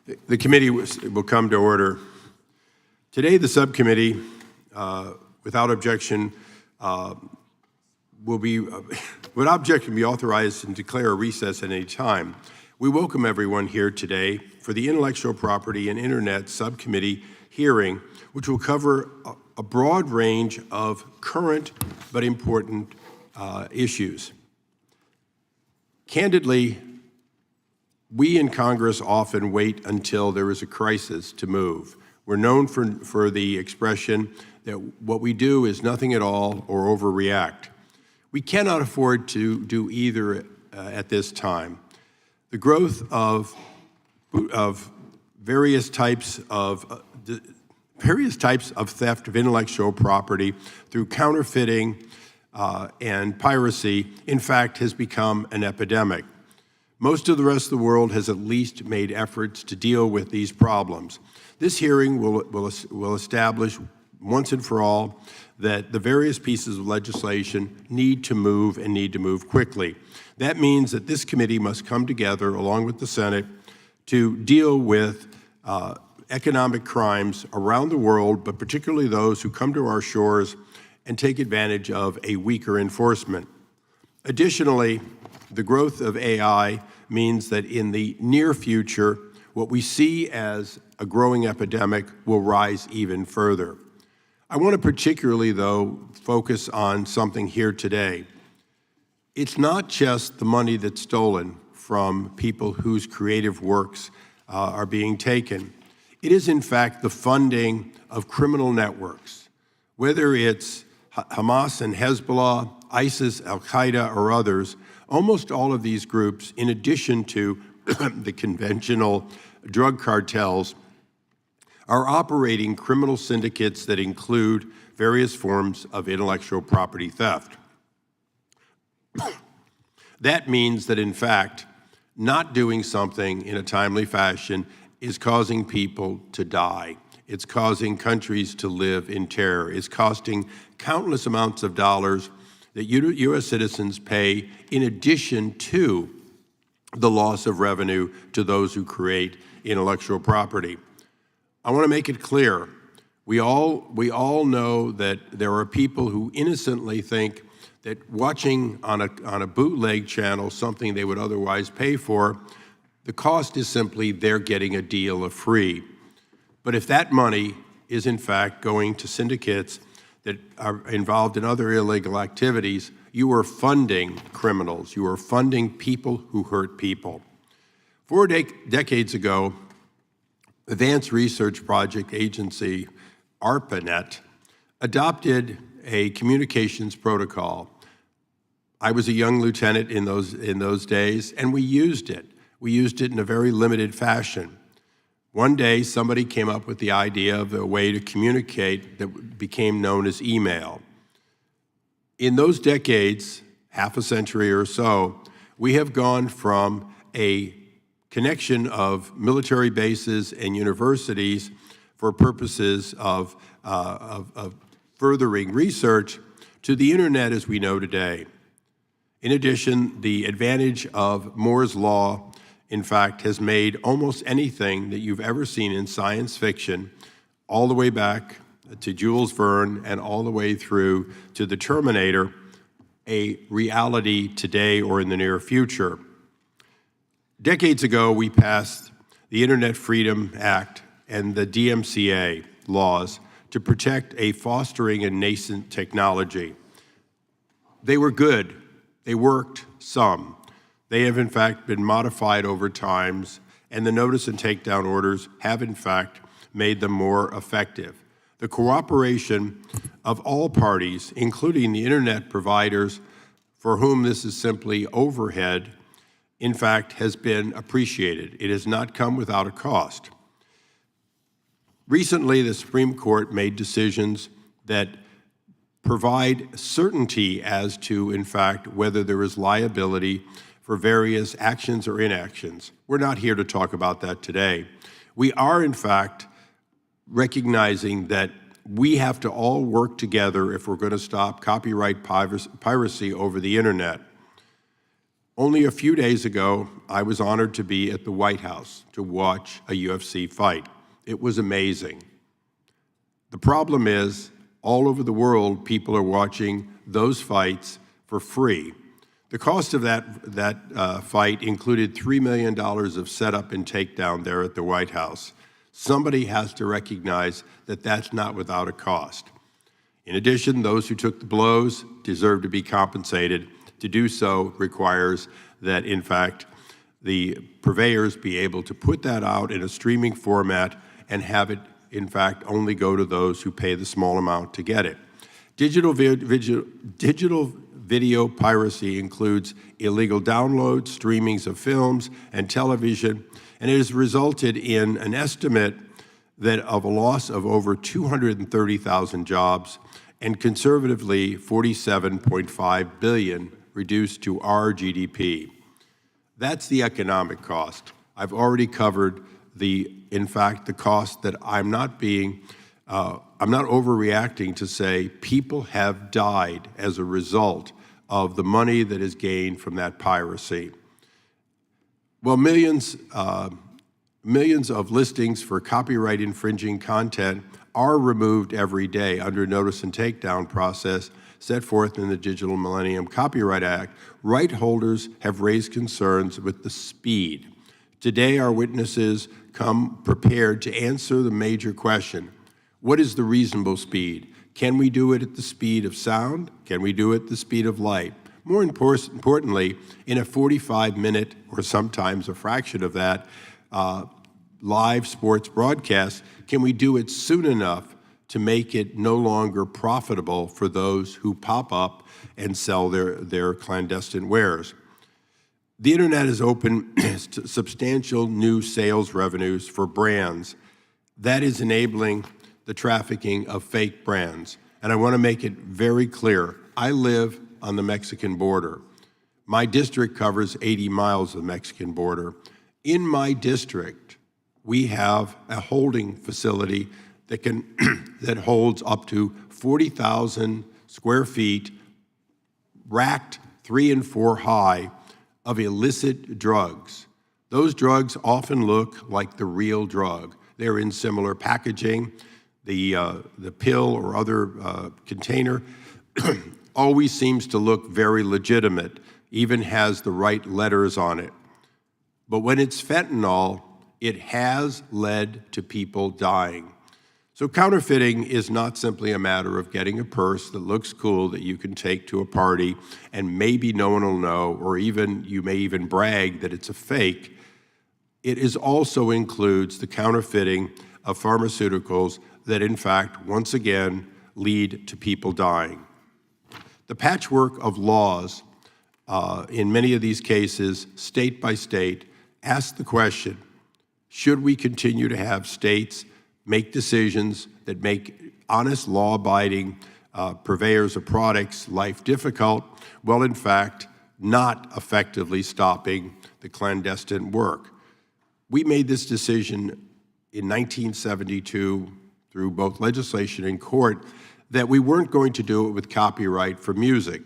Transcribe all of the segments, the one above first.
The committee will come to order. Today, the subcommittee, without objection, would objection be authorized and declare a recess at any time. We welcome everyone here today for the Intellectual Property and Internet Subcommittee hearing, which will cover a broad range of current but important issues. Candidly, we in Congress often wait until there is a crisis to move. We're known for the expression that what we do is nothing at all or overreact. We cannot afford to do either at this time. The growth of various types of theft of intellectual property through counterfeiting and piracy, in fact, has become an epidemic. Most of the rest of the world has at least made efforts to deal with these problems. This hearing will establish once and for all that the various pieces of legislation need to move and need to move quickly. That means that this committee must come together along with the Senate to deal with economic crimes around the world, but particularly those who come to our shores and take advantage of a weaker enforcement. Additionally, the growth of AI means that in the near future, what we see as a growing epidemic will rise even further. I want to particularly, though, focus on something here today. It's not just the money that's stolen from people whose creative works are being taken. It is, in fact, the funding of criminal networks, whether it's Hamas and Hezbollah, ISIS, Al-Qaeda, or others. Almost all of these groups, in addition to the conventional drug cartels, are operating criminal syndicates that include various forms of intellectual property theft. That means that, in fact, not doing something in a timely fashion is causing people to die. It's causing countries to live in terror. It's costing countless amounts of dollars that U.S. citizens pay in addition to the loss of revenue to those who create intellectual property. I want to make it clear, we all know that there are people who innocently think that watching on a bootleg channel something they would otherwise pay for, the cost is simply they're getting a deal of free. But if that money is in fact going to syndicates that are involved in other illegal activities, you are funding criminals. You are funding people who hurt people. 4 decades ago, Advanced Research Project Agency, ARPANET, adopted a communications protocol. I was a young lieutenant in those days, and we used it. We used it in a very limited fashion. One day, somebody came up with the idea of a way to communicate that became known as email. In those decades, half a century or so, we have gone from a connection of military bases and universities for purposes of furthering research to the internet as we know today. In addition, the advantage of Moore's Law, in fact, has made almost anything that you've ever seen in science fiction, all the way back to Jules Verne and all the way through to the Terminator, a reality today or in the near future. Decades ago, we passed the Internet Freedom Act and the DMCA laws to protect a fostering and nascent technology. They were good. They worked some. They have, in fact, been modified over times, and the notice and takedown orders have, in fact, made them more effective. The cooperation of all parties, including the internet providers, for whom this is simply overhead, in fact, has been appreciated. It has not come without a cost. Recently, the Supreme Court made decisions that provide certainty as to, in fact, whether there is liability for various actions or inactions. We're not here to talk about that today. We are, in fact, recognizing that we have to all work together if we're going to stop copyright piracy over the internet. Only a few days ago, I was honored to be at the White House to watch a UFC fight. It was amazing. The problem is, all over the world, people are watching those fights for free. The cost of that fight included $3 million of setup and takedown there at the White House. Somebody has to recognize that that's not without a cost. In addition, those who took the blows deserve to be compensated. To do so requires that, in fact, the purveyors be able to put that out in a streaming format and have it, in fact, only go to those who pay the small amount to get it. Digital video piracy includes illegal downloads, streamings of films and television, and it has resulted in an estimate of a loss of over 230,000 jobs and conservatively $47.5 billion reduced to our GDP. That's the economic cost. I've already covered in fact, the cost that I'm not overreacting to say people have died as a result of the money that is gained from that piracy. Well, millions of listings for copyright infringing content are removed every day under notice and takedown process set forth in the Digital Millennium Copyright Act. Right holders have raised concerns with the speed. Today, our witnesses come prepared to answer the major question: what is the reasonable speed? Can we do it at the speed of sound? Can we do it at the speed of light? More importantly, in a 45-minute, or sometimes a fraction of that, live sports broadcast, can we do it soon enough to make it no longer profitable for those who pop up and sell their clandestine wares? The internet has opened substantial new sales revenues for brands. That is enabling the trafficking of fake brands. And I want to make it very clear, I live on the Mexican border. My district covers 80 miles of the Mexican border. In my district, we have a holding facility that holds up to 40,000 square feet, racked 3 and 4 high, of illicit drugs. Those drugs often look like the real drug. They're in similar packaging. The pill or other container always seems to look very legitimate, even has the right letters on it. But when it's fentanyl, it has led to people dying. So counterfeiting is not simply a matter of getting a purse that looks cool that you can take to a party and maybe no one will know, or you may even brag that it's a fake. It also includes the counterfeiting of pharmaceuticals that, in fact, once again, lead to people dying. The patchwork of laws, in many of these cases, state by state, ask the question, should we continue to have states make decisions that make honest, law-abiding purveyors of products life difficult, while in fact not effectively stopping the clandestine work? We made this decision in 1972 through both legislation and court that we weren't going to do it with copyright for music.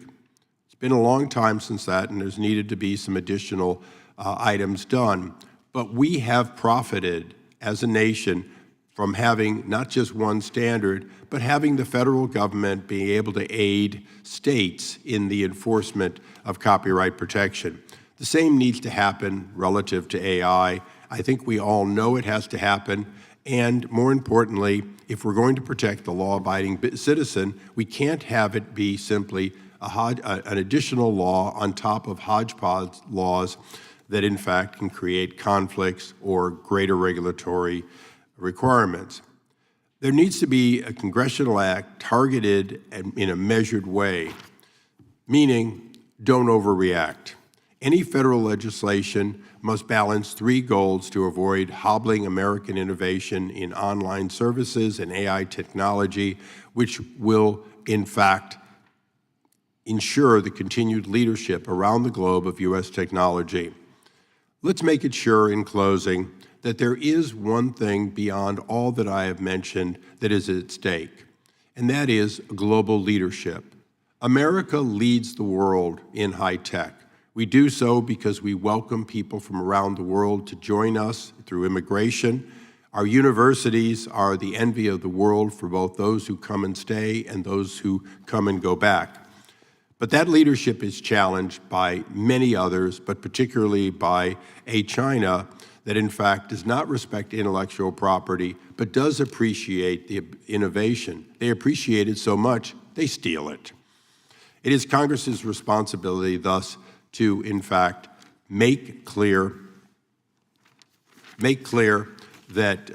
It's been a long time since that, and there's needed to be some additional items done. But we have profited as a nation from having not just one standard, but having the federal government be able to aid states in the enforcement of copyright protection. The same needs to happen relative to AI. I think we all know it has to happen, and more importantly, if we're going to protect the law-abiding citizen, we can't have it be simply an additional law on top of hodgepodge laws that in fact can create conflicts or greater regulatory requirements. There needs to be a congressional act targeted and in a measured way, meaning don't overreact. Any federal legislation must balance 3 goals to avoid hobbling American innovation in online services and AI technology, which will, in fact, ensure the continued leadership around the globe of U.S. technology. Let's make it sure, in closing, that there is one thing beyond all that I have mentioned that is at stake, and that is global leadership. America leads the world in high tech. We do so because we welcome people from around the world to join us through immigration. Our universities are the envy of the world for both those who come and stay and those who come and go back. But that leadership is challenged by many others, but particularly by a China that in fact does not respect intellectual property, but does appreciate the innovation. They appreciate it so much, they steal it. It is Congress's responsibility, thus, to, in fact, make clear that,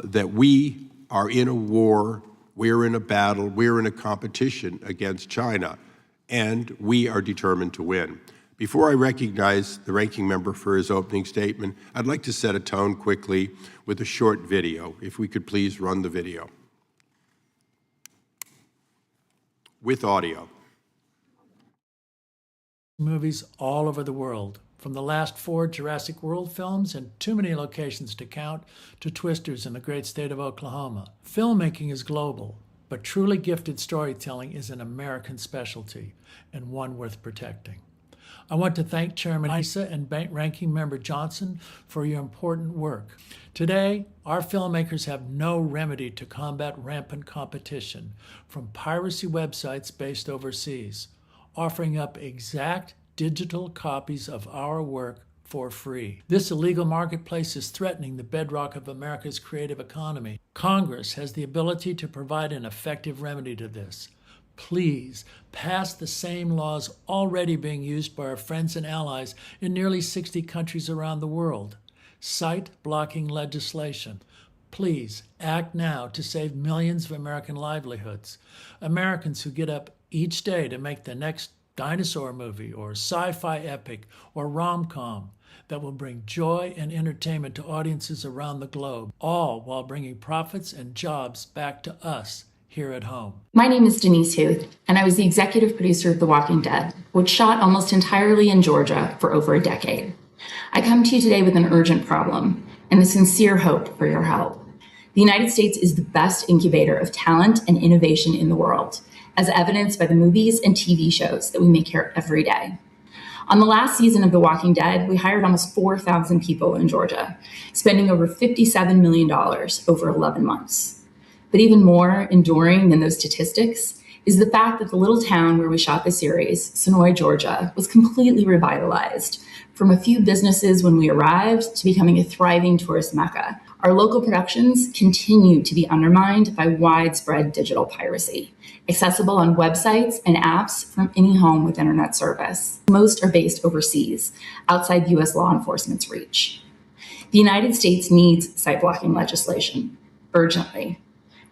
that we are in a war, we're in a battle, we're in a competition against China, and we are determined to win. Before I recognize the ranking member for his opening statement, I'd like to set a tone quickly with a short video. If we could please run the video. With audio. Movies all over the world, from the last 4 Jurassic World films in too many locations to count to Twisters in the great state of Oklahoma. Filmmaking is global, but truly gifted storytelling is an American specialty and one worth protecting. I want to thank Chairman Issa and Ranking Member Johnson for your important work. Today, our filmmakers have no remedy to combat rampant competition from piracy websites based overseas, offering up exact digital copies of our work for free. This illegal marketplace is threatening the bedrock of America's creative economy. Congress has the ability to provide an effective remedy to this. Please pass the same laws already being used by our friends and allies in nearly 60 countries around the world. Site blocking legislation. Please act now to save millions of American livelihoods. Americans who get up each day to make the next dinosaur movie or sci-fi epic or rom-com that will bring joy and entertainment to audiences around the globe, all while bringing profits and jobs back to us here at home. My name is Denise Huth, and I was the executive producer of The Walking Dead, which shot almost entirely in Georgia for over a decade. I come to you today with an urgent problem and a sincere hope for your help. The United States is the best incubator of talent and innovation in the world, as evidenced by the movies and TV shows that we make here every day. On the last season of The Walking Dead, we hired almost 4,000 people in Georgia, spending over $57 million over 11 months. But even more enduring than those statistics is the fact that the little town where we shot the series, Sonoy, Georgia, was completely revitalized from a few businesses when we arrived to becoming a thriving tourist mecca. Our local productions continue to be undermined by widespread digital piracy, accessible on websites and apps from any home with internet service. Most are based overseas, outside U.S. law enforcement's reach. The United States needs site blocking legislation urgently.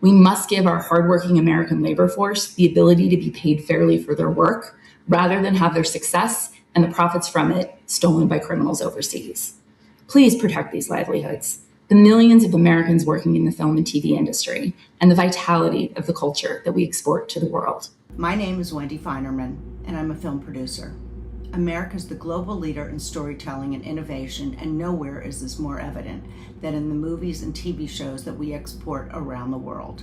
We must give our hardworking American labor force the ability to be paid fairly for their work, rather than have their success and the profits from it stolen by criminals overseas. Please protect these livelihoods, the millions of Americans working in the film and TV industry, and the vitality of the culture that we export to the world. My name is Wendy Feinerman, and I'm a film producer. America is the global leader in storytelling and innovation, and nowhere is this more evident than in the movies and TV shows that we export around the world.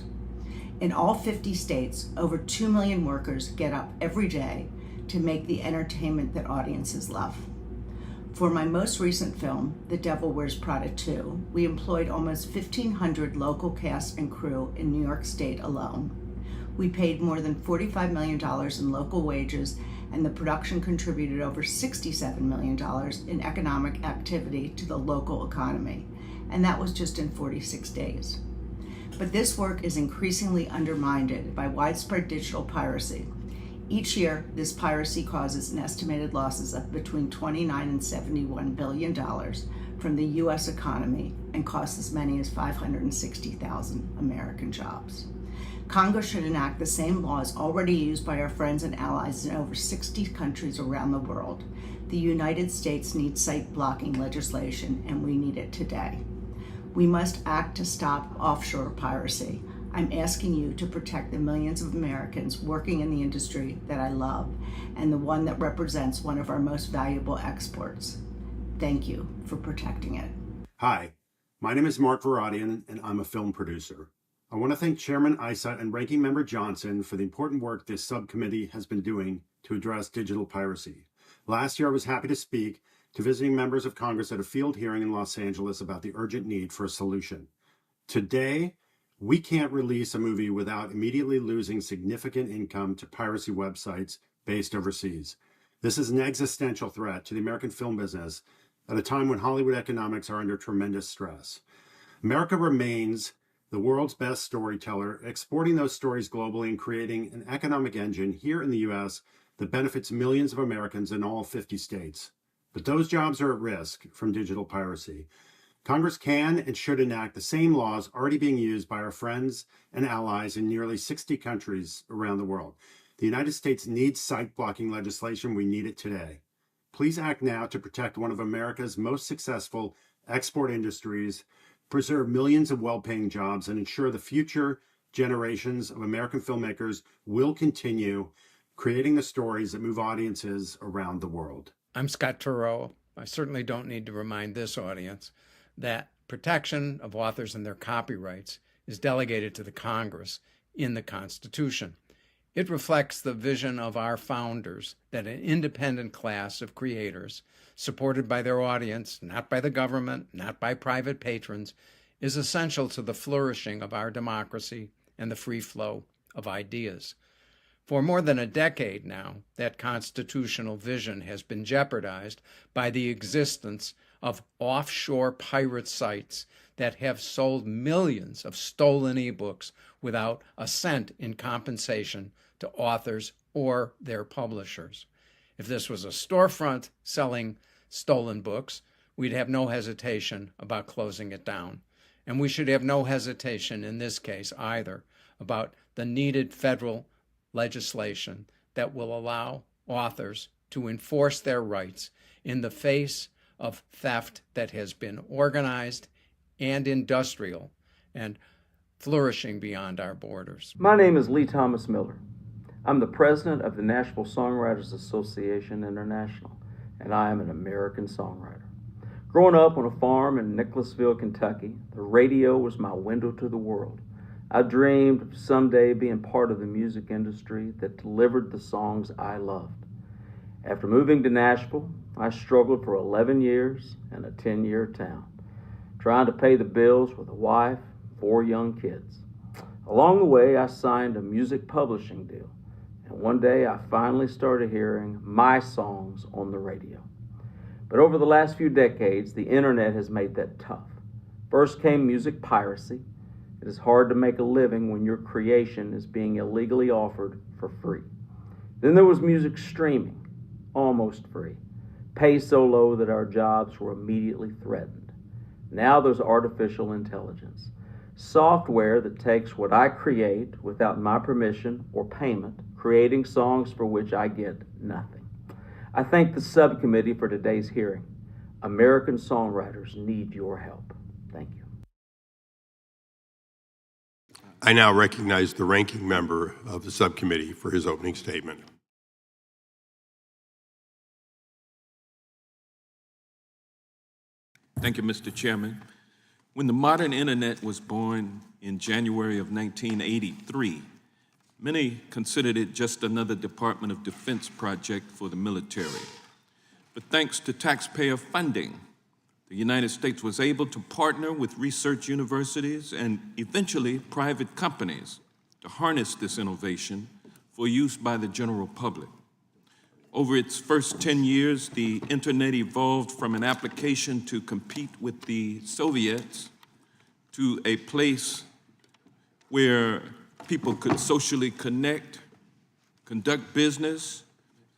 In all 50 states, over 2 million workers get up every day to make the entertainment that audiences love. For my most recent film, The Devil Wears Prada 2, we employed almost 1,500 local cast and crew in New York State alone. We paid more than $45 million in local wages, and the production contributed over $67 million in economic activity to the local economy, and that was just in 46 days. But this work is increasingly undermined by widespread digital piracy. Each year, this piracy causes an estimated losses of between $29 and $71 billion from the U.S. economy and costs as many as 560,000 American jobs. Congress should enact the same laws already used by our friends and allies in over 60 countries around the world. The United States needs site blocking legislation, and we need it today. We must act to stop offshore piracy. I'm asking you to protect the millions of Americans working in the industry that I love and the one that represents one of our most valuable exports. Thank you for protecting it. Hi, my name is Mark Varadian, and I'm a film producer. I want to thank Chairman Issa and Ranking Member Johnson for the important work this subcommittee has been doing to address digital piracy. Last year, I was happy to speak to visiting members of Congress at a field hearing in Los Angeles about the urgent need for a solution. Today, we can't release a movie without immediately losing significant income to piracy websites based overseas. This is an existential threat to the American film business at a time when Hollywood economics are under tremendous stress. America remains the world's best storyteller, exporting those stories globally and creating an economic engine here in the US that benefits millions of Americans in all 50 states. But those jobs are at risk from digital piracy. Congress can and should enact the same laws already being used by our friends and allies in nearly 60 countries around the world. The United States needs site blocking legislation. We need it today. Please act now to protect one of America's most successful export industries, preserve millions of well-paying jobs, and ensure the future generations of American filmmakers will continue creating the stories that move audiences around the world. I'm Scott Turow. I certainly don't need to remind this audience that protection of authors and their copyrights is delegated to the Congress in the Constitution. It reflects the vision of our founders that an independent class of creators, supported by their audience, not by the government, not by private patrons, is essential to the flourishing of our democracy and the free flow of ideas. For more than a decade now, that constitutional vision has been jeopardized by the existence of offshore pirate sites that have sold millions of stolen ebooks without a cent in compensation to authors or their publishers. If this was a storefront selling stolen books, we'd have no hesitation about closing it down. And we should have no hesitation in this case either about the needed federal legislation that will allow authors to enforce their rights in the face of theft that has been organized and industrial and flourishing beyond our borders. My name is Lee Thomas Miller. I'm the president of the Nashville Songwriters Association International, and I am an American songwriter. Growing up on a farm in Nicholasville, Kentucky, the radio was my window to the world. I dreamed of someday being part of the music industry that delivered the songs I loved. After moving to Nashville, I struggled for 11 years in a 10-year town, trying to pay the bills with a wife, 4 young kids. Along the way, I signed a music publishing deal, and one day I finally started hearing my songs on the radio. But over the last few decades, the internet has made that tough. First came music piracy. It is hard to make a living when your creation is being illegally offered for free. Then there was music streaming, almost free, pay so low that our jobs were immediately threatened. Now there's artificial intelligence, software that takes what I create without my permission or payment, creating songs for which I get nothing. I thank the subcommittee for today's hearing. American songwriters need your help. Thank you. I now recognize the ranking member of the subcommittee for his opening statement. Thank you, Mr. Chairman. When the modern internet was born in January of 1983, many considered it just another Department of Defense project for the military. But thanks to taxpayer funding, the United States was able to partner with research universities and eventually private companies to harness this innovation for use by the general public. Over its first 10 years, the internet evolved from an application to compete with the Soviets to a place where people could socially connect, conduct business,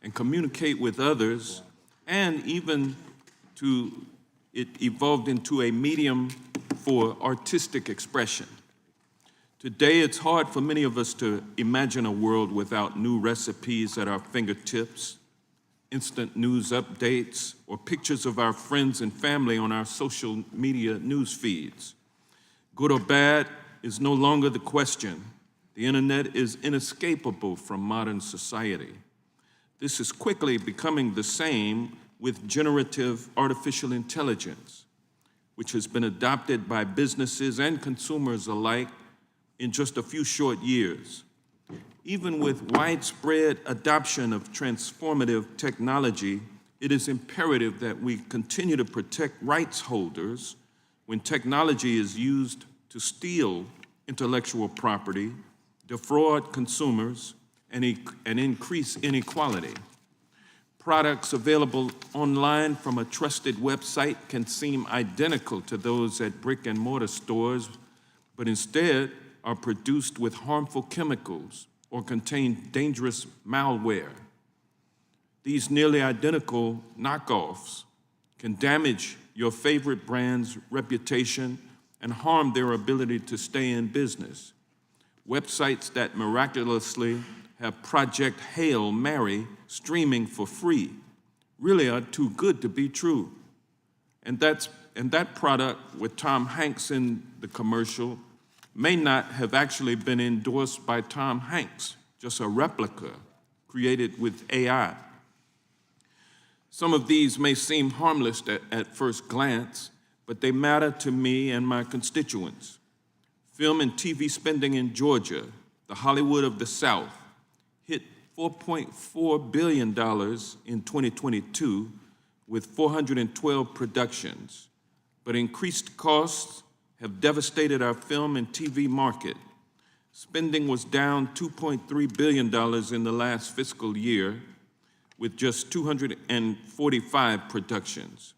and communicate with others, and even it evolved into a medium for artistic expression. Today, it's hard for many of us to imagine a world without new recipes at our fingertips, instant news updates, or pictures of our friends and family on our social media news feeds. Good or bad is no longer the question. The internet is inescapable from modern society. This is quickly becoming the same with generative artificial intelligence, which has been adopted by businesses and consumers alike in just a few short years. Even with widespread adoption of transformative technology, it is imperative that we continue to protect rights holders when technology is used to steal intellectual property, defraud consumers, and increase inequality. Products available online from a trusted website can seem identical to those at brick and mortar stores, but instead are produced with harmful chemicals or contain dangerous malware. These nearly identical knockoffs can damage your favorite brand's reputation and harm their ability to stay in business. Websites that miraculously have Project Hail Mary streaming for free really are too good to be true. And that product with Tom Hanks in the commercial may not have actually been endorsed by Tom Hanks, just a replica created with AI. Some of these may seem harmless at first glance, but they matter to me and my constituents. Film and TV spending in Georgia, the Hollywood of the South, hit $4.4 billion in 2022 with 412 productions, but increased costs have devastated our film and TV market. Spending was down $2.3 billion in the last fiscal year, with just 245 productions.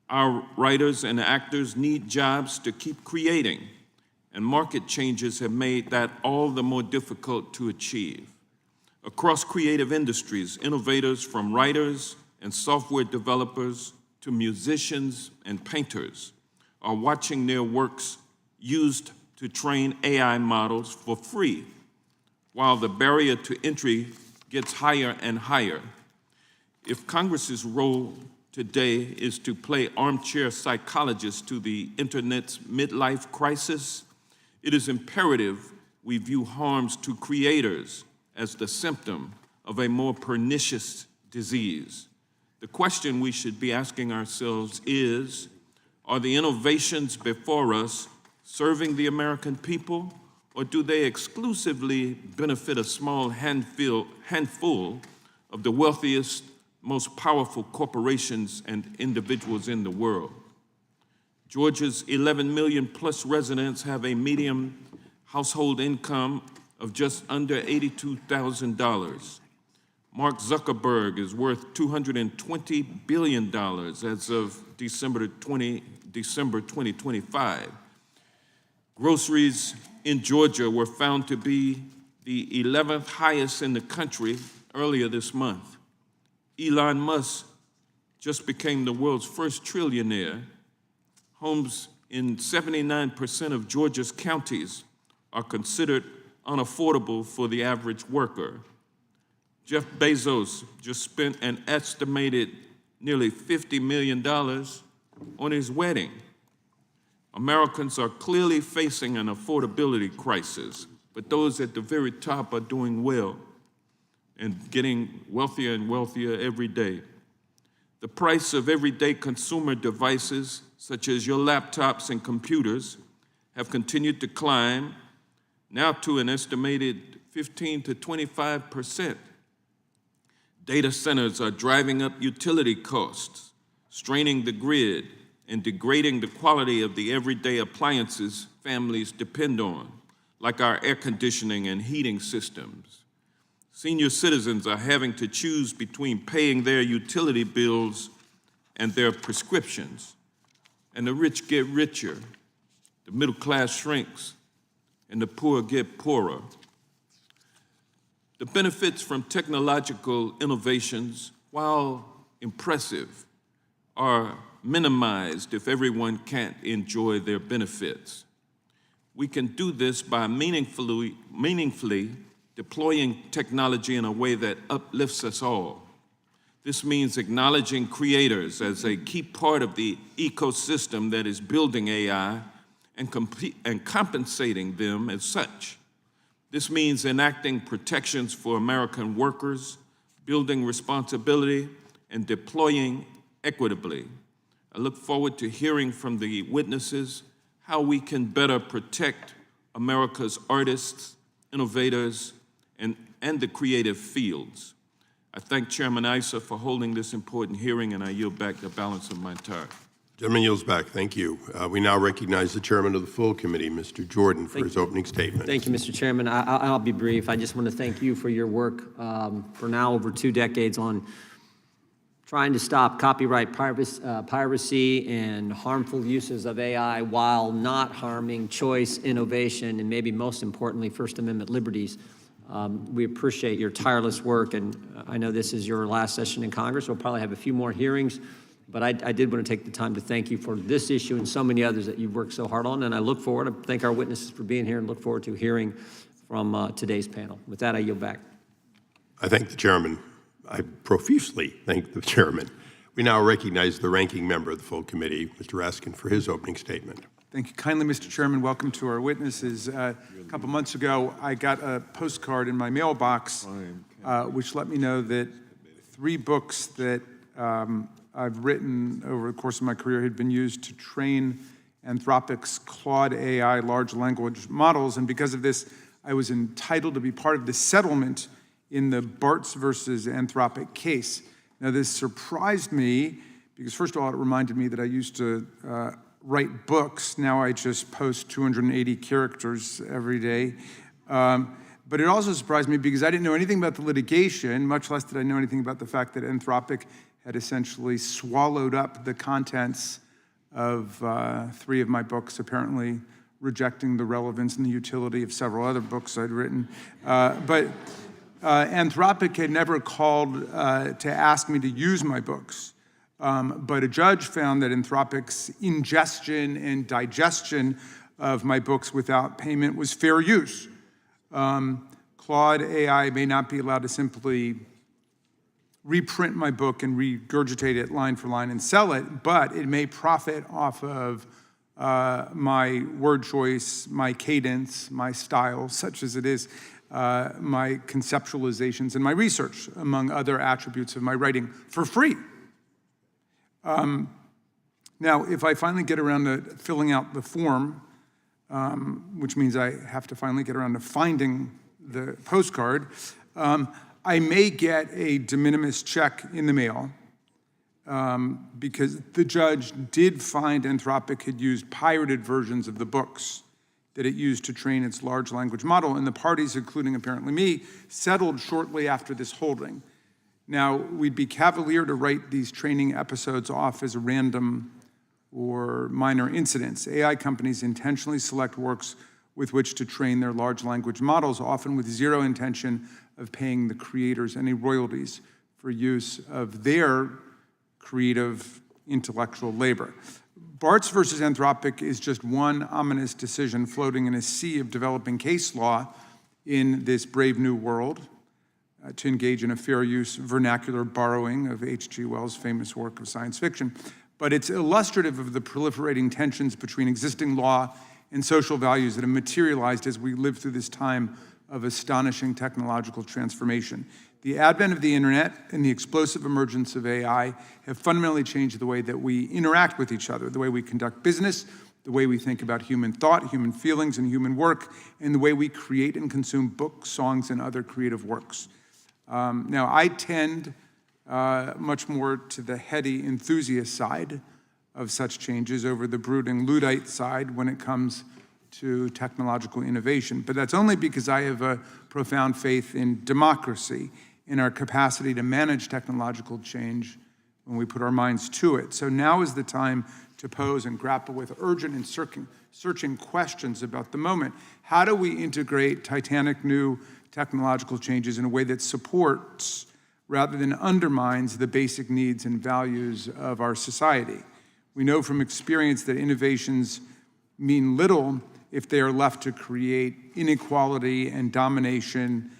Our writers and actors need jobs to keep creating, and market changes have made that all the more difficult to achieve. Across creative industries, innovators from writers and software developers to musicians and painters are watching their works used to train AI models for free, while the barrier to entry gets higher and higher. If Congress's role today is to play armchair psychologist to the internet's midlife crisis, it is imperative we view harms to creators as the symptom of a more pernicious disease. The question we should be asking ourselves is, are the innovations before us serving the American people, or do they exclusively benefit a small handful of the wealthiest, most powerful corporations and individuals in the world? Georgia's 11 million plus residents have a median household income of just under $82,000. Mark Zuckerberg is worth $220 billion as of December 2025. Groceries in Georgia were found to be the 11th highest in the country earlier this month. Elon Musk just became the world's first trillionaire. Homes in 79% of Georgia's counties are considered unaffordable for the average worker. Jeff Bezos just spent an estimated nearly $50 million on his wedding. Americans are clearly facing an affordability crisis, but those at the very top are doing well and getting wealthier and wealthier every day. The price of everyday consumer devices, such as your laptops and computers, have continued to climb, now to an estimated 15 to 25%. Data centers are driving up utility costs, straining the grid, and degrading the quality of the everyday appliances families depend on, like our air conditioning and heating systems. Senior citizens are having to choose between paying their utility bills and their prescriptions. And the rich get richer, the middle class shrinks, and the poor get poorer. The benefits from technological innovations, while impressive, are minimized if everyone can't enjoy their benefits. We can do this by meaningfully deploying technology in a way that uplifts us all. This means acknowledging creators as a key part of the ecosystem that is building AI and compensating them as such. This means enacting protections for American workers, building responsibility, and deploying equitably. I look forward to hearing from the witnesses how we can better protect America's artists, innovators, and the creative fields. I thank Chairman Issa for holding this important hearing, and I yield back the balance of my time. Gentleman yields back. Thank you. We now recognize the chairman of the full committee, Mr. Jordan, for his opening statement. Thank you, Mr. Chairman. I'll be brief. I just want to thank you for your work for now over 2 decades on trying to stop copyright piracy and harmful uses of AI while not harming choice, innovation, and maybe most importantly, First Amendment liberties. We appreciate your tireless work, and I know this is your last session in Congress. We'll probably have a few more hearings, but I did want to take the time to thank you for this issue and so many others that you've worked so hard on, and I look forward to thank our witnesses for being here and look forward to hearing from today's panel. With that, I yield back. I thank the chairman. I profusely thank the chairman. We now recognize the ranking member of the full committee, Mr. Astin, for his opening statement. Thank you kindly, Mr. Chairman. Welcome to our witnesses. A couple months ago, I got a postcard in my mailbox, which let me know that 3 books that I've written over the course of my career had been used to train Anthropic's Claude AI large language models, and because of this, I was entitled to be part of the settlement in the Bartz versus Anthropic case. Now, this surprised me because, first of all, it reminded me that I used to write books. Now I just post 280 characters every day. But it also surprised me because I didn't know anything about the litigation, much less did I know anything about the fact that Anthropic had essentially swallowed up the contents of 3 of my books, apparently rejecting the relevance and the utility of several other books I'd written. But Anthropic had never called to ask me to use my books. But a judge found that Anthropic's ingestion and digestion of my books without payment was fair use. Claude AI may not be allowed to simply reprint my book and regurgitate it line for line and sell it, but it may profit off of my word choice, my cadence, my style, such as it is, my conceptualizations, and my research, among other attributes of my writing, for free. Now, if I finally get around to filling out the form, which means I have to finally get around to finding the postcard, I may get a de minimis check in the mail because the judge did find Anthropic had used pirated versions of the books that it used to train its large language model, and the parties, including apparently me, settled shortly after this holding. Now, we'd be cavalier to write these training episodes off as random or minor incidents. AI companies intentionally select works with which to train their large language models, often with zero intention of paying the creators any royalties for use of their creative intellectual labor. Bartz versus Anthropic is just one ominous decision floating in a sea of developing case law in this brave new world to engage in a fair use vernacular borrowing of H.G. Wells' famous work of science fiction. But it's illustrative of the proliferating tensions between existing law and social values that have materialized as we live through this time of astonishing technological transformation. The advent of the internet and the explosive emergence of AI have fundamentally changed the way that we interact with each other, the way we conduct business, the way we think about human thought, human feelings, and human work, and the way we create and consume books, songs, and other creative works. Now, I tend much more to the heady enthusiast side of such changes over the brooding Luddite side when it comes to technological innovation. But that's only because I have a profound faith in democracy, in our capacity to manage technological change when we put our minds to it. So now is the time to pose and grapple with urgent and searching questions about the moment. How do we integrate titanic new technological changes in a way that supports rather than undermines the basic needs and values of our society? We know from experience that innovations mean little if they are left to create inequality and domination,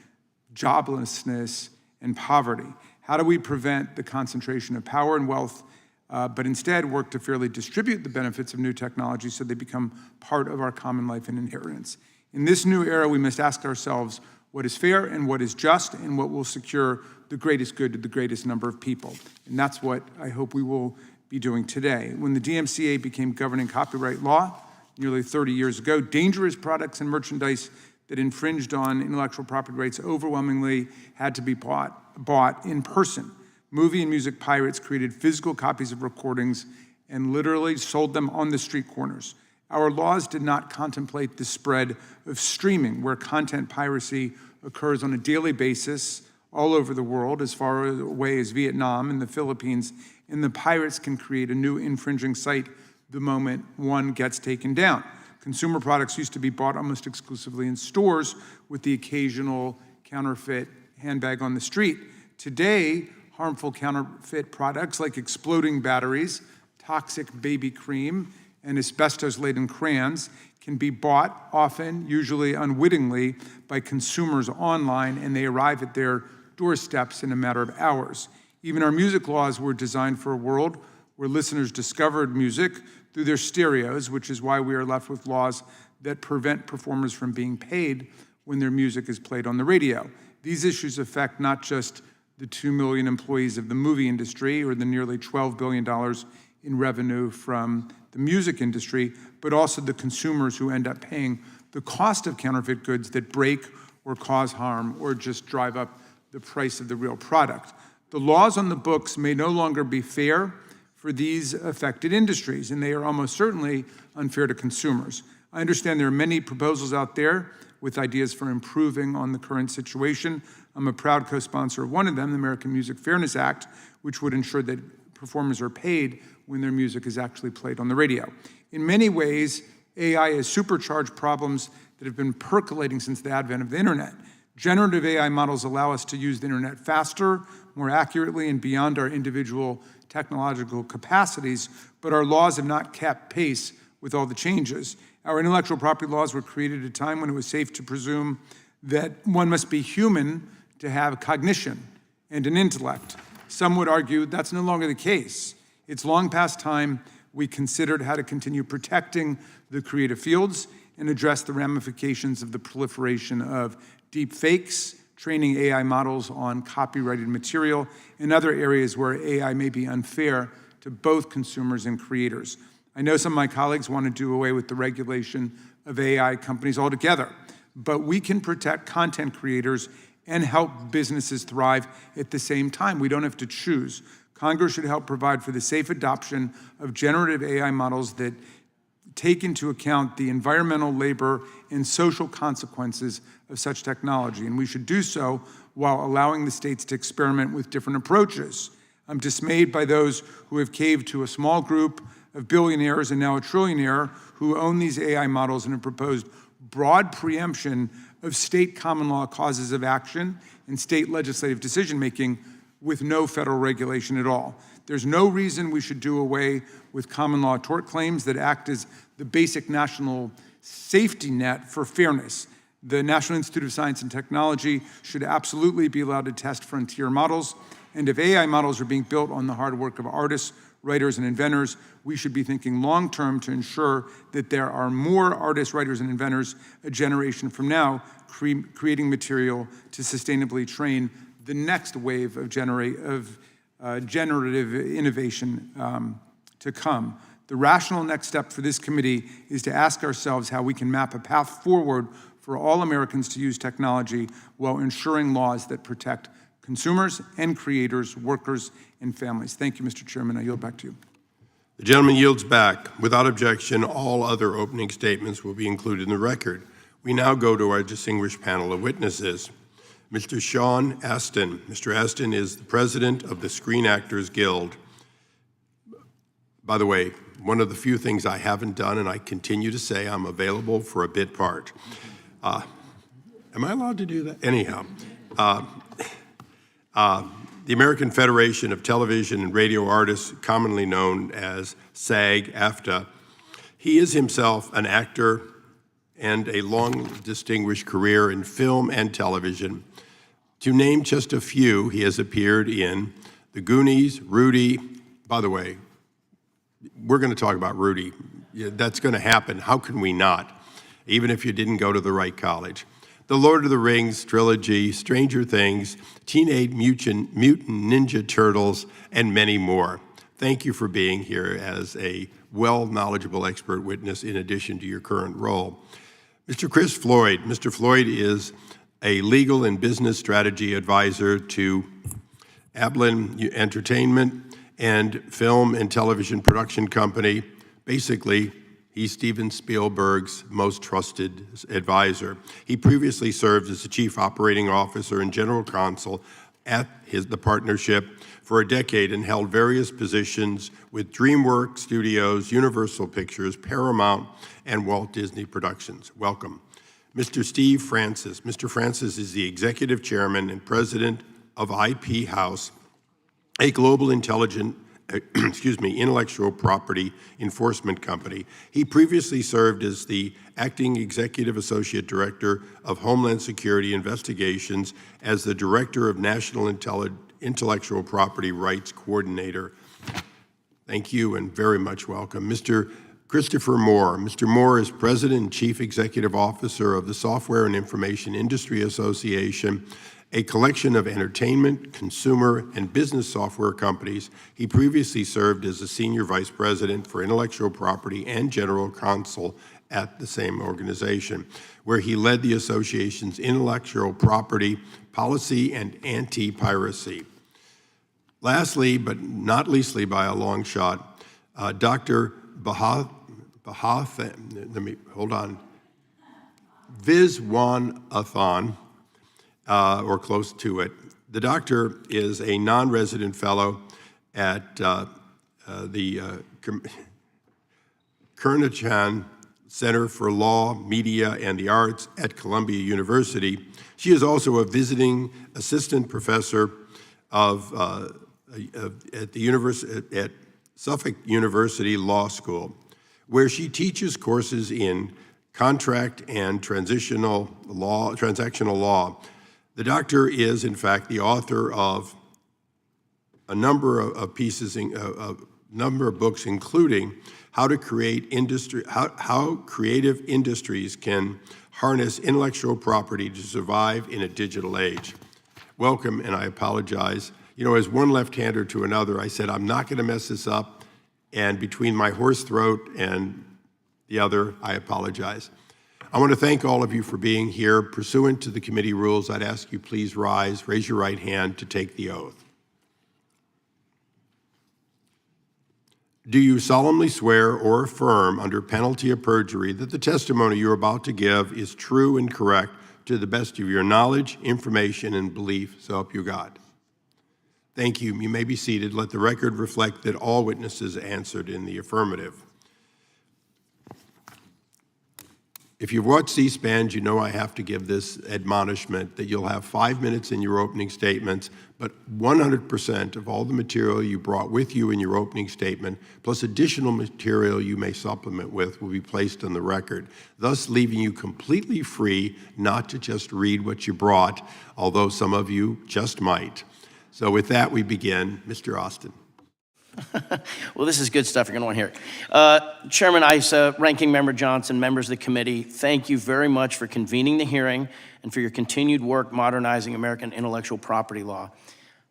joblessness, and poverty. How do we prevent the concentration of power and wealth, but instead work to fairly distribute the benefits of new technology so they become part of our common life and inheritance? In this new era, we must ask ourselves what is fair and what is just and what will secure the greatest good to the greatest number of people. And that's what I hope we will be doing today. When the DMCA became governing copyright law nearly 30 years ago, dangerous products and merchandise that infringed on intellectual property rights overwhelmingly had to be bought in person. Movie and music pirates created physical copies of recordings and literally sold them on the street corners. Our laws did not contemplate the spread of streaming, where content piracy occurs on a daily basis all over the world, as far away as Vietnam and the Philippines, and the pirates can create a new infringing site the moment one gets taken down. Consumer products used to be bought almost exclusively in stores, with the occasional counterfeit handbag on the street. Today, harmful counterfeit products like exploding batteries, toxic baby cream, and asbestos-laden crayons can be bought, often, usually unwittingly, by consumers online, and they arrive at their doorsteps in a matter of hours. Even our music laws were designed for a world where listeners discovered music through their stereos, which is why we are left with laws that prevent performers from being paid when their music is played on the radio. These issues affect not just the 2 million employees of the movie industry or the nearly $12 billion in revenue from the music industry, but also the consumers who end up paying the cost of counterfeit goods that break or cause harm or just drive up the price of the real product. The laws on the books may no longer be fair for these affected industries, and they are almost certainly unfair to consumers. I understand there are many proposals out there with ideas for improving on the current situation. I'm a proud co-sponsor of one of them, the American Music Fairness Act, which would ensure that performers are paid when their music is actually played on the radio. In many ways, AI has supercharged problems that have been percolating since the advent of the internet. Generative AI models allow us to use the internet faster, more accurately, and beyond our individual technological capacities, but our laws have not kept pace with all the changes. Our intellectual property laws were created at a time when it was safe to presume that one must be human to have cognition and an intellect. Some would argue that's no longer the case. It's long past time we considered how to continue protecting the creative fields and address the ramifications of the proliferation of deep fakes, training AI models on copyrighted material, and other areas where AI may be unfair to both consumers and creators. I know some of my colleagues want to do away with the regulation of AI companies altogether, but we can protect content creators and help businesses thrive at the same time. We don't have to choose. Congress should help provide for the safe adoption of generative AI models that take into account the environmental, labor, and social consequences of such technology. And we should do so while allowing the states to experiment with different approaches. I'm dismayed by those who have caved to a small group of billionaires and now a trillionaire who own these AI models and have proposed broad preemption of state common law causes of action and state legislative decision-making with no federal regulation at all. There's no reason we should do away with common law tort claims that act as the basic national safety net for fairness. The National Institute of Science and Technology should absolutely be allowed to test frontier models. And if AI models are being built on the hard work of artists, writers, and inventors, we should be thinking long-term to ensure that there are more artists, writers, and inventors a generation from now creating material to sustainably train the next wave of generative innovation to come. The rational next step for this committee is to ask ourselves how we can map a path forward for all Americans to use technology while ensuring laws that protect consumers and creators, workers, and families. Thank you, Mr. Chairman. I yield back to you. The gentleman yields back. Without objection, all other opening statements will be included in the record. We now go to our distinguished panel of witnesses. Mr. Sean Astin. Mr. Astin is the president of the Screen Actors Guild. By the way, one of the few things I haven't done, and I continue to say I'm available for a bit part. Am I allowed to do that? Anyhow, the American Federation of Television and Radio Artists, commonly known as SAG-AFTRA. He is himself an actor and a long distinguished career in film and television. To name just a few, he has appeared in The Goonies, Rudy. By the way, we're going to talk about Rudy. Yeah, that's going to happen. How can we not? Even if you didn't go to the right college. The Lord of the Rings trilogy, Stranger Things, Teenage Mutant Ninja Turtles, and many more. Thank you for being here as a well-knowledgeable expert witness in addition to your current role. Mr. Chris Floyd. Mr. Floyd is a legal and business strategy advisor to Ablin Entertainment and film and television production company. Basically, he's Steven Spielberg's most trusted advisor. He previously served as the chief operating officer and general counsel at the partnership for a decade and held various positions with DreamWorks Studios, Universal Pictures, Paramount, and Walt Disney Productions. Welcome. Mr. Steve Francis. Mr. Francis is the executive chairman and president of IP House, a global intellectual property enforcement company. He previously served as the acting executive associate director of Homeland Security Investigations, as the director of National Intellectual Property Rights Coordinator. Thank you and very much welcome. Mr. Christopher Moore. Mr. Moore is president and chief executive officer of the Software and Information Industry Association, a collection of entertainment, consumer, and business software companies. He previously served as a senior vice president for intellectual property and general counsel at the same organization, where he led the association's intellectual property policy and anti-piracy. Lastly, but not leastly by a long shot, Dr. Viswanathan, or close to it. The doctor is a non-resident fellow at the Kernochan Center for Law, Media, and the Arts at Columbia University. She is also a visiting assistant professor at Suffolk University Law School, where she teaches courses in contract and transactional law. The doctor is, in fact, the author of a number of books, including how creative industries can harness intellectual property to survive in a digital age. Welcome, and I apologize. You know, as one left-hander to another, I said, I'm not going to mess this up, and between my hoarse throat and the other, I apologize. I want to thank all of you for being here. Pursuant to the committee rules, I'd ask you please rise, raise your right hand to take the oath. Do you solemnly swear or affirm under penalty of perjury that the testimony you're about to give is true and correct to the best of your knowledge, information, and belief, so help you God? Thank you. You may be seated. Let the record reflect that all witnesses answered in the affirmative. If you've watched C-SPAN, you know I have to give this admonishment that you'll have 5 minutes in your opening statements, but 100% of all the material you brought with you in your opening statement, plus additional material you may supplement with, will be placed on the record, thus leaving you completely free not to just read what you brought, although some of you just might. So with that, we begin. Mr. Astin. Well, this is good stuff. You're going to want to hear it. Chairman Issa, Ranking Member Johnson, members of the committee, thank you very much for convening the hearing and for your continued work modernizing American intellectual property law.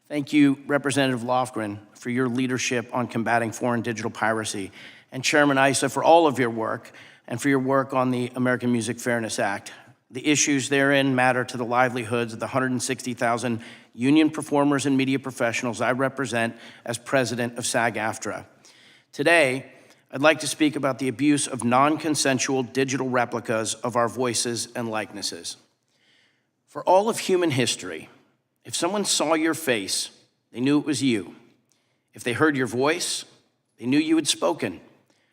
Thank you, Representative Lofgren, for your leadership on combating foreign digital piracy, and Chairman Issa for all of your work and for your work on the American Music Fairness Act. The issues therein matter to the livelihoods of the 160,000 union performers and media professionals I represent as president of SAG-AFTRA. Today, I'd like to speak about the abuse of non-consensual digital replicas of our voices and likenesses. For all of human history, if someone saw your face, they knew it was you. If they heard your voice, they knew you had spoken.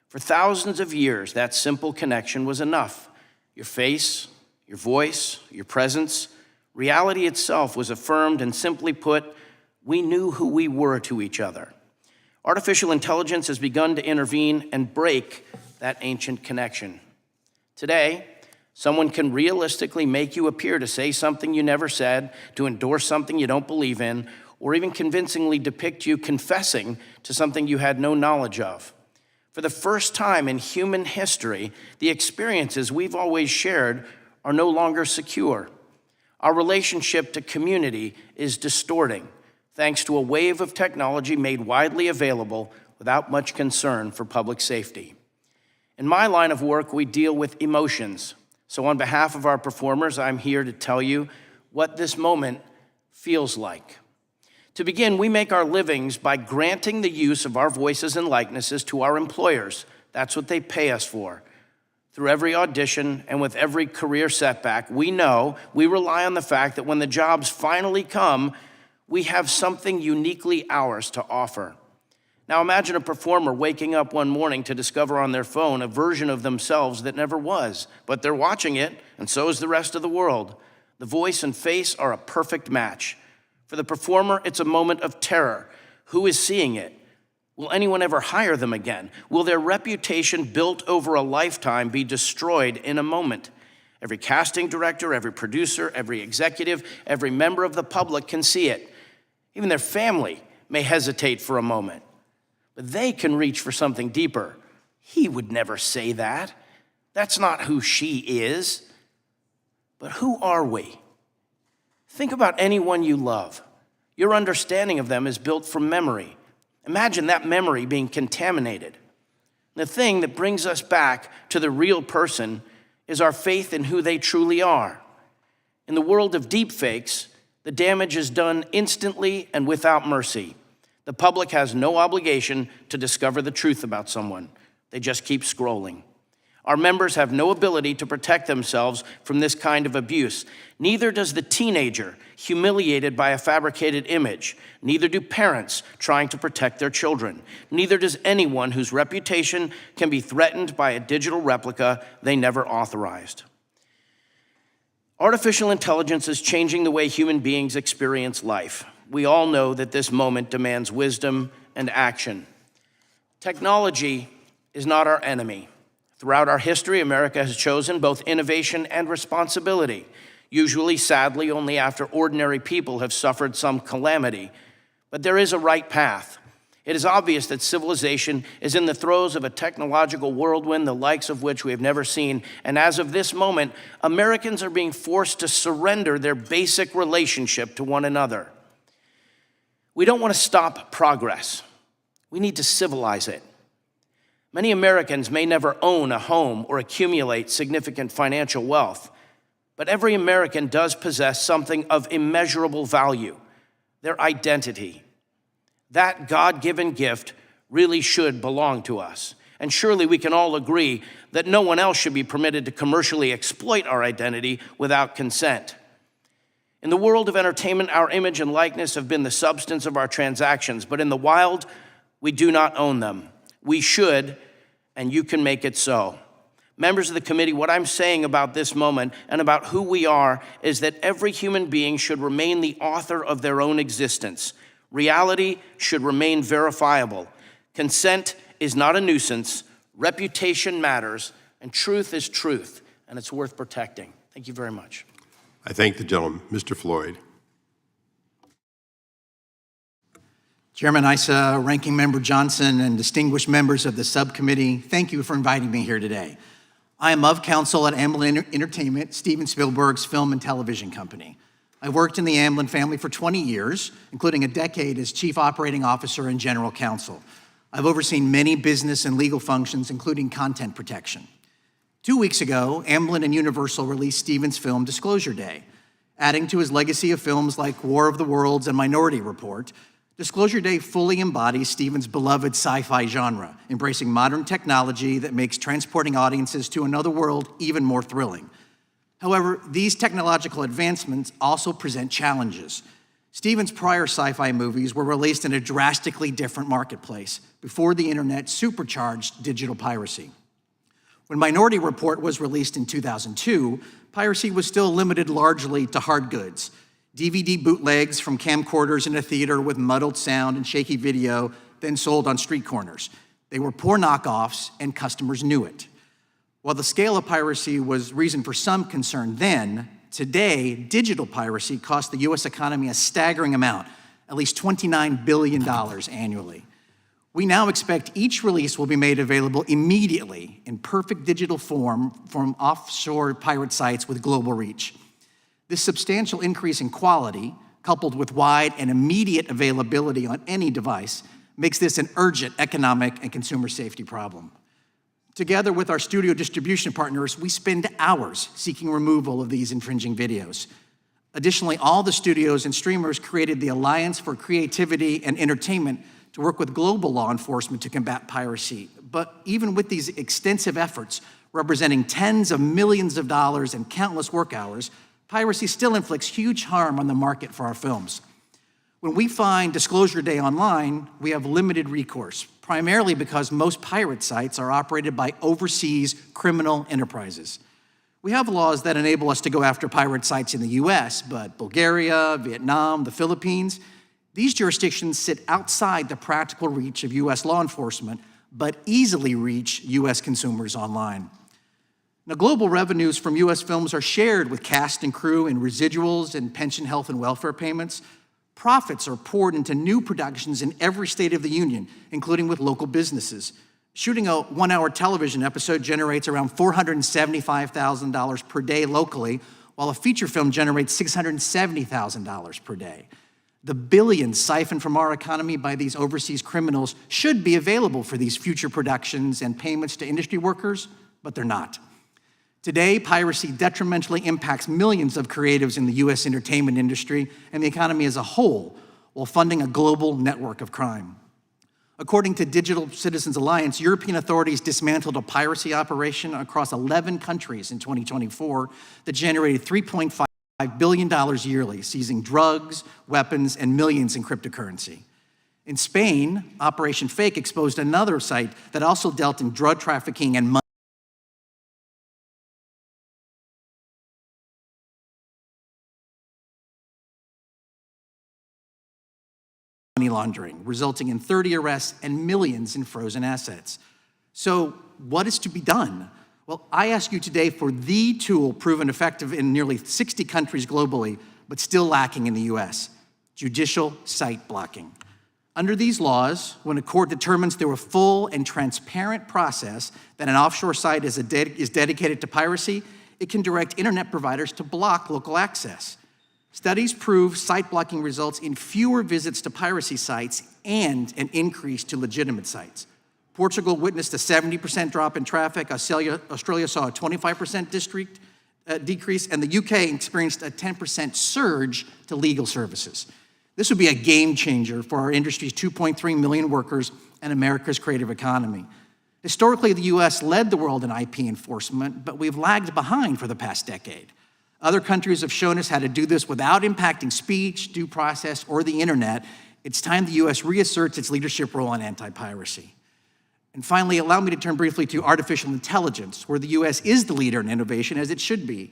For thousands of years, that simple connection was enough. Your face, your voice, your presence, reality itself was affirmed, and simply put, we knew who we were to each other. Artificial intelligence has begun to intervene and break that ancient connection. Today, someone can realistically make you appear to say something you never said, to endorse something you don't believe in, or even convincingly depict you confessing to something you had no knowledge of. For the first time in human history, the experiences we've always shared are no longer secure. Our relationship to community is distorting, thanks to a wave of technology made widely available without much concern for public safety. In my line of work, we deal with emotions, So on behalf of our performers, I'm here to tell you what this moment feels like. To begin, we make our livings by granting the use of our voices and likenesses to our employers. That's what they pay us for. Through every audition and with every career setback, we know we rely on the fact that when the jobs finally come, we have something uniquely ours to offer. Now imagine a performer waking up one morning to discover on their phone a version of themselves that never was, but they're watching it, and so is the rest of the world. The voice and face are a perfect match. For the performer, it's a moment of terror. Who is seeing it? Will anyone ever hire them again? Will their reputation built over a lifetime be destroyed in a moment? Every casting director, every producer, every executive, every member of the public can see it. Even their family may hesitate for a moment. But they can reach for something deeper. He would never say that. That's not who she is. But who are we? Think about anyone you love. Your understanding of them is built from memory. Imagine that memory being contaminated. The thing that brings us back to the real person is our faith in who they truly are. In the world of deepfakes, the damage is done instantly and without mercy. The public has no obligation to discover the truth about someone. They just keep scrolling. Our members have no ability to protect themselves from this kind of abuse. Neither does the teenager humiliated by a fabricated image. Neither do parents trying to protect their children. Neither does anyone whose reputation can be threatened by a digital replica they never authorized. Artificial intelligence is changing the way human beings experience life. We all know that this moment demands wisdom and action. Technology is not our enemy. Throughout our history, America has chosen both innovation and responsibility, usually, sadly, only after ordinary people have suffered some calamity. But there is a right path. It is obvious that civilization is in the throes of a technological whirlwind, the likes of which we have never seen. And as of this moment, Americans are being forced to surrender their basic relationship to one another. We don't want to stop progress. We need to civilize it. Many Americans may never own a home or accumulate significant financial wealth, but every American does possess something of immeasurable value, their identity. That God-given gift really should belong to us. And surely we can all agree that no one else should be permitted to commercially exploit our identity without consent. In the world of entertainment, our image and likeness have been the substance of our transactions, but in the wild, we do not own them. We should, and you can make it so. Members of the committee, what I'm saying about this moment and about who we are is that every human being should remain the author of their own existence. Reality should remain verifiable. Consent is not a nuisance. Reputation matters, and truth is truth, and it's worth protecting. Thank you very much. I thank the gentleman. Mr. Floyd. Chairman Issa, Ranking Member Johnson, and distinguished members of the subcommittee, thank you for inviting me here today. I am of counsel at Amblin Entertainment, Steven Spielberg's film and television company. I worked in the Amblin family for 20 years, including a decade as Chief Operating Officer and General Counsel. I've overseen many business and legal functions, including content protection. 2 weeks ago, Amblin and Universal released Steven's film Disclosure Day. Adding to his legacy of films like War of the Worlds and Minority Report, Disclosure Day fully embodies Steven's beloved sci-fi genre, embracing modern technology that makes transporting audiences to another world even more thrilling. However, these technological advancements also present challenges. Steven's prior sci-fi movies were released in a drastically different marketplace before the internet supercharged digital piracy. When Minority Report was released in 2002, piracy was still limited largely to hard goods. DVD bootlegs from camcorders in a theater with muddled sound and shaky video, then sold on street corners. They were poor knockoffs, and customers knew it. While the scale of piracy was reason for some concern then, today, digital piracy costs the U.S. economy a staggering amount, at least $29 billion annually. We now expect each release will be made available immediately in perfect digital form from offshore pirate sites with global reach. This substantial increase in quality, coupled with wide and immediate availability on any device, makes this an urgent economic and consumer safety problem. Together with our studio distribution partners, we spend hours seeking removal of these infringing videos. Additionally, all the studios and streamers created the Alliance for Creativity and Entertainment to work with global law enforcement to combat piracy. But even with these extensive efforts, representing tens of millions of dollars and countless work hours, piracy still inflicts huge harm on the market for our films. When we find Disclosure Day online, we have limited recourse, primarily because most pirate sites are operated by overseas criminal enterprises. We have laws that enable us to go after pirate sites in the US, but Bulgaria, Vietnam, the Philippines, these jurisdictions sit outside the practical reach of US law enforcement, but easily reach US consumers online. Now, global revenues from US films are shared with cast and crew in residuals and pension, health, and welfare payments. Profits are poured into new productions in every state of the union, including with local businesses. Shooting a one-hour television episode generates around $475,000 per day locally, while a feature film generates $670,000 per day. The billions siphoned from our economy by these overseas criminals should be available for these future productions and payments to industry workers, but they're not. Today, piracy detrimentally impacts millions of creatives in the US entertainment industry and the economy as a whole, while funding a global network of crime. According to Digital Citizens Alliance, European authorities dismantled a piracy operation across 11 countries in 2024 that generated $3.5 billion yearly, seizing drugs, weapons, and millions in cryptocurrency. In Spain, Operation Fake exposed another site that also dealt in drug trafficking and money laundering, resulting in 30 arrests and millions in frozen assets. So what is to be done? Well, I ask you today for the tool proven effective in nearly 60 countries globally, but still lacking in the US, judicial site blocking. Under these laws, when a court determines through a full and transparent process that an offshore site is dedicated to piracy, it can direct internet providers to block local access. Studies prove site blocking results in fewer visits to piracy sites and an increase to legitimate sites. Portugal witnessed a 70% drop in traffic, Australia saw a 25% decrease, and the UK experienced a 10% surge to legal services. This would be a game changer for our industry's 2.3 million workers and America's creative economy. Historically, the US led the world in IP enforcement, but we've lagged behind for the past decade. Other countries have shown us how to do this without impacting speech, due process, or the internet. It's time the US reasserts its leadership role on anti-piracy. And finally, allow me to turn briefly to artificial intelligence, where the US is the leader in innovation, as it should be.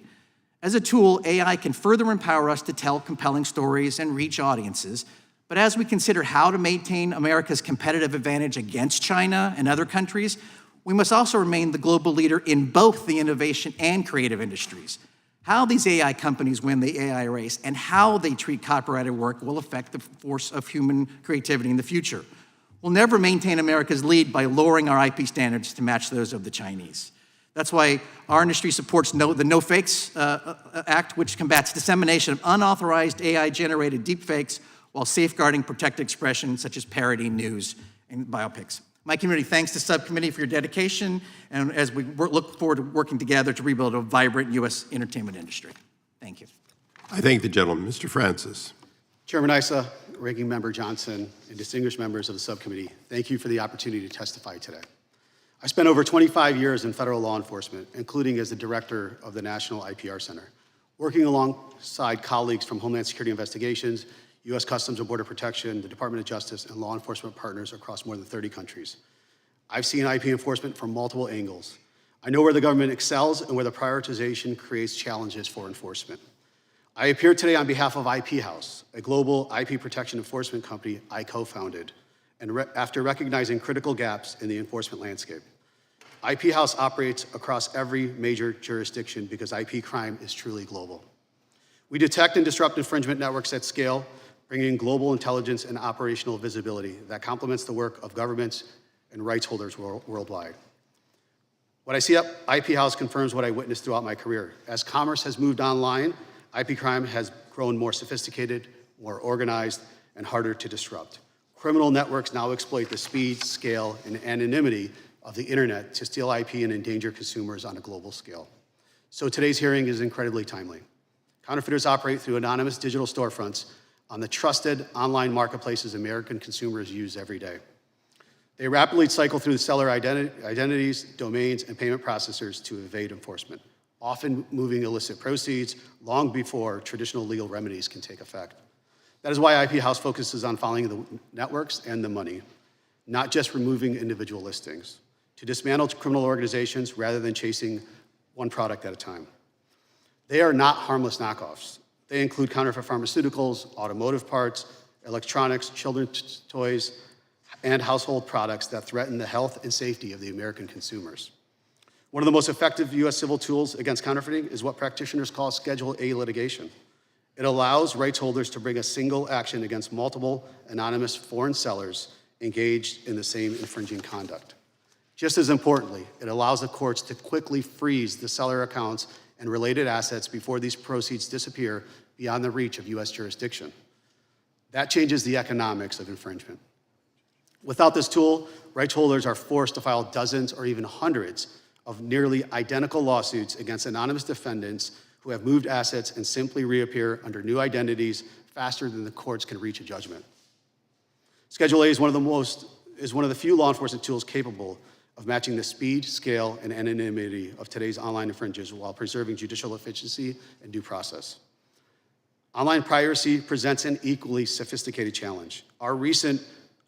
As a tool, AI can further empower us to tell compelling stories and reach audiences. But as we consider how to maintain America's competitive advantage against China and other countries, we must also remain the global leader in both the innovation and creative industries. How these AI companies win the AI race and how they treat copyrighted work will affect the force of human creativity in the future. We'll never maintain America's lead by lowering our IP standards to match those of the Chinese. That's why our industry supports the No Fakes Act, which combats dissemination of unauthorized AI-generated deepfakes while safeguarding protected expression such as parody, news, and biopics. My community thanks the subcommittee for your dedication, and as we look forward to working together to rebuild a vibrant U.S. entertainment industry. Thank you. I thank the gentleman. Mr. Francis. Chairman Issa, Ranking Member Johnson, and distinguished members of the subcommittee, thank you for the opportunity to testify today. I spent over 25 years in federal law enforcement, including as the director of the National IPR Center, working alongside colleagues from Homeland Security Investigations, U.S. Customs and Border Protection, the Department of Justice, and law enforcement partners across more than 30 countries. I've seen IP enforcement from multiple angles. I know where the government excels and where the prioritization creates challenges for enforcement. I appear today on behalf of IP House, a global IP protection enforcement company I co-founded, and after recognizing critical gaps in the enforcement landscape. IP House operates across every major jurisdiction because IP crime is truly global. We detect and disrupt infringement networks at scale, bringing global intelligence and operational visibility that complements the work of governments and rights holders worldwide. What I see at IP House confirms what I witnessed throughout my career. As commerce has moved online, IP crime has grown more sophisticated, more organized, and harder to disrupt. Criminal networks now exploit the speed, scale, and anonymity of the internet to steal IP and endanger consumers on a global scale. So today's hearing is incredibly timely. Counterfeiters operate through anonymous digital storefronts on the trusted online marketplaces American consumers use every day. They rapidly cycle through the seller identities, domains, and payment processors to evade enforcement, often moving illicit proceeds long before traditional legal remedies can take effect. That is why IP House focuses on following the networks and the money, not just removing individual listings, to dismantle criminal organizations rather than chasing one product at a time. They are not harmless knockoffs. They include counterfeit pharmaceuticals, automotive parts, electronics, children's toys, and household products that threaten the health and safety of the American consumers. One of the most effective U.S. civil tools against counterfeiting is what practitioners call Schedule A litigation. It allows rights holders to bring a single action against multiple anonymous foreign sellers engaged in the same infringing conduct. Just as importantly, it allows the courts to quickly freeze the seller accounts and related assets before these proceeds disappear beyond the reach of U.S. jurisdiction. That changes the economics of infringement. Without this tool, rights holders are forced to file dozens or even hundreds of nearly identical lawsuits against anonymous defendants who have moved assets and simply reappear under new identities faster than the courts can reach a judgment. Schedule A is one of the few law enforcement tools capable of matching the speed, scale, and anonymity of today's online infringers while preserving judicial efficiency and due process. Online piracy presents an equally sophisticated challenge. Our recent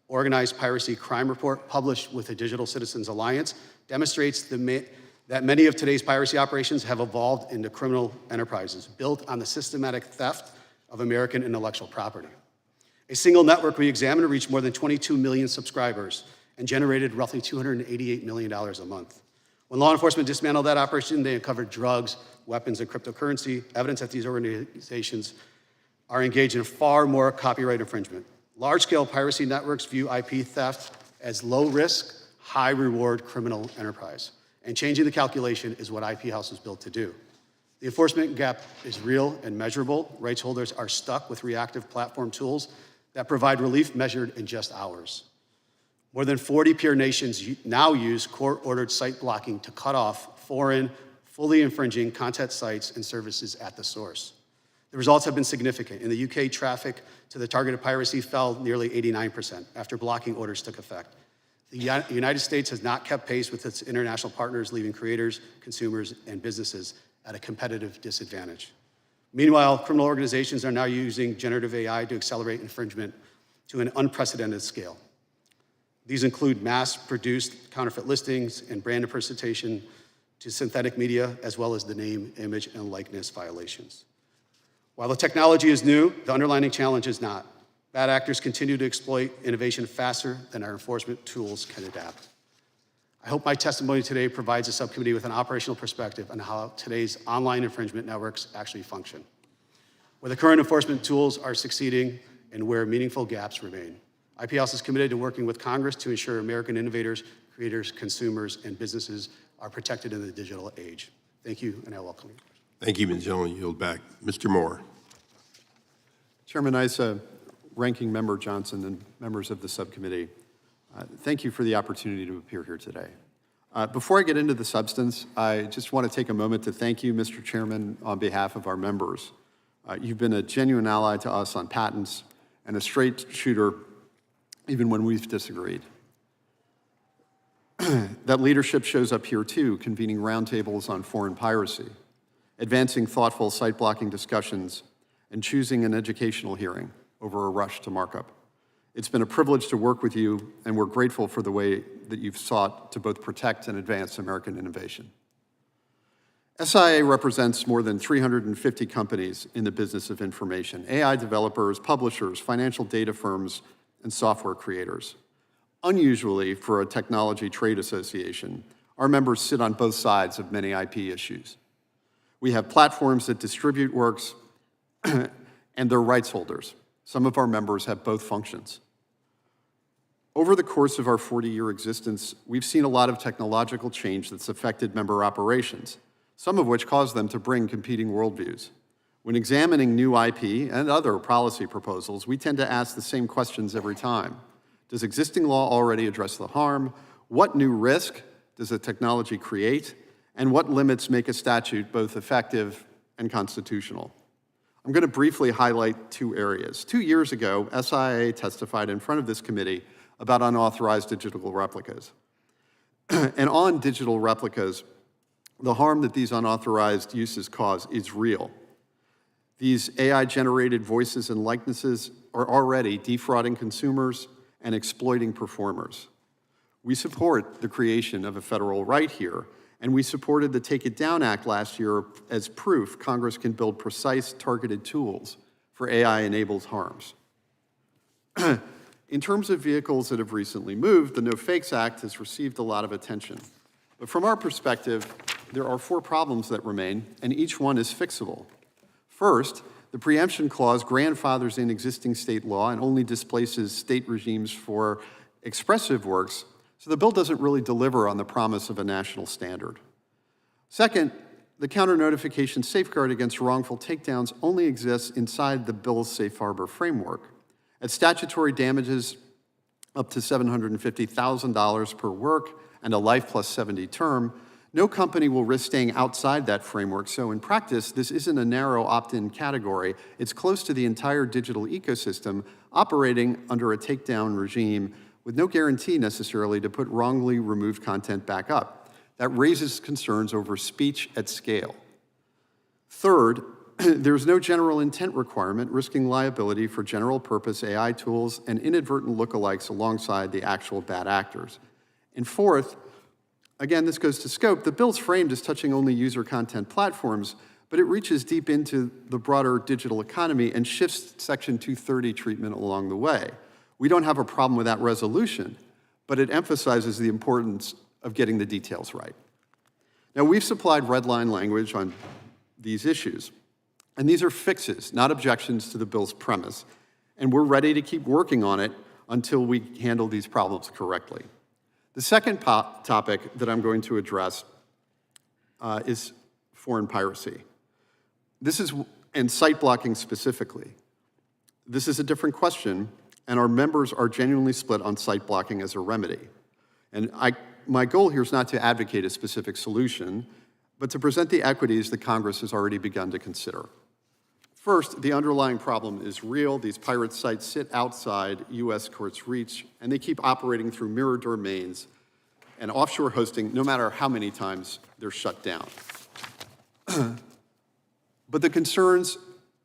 Organized Piracy Crime Report, published with the Digital Citizens Alliance, demonstrates that many of today's piracy operations have evolved into criminal enterprises built on the systematic theft of American intellectual property. A single network we examined reached more than 22 million subscribers and generated roughly $288 million a month. When law enforcement dismantled that operation, they uncovered drugs, weapons, and cryptocurrency, evidence that these organizations are engaged in far more copyright infringement. Large-scale piracy networks view IP theft as low-risk, high-reward criminal enterprise. And changing the calculation is what IP House was built to do. The enforcement gap is real and measurable. Rights holders are stuck with reactive platform tools that provide relief measured in just hours. More than 40 peer nations now use court-ordered site blocking to cut off foreign, fully infringing content sites and services at the source. The results have been significant. In the UK, traffic to the targeted piracy fell nearly 89% after blocking orders took effect. The United States has not kept pace with its international partners, leaving creators, consumers, and businesses at a competitive disadvantage. Meanwhile, criminal organizations are now using generative AI to accelerate infringement to an unprecedented scale. These include mass-produced counterfeit listings and brand impersonation to synthetic media, as well as the name, image, and likeness violations. While the technology is new, the underlying challenge is not. Bad actors continue to exploit innovation faster than our enforcement tools can adapt. I hope my testimony today provides the subcommittee with an operational perspective on how today's online infringement networks actually function, where the current enforcement tools are succeeding and where meaningful gaps remain. IP House is committed to working with Congress to ensure American innovators, creators, consumers, and businesses are protected in the digital age. Thank you, and I welcome you. Thank you, Ms. Yellen. Yield back. Mr. Moore. Chairman Issa, Ranking Member Johnson, and members of the subcommittee, thank you for the opportunity to appear here today. Before I get into the substance, I just want to take a moment to thank you, Mr. Chairman, on behalf of our members. You've been a genuine ally to us on patents and a straight shooter even when we've disagreed. That leadership shows up here too, convening roundtables on foreign piracy, advancing thoughtful site blocking discussions, and choosing an educational hearing over a rush to markup. It's been a privilege to work with you, and we're grateful for the way that you've sought to both protect and advance American innovation. SIA represents more than 350 companies in the business of information, AI developers, publishers, financial data firms, and software creators. Unusually for a technology trade association, our members sit on both sides of many IP issues. We have platforms that distribute works and their rights holders. Some of our members have both functions. Over the course of our 40-year existence, we've seen a lot of technological change that's affected member operations, some of which caused them to bring competing worldviews. When examining new IP and other policy proposals, we tend to ask the same questions every time. Does existing law already address the harm? What new risk does the technology create? And what limits make a statute both effective and constitutional? I'm going to briefly highlight two areas. 2 years ago, SIA testified in front of this committee about unauthorized digital replicas. And on digital replicas, the harm that these unauthorized uses cause is real. These AI-generated voices and likenesses are already defrauding consumers and exploiting performers. We support the creation of a federal right here, and we supported the Take It Down Act last year as proof Congress can build precise, targeted tools for AI-enabled harms. In terms of vehicles that have recently moved, the No Fakes Act has received a lot of attention. But from our perspective, there are 4 problems that remain, and each one is fixable. First, the preemption clause grandfathers in existing state law and only displaces state regimes for expressive works, so the bill doesn't really deliver on the promise of a national standard. Second, the counter-notification safeguard against wrongful takedowns only exists inside the bill's safe harbor framework. At statutory damages up to $750,000 per work and a life plus 70 term, no company will risk staying outside that framework. So in practice, this isn't a narrow opt-in category. It's close to the entire digital ecosystem operating under a takedown regime with no guarantee necessarily to put wrongly removed content back up. That raises concerns over speech at scale. Third, there's no general intent requirement, risking liability for general purpose AI tools and inadvertent lookalikes alongside the actual bad actors. And fourth, again, this goes to scope, the bill's framed as touching only user content platforms, but it reaches deep into the broader digital economy and shifts Section 230 treatment along the way. We don't have a problem with that resolution, but it emphasizes the importance of getting the details right. Now, we've supplied red line language on these issues, and these are fixes, not objections to the bill's premise, and we're ready to keep working on it until we handle these problems correctly. The second topic that I'm going to address is foreign piracy. And site blocking specifically. This is a different question, and our members are genuinely split on site blocking as a remedy. And my goal here is not to advocate a specific solution, but to present the equities that Congress has already begun to consider. First, the underlying problem is real. These pirate sites sit outside US courts' reach, and they keep operating through mirror domains and offshore hosting, no matter how many times they're shut down. But the concerns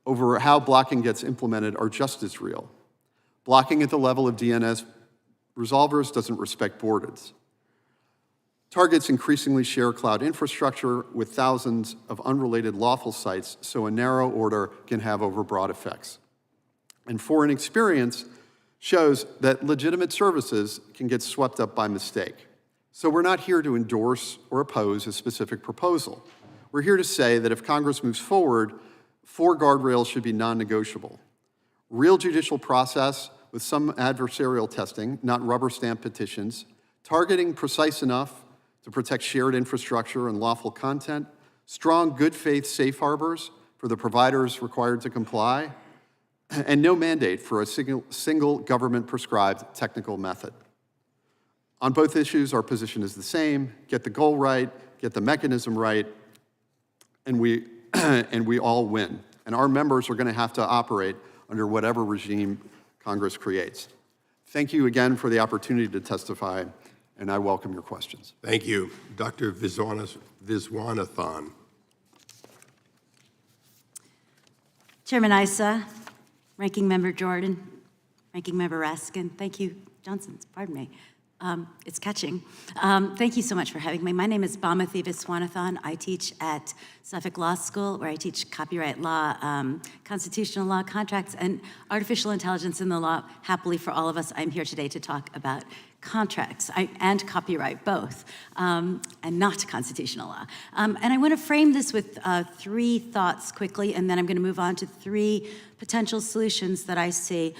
over how blocking gets implemented are just as real. Blocking at the level of DNS resolvers doesn't respect borders. Targets increasingly share cloud infrastructure with thousands of unrelated lawful sites, so a narrow order can have overbroad effects. And foreign experience shows that legitimate services can get swept up by mistake. So we're not here to endorse or oppose a specific proposal. We're here to say that if Congress moves forward, 4 guardrails should be non-negotiable. Real judicial process with some adversarial testing, not rubber stamp petitions, targeting precise enough to protect shared infrastructure and lawful content, strong good faith safe harbors for the providers required to comply, and no mandate for a single government prescribed technical method. On both issues, our position is the same: get the goal right, get the mechanism right, and we all win. And our members are going to have to operate under whatever regime Congress creates. Thank you again for the opportunity to testify, and I welcome your questions. Thank you. Dr. Viswanathan. Chairman Issa, Ranking Member Jordan, Ranking Member Raskin, thank you, Johnson, pardon me. It's catching. Thank you so much for having me. My name is Bhamathi Viswanathan. I teach at Suffolk Law School, where I teach copyright law, constitutional law, contracts, and artificial intelligence in the law. Happily for all of us, I'm here today to talk about contracts and copyright, both, and not constitutional law. And I want to frame this with 3 thoughts quickly, and then I'm going to move on to 3 potential solutions that I see.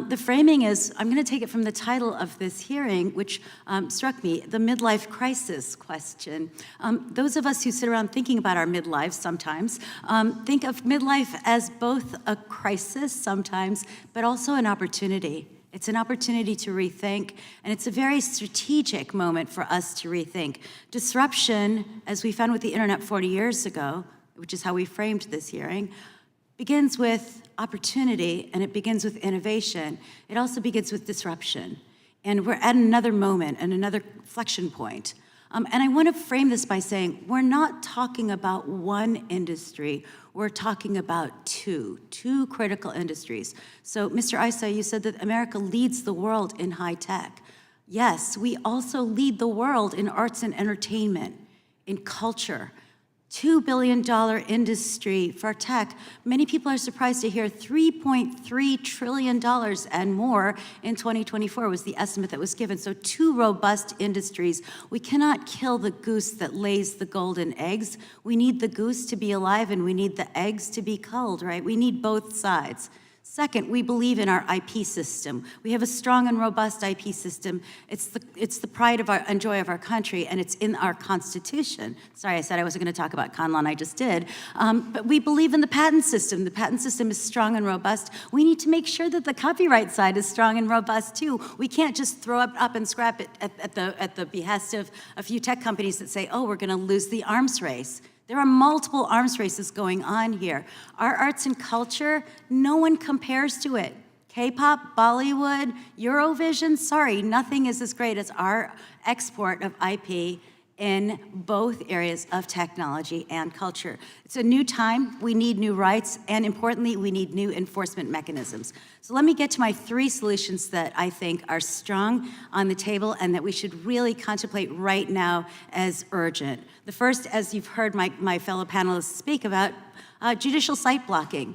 The framing is, I'm going to take it from the title of this hearing, which struck me, the midlife crisis question. Those of us who sit around thinking about our midlives sometimes think of midlife as both a crisis sometimes, but also an opportunity. It's an opportunity to rethink, and it's a very strategic moment for us to rethink. Disruption, as we found with the internet 40 years ago, which is how we framed this hearing, begins with opportunity and it begins with innovation. It also begins with disruption. And we're at another moment and another inflection point. And I want to frame this by saying we're not talking about one industry, we're talking about two critical industries. So, Mr. Issa, you said that America leads the world in high tech. Yes, we also lead the world in arts and entertainment, in culture. $2 billion industry for tech. Many people are surprised to hear $3.3 trillion and more in 2024 was the estimate that was given. So two robust industries. We cannot kill the goose that lays the golden eggs. We need the goose to be alive and we need the eggs to be culled, right? We need both sides. Second, we believe in our IP system. We have a strong and robust IP system. It's the pride of and joy of our country, and it's in our Constitution. Sorry, I said I wasn't going to talk about con law, and I just did. But we believe in the patent system. The patent system is strong and robust. We need to make sure that the copyright side is strong and robust, too. We can't just throw up and scrap it at the behest of a few tech companies that say, oh, we're going to lose the arms race. There are multiple arms races going on here. Our arts and culture, no one compares to it. K-pop, Bollywood, Eurovision, sorry, nothing is as great as our export of IP in both areas of technology and culture. It's a new time, we need new rights, and importantly, we need new enforcement mechanisms. So let me get to my three solutions that I think are strong on the table and that we should really contemplate right now as urgent. The first, as you've heard my fellow panelists speak about, judicial site blocking.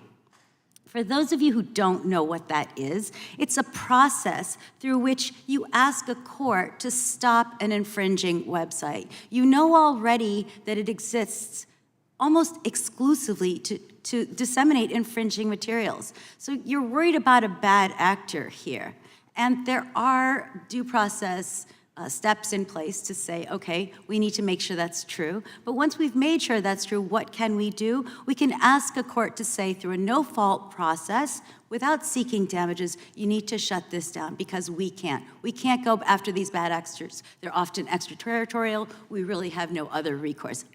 For those of you who don't know what that is, it's a process through which you ask a court to stop an infringing website. You know already that it exists almost exclusively to disseminate infringing materials. So you're worried about a bad actor here. And there are due process steps in place to say, okay, we need to make sure that's true. But once we've made sure that's true, what can we do? We can ask a court to say, through a no-fault process, without seeking damages, you need to shut this down because we can't. We can't go after these bad actors. They're often extraterritorial. We really have no other recourse.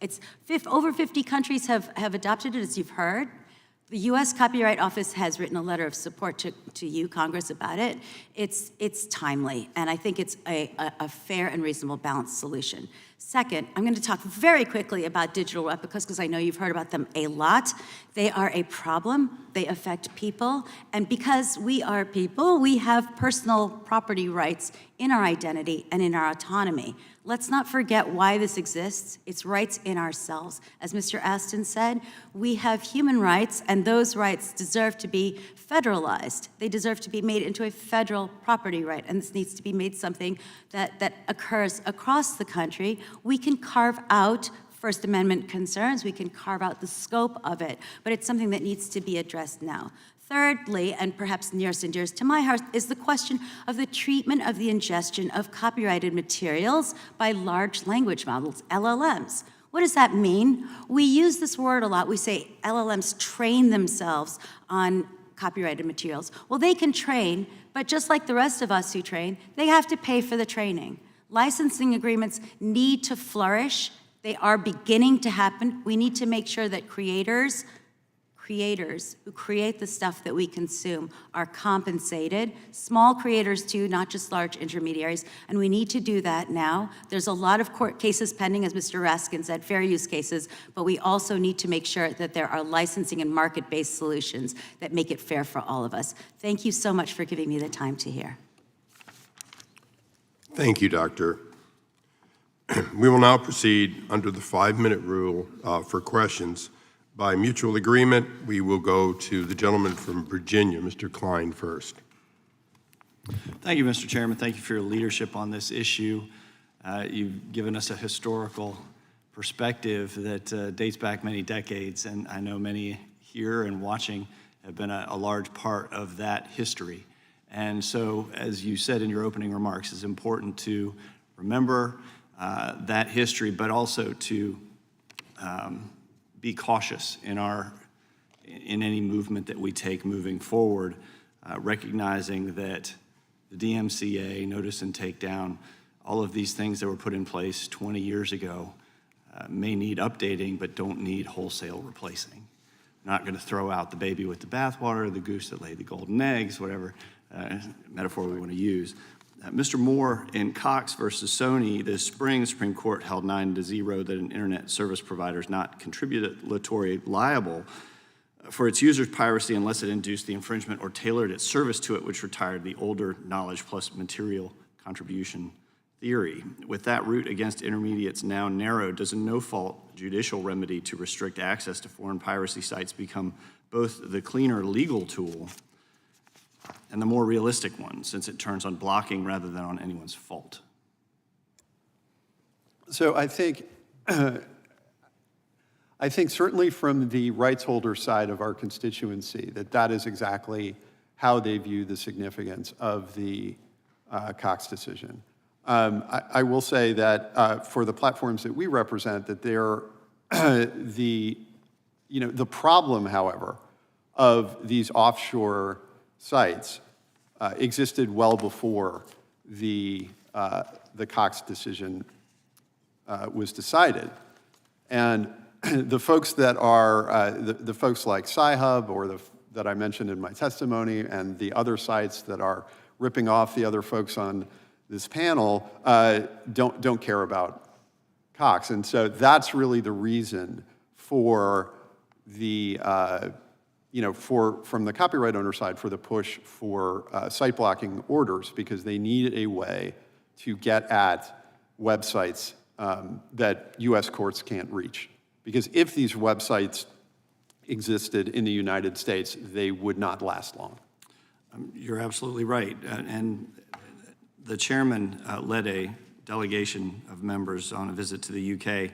Over 50 countries have adopted it, as you've heard. The U.S. Copyright Office has written a letter of support to you, Congress, about it. It's timely, and I think it's a fair and reasonable balanced solution. Second, I'm going to talk very quickly about digital replicas because I know you've heard about them a lot. They are a problem. They affect people. And because we are people, we have personal property rights in our identity and in our autonomy. Let's not forget why this exists. It's rights in ourselves. As Mr. Astin said, we have human rights, and those rights deserve to be federalized. They deserve to be made into a federal property right, and this needs to be made something that occurs across the country. We can carve out First Amendment concerns, we can carve out the scope of it, but it's something that needs to be addressed now. Thirdly, and perhaps nearest and dearest to my heart, is the question of the treatment of the ingestion of copyrighted materials by large language models, LLMs. What does that mean? We use this word a lot. We say LLMs train themselves on copyrighted materials. Well, they can train, but just like the rest of us who train, they have to pay for the training. Licensing agreements need to flourish. They are beginning to happen. We need to make sure that creators who create the stuff that we consume are compensated. Small creators too, not just large intermediaries, and we need to do that now. There's a lot of court cases pending, as Mr. Raskin said, fair use cases, but we also need to make sure that there are licensing and market-based solutions that make it fair for all of us. Thank you so much for giving me the time to hear. Thank you, Doctor. We will now proceed under the 5-minute rule for questions. By mutual agreement, we will go to the gentleman from Virginia, Mr. Klein, first. Thank you, Mr. Chairman. Thank you for your leadership on this issue. You've given us a historical perspective that dates back many decades, and I know many here and watching have been a large part of that history. And so, as you said in your opening remarks, it's important to remember that history, but also to be cautious in any movement that we take moving forward, recognizing that the DMCA, notice and takedown, all of these things that were put in place 20 years ago may need updating, but don't need wholesale replacing. Not going to throw out the baby with the bathwater, the goose that laid the golden eggs, whatever metaphor we want to use. Mr. Moore, in Cox versus Sony this spring, the Supreme Court held 9-0 that an internet service provider is not contributory liable for its users' piracy unless it induced the infringement or tailored its service to it, which retired the older knowledge plus material contribution theory. With that route against intermediates now narrowed, does a no-fault judicial remedy to restrict access to foreign piracy sites become both the cleaner legal tool and the more realistic one, since it turns on blocking rather than on anyone's fault? So I think certainly from the rights holder side of our constituency, that is exactly how they view the significance of the Cox decision. I will say that for the platforms that we represent, that they're the problem, however, of these offshore sites existed well before the Cox decision was decided, and the folks that are the folks like Sci-Hub or that I mentioned in my testimony, and the other sites that are ripping off the other folks on this panel don't care about Cox, and so that's really the reason for the from the copyright owner side for the push for site blocking orders, because they need a way to get at websites that U.S. courts can't reach. Because if these websites existed in the United States, they would not last long. You're absolutely right. And the chairman led a delegation of members on a visit to the UK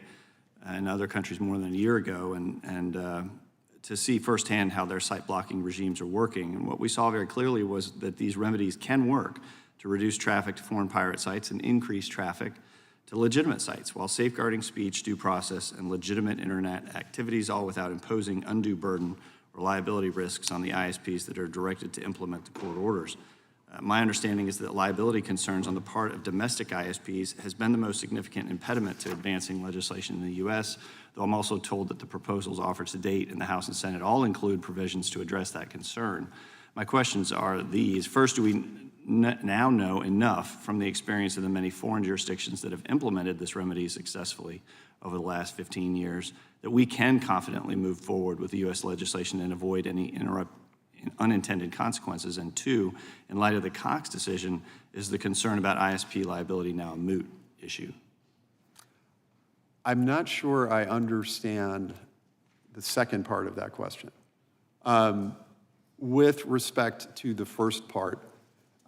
and other countries more than a year ago, and to see firsthand how their site blocking regimes are working. And what we saw very clearly was that these remedies can work to reduce traffic to foreign pirate sites and increase traffic to legitimate sites, while safeguarding speech, due process, and legitimate internet activities, all without imposing undue burden or liability risks on the ISPs that are directed to implement the court orders. My understanding is that liability concerns on the part of domestic ISPs has been the most significant impediment to advancing legislation in the U.S., though I'm also told that the proposals offered to date in the House and Senate all include provisions to address that concern. My questions are these. First, do we now know enough from the experience of the many foreign jurisdictions that have implemented this remedy successfully over the last 15 years that we can confidently move forward with the U.S. legislation and avoid any unintended consequences? And two, in light of the Cox decision, is the concern about ISP liability now a moot issue? I'm not sure I understand the second part of that question. With respect to the first part,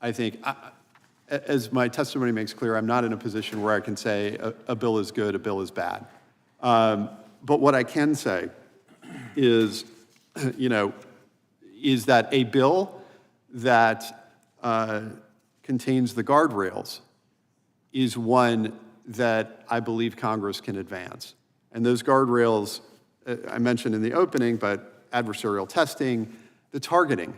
I think, as my testimony makes clear, I'm not in a position where I can say a bill is good, a bill is bad. But what I can say is, is that a bill that contains the guardrails is one that I believe Congress can advance. And those guardrails, I mentioned in the opening, but adversarial testing, the targeting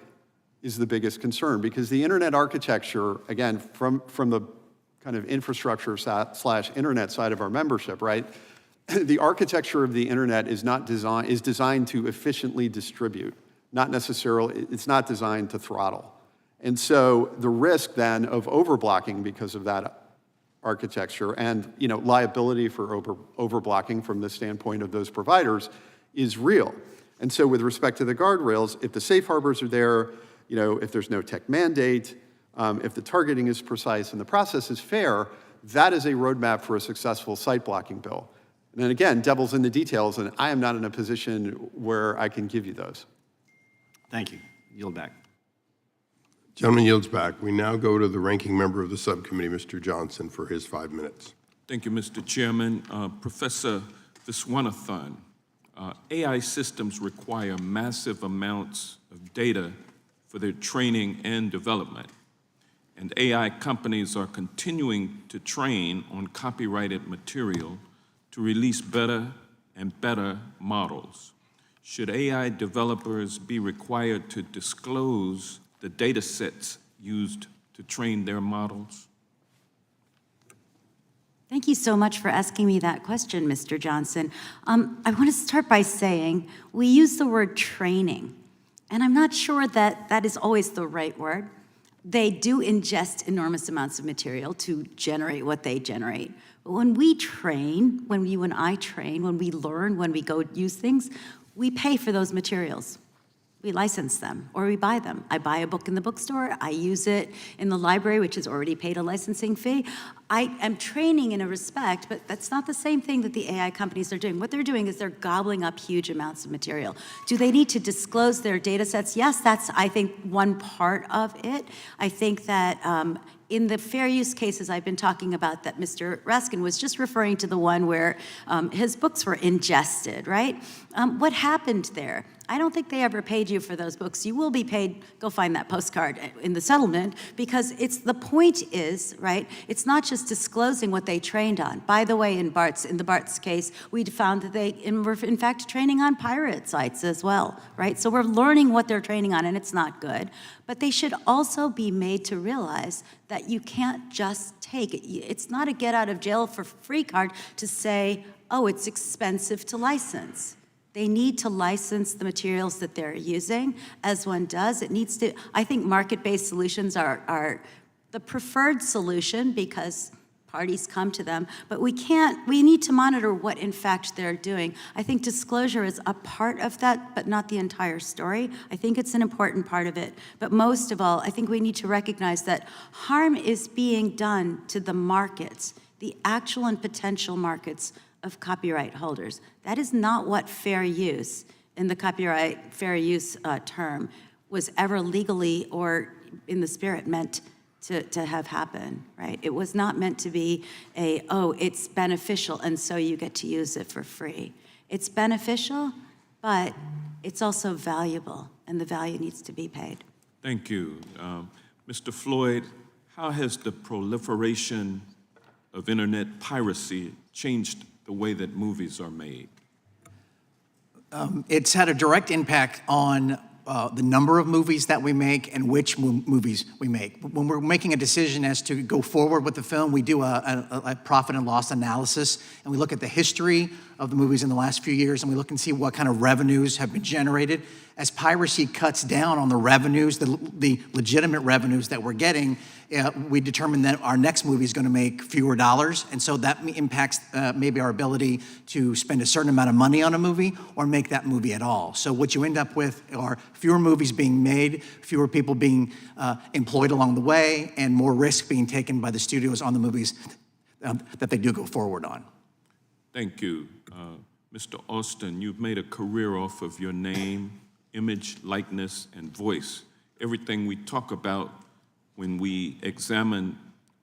is the biggest concern, because the internet architecture, again, from the kind of infrastructure / internet side of our membership, right? The architecture of the internet is designed to efficiently distribute, not necessarily, it's not designed to throttle. And so the risk then of overblocking because of that architecture and liability for overblocking from the standpoint of those providers is real. And so with respect to the guardrails, if the safe harbors are there, if there's no tech mandate, if the targeting is precise and the process is fair, that is a roadmap for a successful site blocking bill. And then again, devil's in the details, and I am not in a position where I can give you those. Thank you. Yield back. Gentleman yields back. We now go to the ranking member of the subcommittee, Mr. Johnson, for his 5 minutes. Thank you, Mr. Chairman. Professor Viswanathan, AI systems require massive amounts of data for their training and development. And AI companies are continuing to train on copyrighted material to release better and better models. Should AI developers be required to disclose the data sets used to to train their models? Thank you so much for asking me that question, Mr. Johnson. I want to start by saying we use the word training, and I'm not sure that that is always the right word. They do ingest enormous amounts of material to generate what they generate. But when we train, when you and I train, when we learn, when we go use things, we pay for those materials. We license them or we buy them. I buy a book in the bookstore, I use it in the library, which has already paid a licensing fee. I am training in a respect, but that's not the same thing that the AI companies are doing. What they're doing is they're gobbling up huge amounts of material. Do they need to disclose their data sets? Yes, that's, I think, one part of it. I think that in the fair use cases I've been talking about that Mr. Raskin was just referring to the one where his books were ingested, right? What happened there? I don't think they ever paid you for those books. You will be paid, go find that postcard in the settlement, because it's, the point is, right, it's not just disclosing what they trained on. By the way, in the Bart's case, we found that they were in fact training on pirate sites as well, right? So we're learning what they're training on, and it's not good. But they should also be made to realize that you can't just take it. It's not a get out of jail for free card to say, oh, it's expensive to license. They need to license the materials that they're using, as one does. It needs to, I think market-based solutions are the preferred solution because parties come to them, but we need to monitor what in fact they're doing. I think disclosure is a part of that, but not the entire story. I think it's an important part of it. But most of all, I think we need to recognize that harm is being done to the markets, the actual and potential markets of copyright holders. That is not what fair use in the copyright fair use term was ever legally or in the spirit meant to have happen, right? It was not meant to be oh, it's beneficial and so you get to use it for free. It's beneficial, but it's also valuable and the value needs to be paid. Thank you. Mr. Floyd, how has the proliferation of internet piracy changed the way that movies are made? It's had a direct impact on the number of movies that we make and which movies we make. When we're making a decision as to go forward with the film, we do a profit and loss analysis, and we look at the history of the movies in the last few years, and we look and see what kind of revenues have been generated. As piracy cuts down on the revenues, the legitimate revenues that we're getting, we determine that our next movie is going to make fewer dollars, and so that impacts maybe our ability to spend a certain amount of money on a movie or make that movie at all. So what you end up with are fewer movies being made, fewer people being employed along the way, and more risk being taken by the studios on the movies that they do go forward on. Thank you. Mr. Austin, you've made a career off of your name, image, likeness, and voice. Everything we talk about when we examine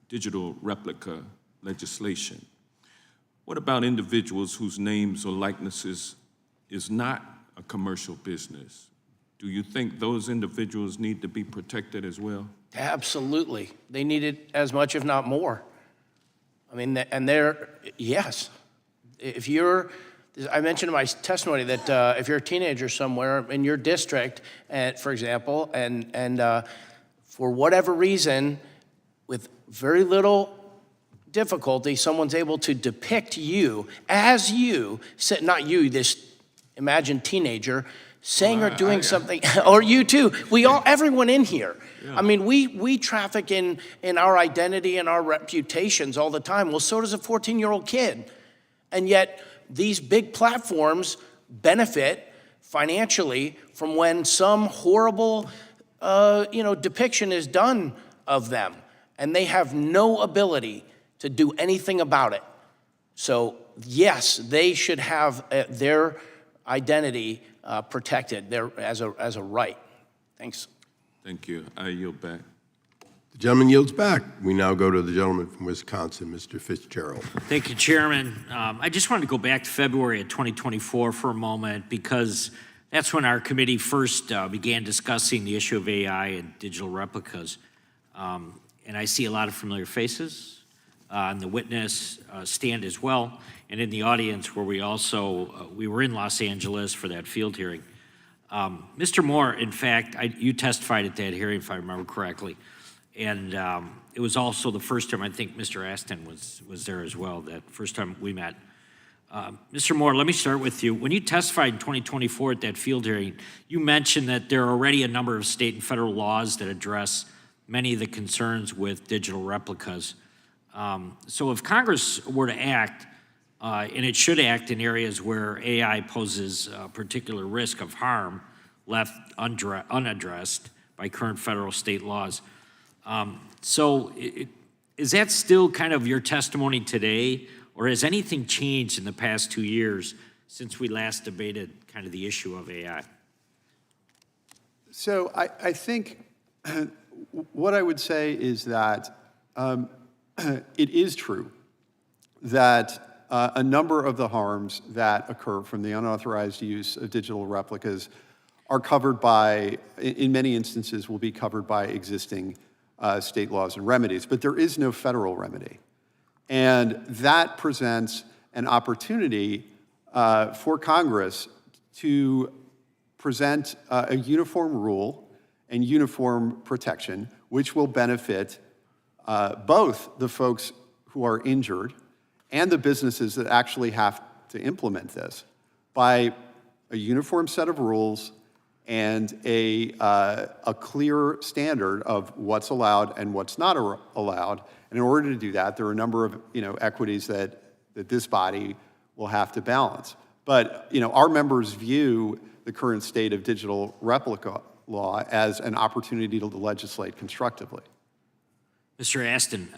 digital replica legislation. What about individuals whose names or likenesses is not a commercial business? Do you think those individuals need to be protected as well? Absolutely. They need it as much, if not more. I mean, and yes. If you're, I mentioned in my testimony that if you're a teenager somewhere in your district, for example, and for whatever reason, with very little difficulty, someone's able to depict you as you, not you, this imagined teenager, saying or doing something, or you too, everyone in here. Yeah. I mean, we traffic in our identity and our reputations all the time. Well, so does a 14-year-old kid. And yet, these big platforms benefit financially from when some horrible, depiction is done of them, and they have no ability to do anything about it. So, yes, they should have their identity protected as a right. Thanks. Thank you. I yield back. The gentleman yields back. We now go to the gentleman from Wisconsin, Mr. Fitzgerald. Thank you, Chairman. I just wanted to go back to February of 2024 for a moment because that's when our committee first began discussing the issue of AI and digital replicas. And I see a lot of familiar faces on the witness stand as well, and in the audience where we were in Los Angeles for that field hearing. Mr. Moore, in fact, you testified at that hearing, if I remember correctly. And it was also the first time, I think Mr. Astin was there as well, that first time we met. Mr. Moore, let me start with you. When you testified in 2024 at that field hearing, you mentioned that there are already a number of state and federal laws that address many of the concerns with digital replicas. So if Congress were to act, and it should act in areas where AI poses a particular risk of harm left unaddressed by current federal state laws. Is that still kind of your testimony today, or has anything changed in the past 2 years since we last debated kind of the issue of AI? So I think what I would say is that it is true that a number of the harms that occur from the unauthorized use of digital replicas are covered by, in many instances, will be covered by existing state laws and remedies, but there is no federal remedy. And that presents an opportunity for Congress to present a uniform rule and uniform protection, which will benefit both the folks who are injured and the businesses that actually have to implement this by a uniform set of rules and a clear standard of what's allowed and what's not allowed. And in order to do that, there are a number of equities that this body will have to balance. But our members view the current state of digital replica law as an opportunity to legislate constructively. Mr. Astin,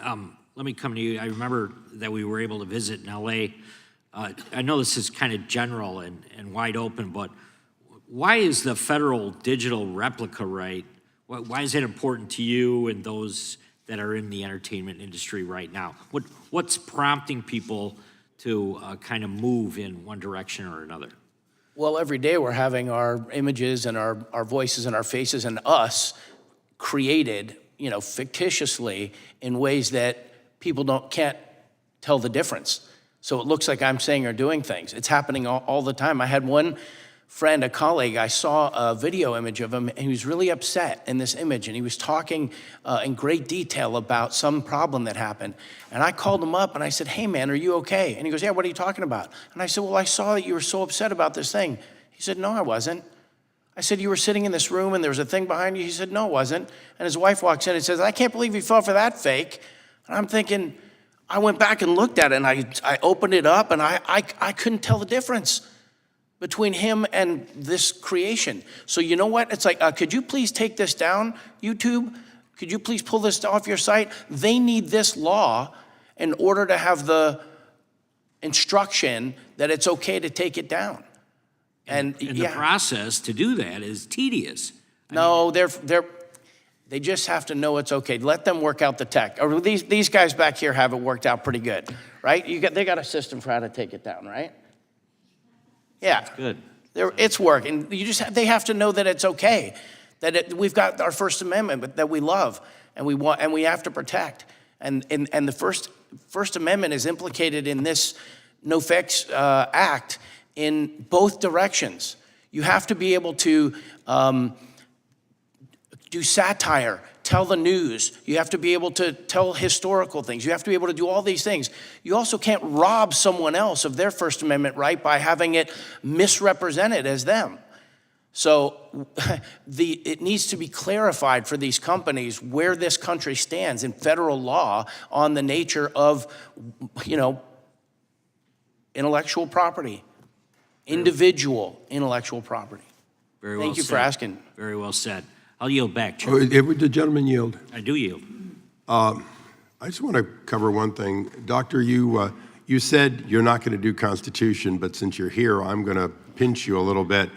let me come to you. I remember that we were able to visit in LA. I know this is kind of general and wide open, but why is the federal digital replica right? Why is it important to you and those that are in the entertainment industry right now? What's prompting people to kind of move in one direction or another? Well, every day we're having our images and our voices and our faces and us created, fictitiously in ways that people can't tell the difference. So it looks like I'm saying or doing things. It's happening all the time. I had one friend, a colleague, I saw a video image of him, and he was really upset in this image, and he was talking in great detail about some problem that happened. And I called him up, and I said, "Hey, man, are you okay?" And he goes, "Yeah, what are you talking about?" And I said, "Well, I saw that you were so upset about this thing." He said, "No, I wasn't." I said, "You were sitting in this room, and there was a thing behind you?" He said, "No, it wasn't." And his wife walks in and says, "I can't believe you fell for that fake." And I'm thinking, I went back and looked at it, and I opened it up, and I couldn't tell the difference between him and this creation. So you know what? It's like, could you please take this down, YouTube? Could you please pull this off your site? They need this law in order to have the instruction that it's okay to take it down. And the process to do that is tedious. No, they just have to know it's okay. Let them work out the tech. Or these guys back here have it worked out pretty good, right? They got a system for how to take it down, right? Yeah, that's good. It's working. They have to know that it's okay, that we've got our First Amendment, but that we love and we want and we have to protect. And the First Amendment is implicated in this No Fix Act in both directions. You have to be able to do satire, tell the news. You have to be able to tell historical things. You have to be able to do all these things. You also can't rob someone else of their First Amendment right by having it misrepresented as them. So it needs to be clarified for these companies where this country stands in federal law on the nature of, intellectual property, individual intellectual property. Very well said. Thank you for asking. Very well said. I'll yield back, Chairman. Would the gentleman yield? I do yield. I just want to cover one thing. Doctor, you said you're not going to do Constitution, but since you're here, I'm going to pinch you a little bit.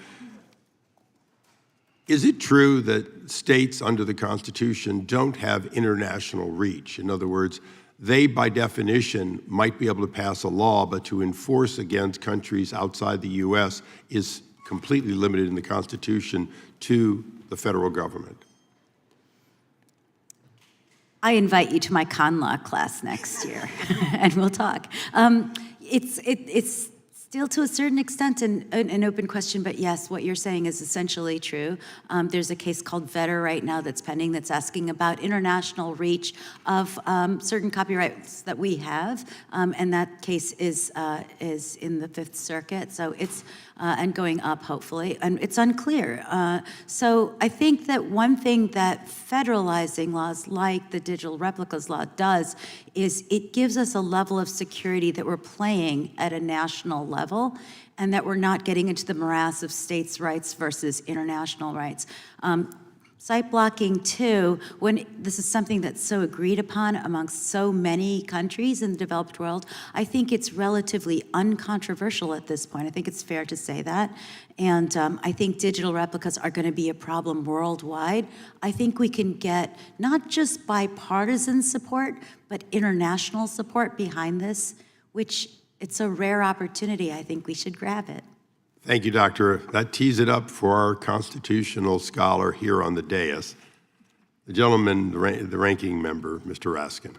Is it true that states under the Constitution don't have international reach? In other words, they, by definition, might be able to pass a law, but to enforce against countries outside the U.S. is completely limited in the Constitution to the federal government? I invite you to my con law class next year, and we'll talk. It's Still, to a certain extent, an open question, but yes, what you're saying is essentially true. There's a case called Vetter right now that's pending that's asking about international reach of certain copyrights that we have, and that case is in the Fifth Circuit, so it's and going up hopefully, and it's unclear. So I think that one thing that federalizing laws like the digital replicas law does is it gives us a level of security that we're playing at a national level and that we're not getting into the morass of states' rights versus international rights. Site blocking too, when this is something that's so agreed upon amongst so many countries in the developed world, I think it's relatively uncontroversial at this point. I think it's fair to say that. And I think digital replicas are going to be a problem worldwide. I think we can get not just bipartisan support, but international support behind this, which it's a rare opportunity. I think we should grab it. Thank you, Doctor. That tees it up for our constitutional scholar here on the dais. The gentleman, the ranking member, Mr. Raskin.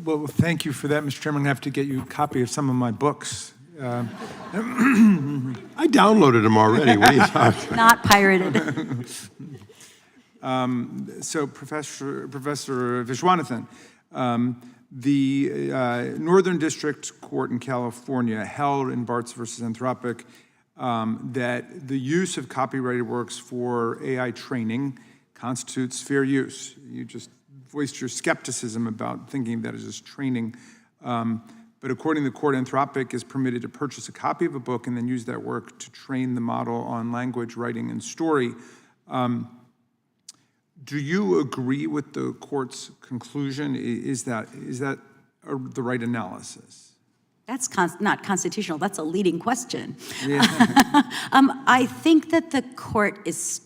Well, thank you for that, Mr. Chairman. I have to get you a copy of some of my books. I downloaded them already. What are you talking? Not pirated. So, Professor Viswanathan, the Northern District Court in California held in Bartz versus Anthropic that the use of copyrighted works for AI training constitutes fair use. You just voiced your skepticism about thinking that is just training. But according to the court, Anthropic is permitted to purchase a copy of a book and then use that work to train the model on language, writing, and story. Do you agree with the court's conclusion? Is that the right analysis? That's not constitutional. That's a leading question. Yeah. I think that courts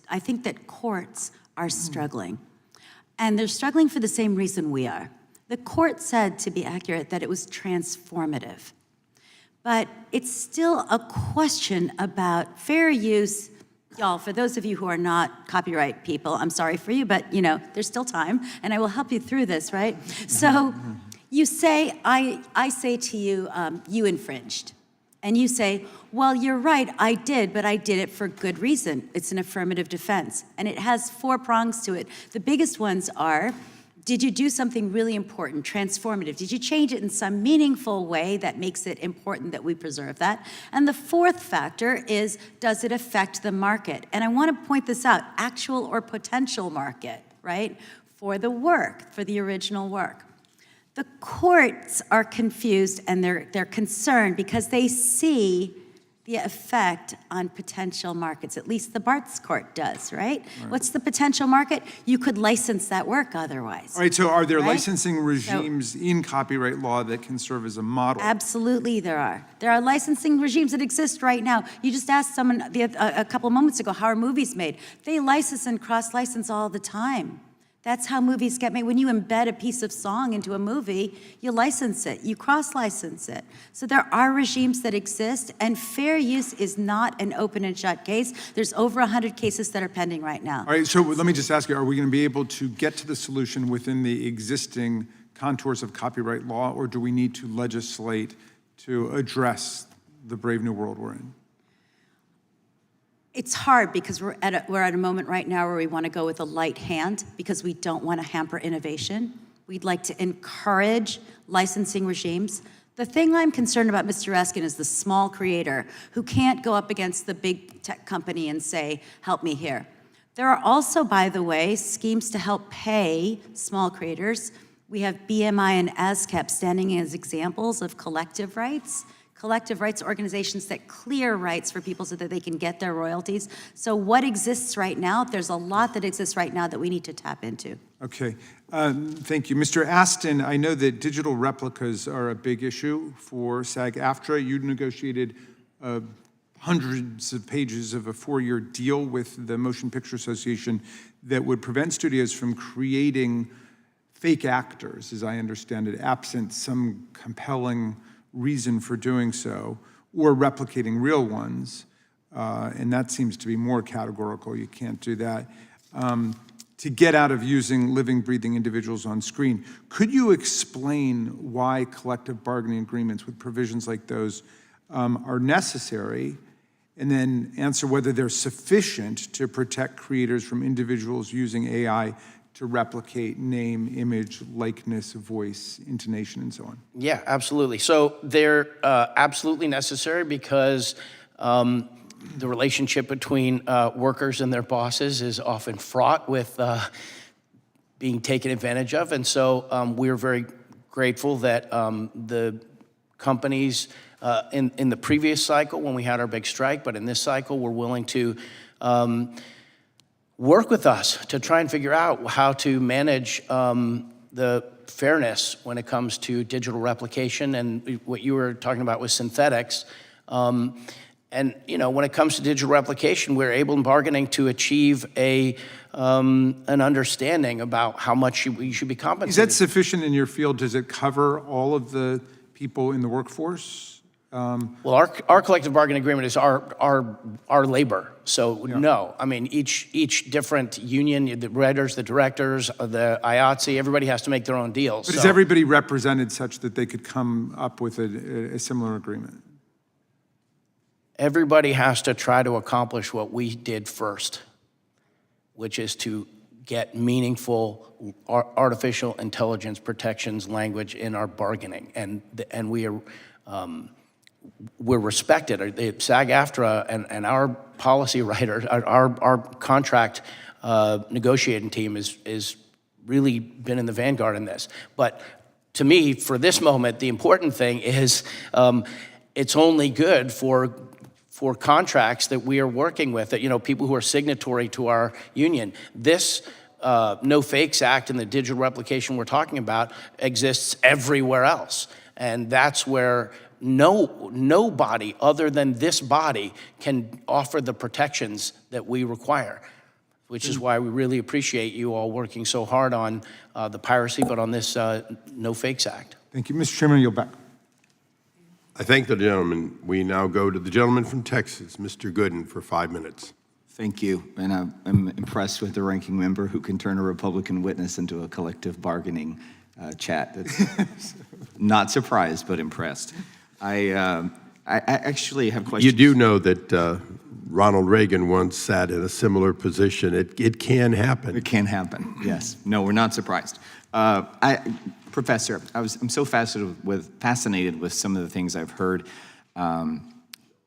are struggling, and they're struggling for the same reason we are. The court said, to be accurate, that it was transformative, but it's still a question about fair use. Y'all, for those of you who are not copyright people, I'm sorry for you, but there's still time, and I will help you through this, right? So you say, I say to you, you infringed. And you say, well, you're right, I did, but I did it for good reason. It's an affirmative defense, and it has 4 prongs to it. The biggest ones are, did you do something really important, transformative? Did you change it in some meaningful way that makes it important that we preserve that? And the 4th factor is, does it affect the market? And I want to point this out, actual or potential market, right? For the work, for the original work. The courts are confused and they're concerned because they see the effect on potential markets. At least the Bartz court does, right? What's the potential market? You could license that work otherwise. All right, so are there licensing regimes in copyright law that can serve as a model? Absolutely there are. There are licensing regimes that exist right now. You just asked someone a couple of moments ago, how are movies made? They license and cross-license all the time. That's how movies get made. When you embed a piece of song into a movie, you license it, you cross-license it. So there are regimes that exist, and fair use is not an open and shut case. There's over 100 cases that are pending right now. All right, so let me just ask you, are we going to be able to get to the solution within the existing contours of copyright law, or do we need to legislate to address the brave new world we're in? It's hard because we're at a moment right now where we want to go with a light hand because we don't want to hamper innovation. We'd like to encourage licensing regimes. The thing I'm concerned about, Mr. Askin, is the small creator who can't go up against the big tech company and say, help me here. There are also, by the way, schemes to help pay small creators. We have BMI and ASCAP standing as examples of collective rights organizations that clear rights for people so that they can get their royalties. So what exists right now? There's a lot that exists right now that we need to tap into. Okay, thank you. Mr. Astin, I know that digital replicas are a big issue for SAG-AFTRA. You negotiated hundreds of pages of a 4-year deal with the Motion Picture Association that would prevent studios from creating fake actors, as I understand it, absent some compelling reason for doing so, or replicating real ones, and that seems to be more categorical. You can't do that. To get out of using living, breathing individuals on screen. Could you explain why collective bargaining agreements with provisions like those are necessary, and then answer whether they're sufficient to protect creators from individuals using AI to replicate name, image, likeness, voice, intonation, and so on. Yeah, absolutely. So they're absolutely necessary because the relationship between workers and their bosses is often fraught with being taken advantage of. And so we're very grateful that the companies in the previous cycle when we had our big strike, but in this cycle, were willing to work with us to try and figure out how to manage the fairness when it comes to digital replication and what you were talking about with synthetics. And when it comes to digital replication, we're able in bargaining to achieve an understanding about how much you should be compensated. Is that sufficient in your field? Does it cover all of the people in the workforce? Well, our collective bargaining agreement is our labor. So no, I mean each different union, the writers, the directors, the IATSE, everybody has to make their own deals. But is everybody represented such that they could come up with a similar agreement? Everybody has to try to accomplish what we did first, which is to get meaningful artificial intelligence protections language in our bargaining, and we are. We're respected. The SAG-AFTRA and our policy writers, our contract negotiating team is really been in the vanguard in this. But to me, for this moment, the important thing is it's only good for contracts that we are working with, that people who are signatory to our union. This No Fakes Act and the digital replication we're talking about exists everywhere else, and that's where nobody other than this body can offer the protections that we require, which is why we really appreciate you all working so hard on the piracy, but on this No Fakes Act. Thank you. Mr. Chairman, you'll back. I thank the gentleman. We now go to the gentleman from Texas, Mr. Gooden, for 5 minutes. Thank you. And I'm impressed with the ranking member who can turn a Republican witness into a collective bargaining chat. That's not surprised, but impressed. I actually have questions. You do know that Ronald Reagan once sat in a similar position. It can happen. It can happen, yes. No, we're not surprised. Professor, I'm so fascinated with some of the things I've heard.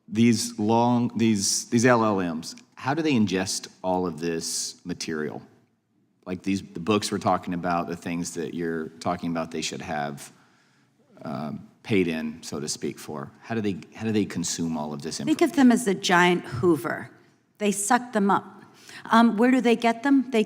These LLMs, how do they ingest all of this material? Like the books we're talking about, the things that you're talking about they should have paid in, so to speak, for. How do they consume all of this information? Think of them as a giant Hoover. They suck them up. Where do they get them? They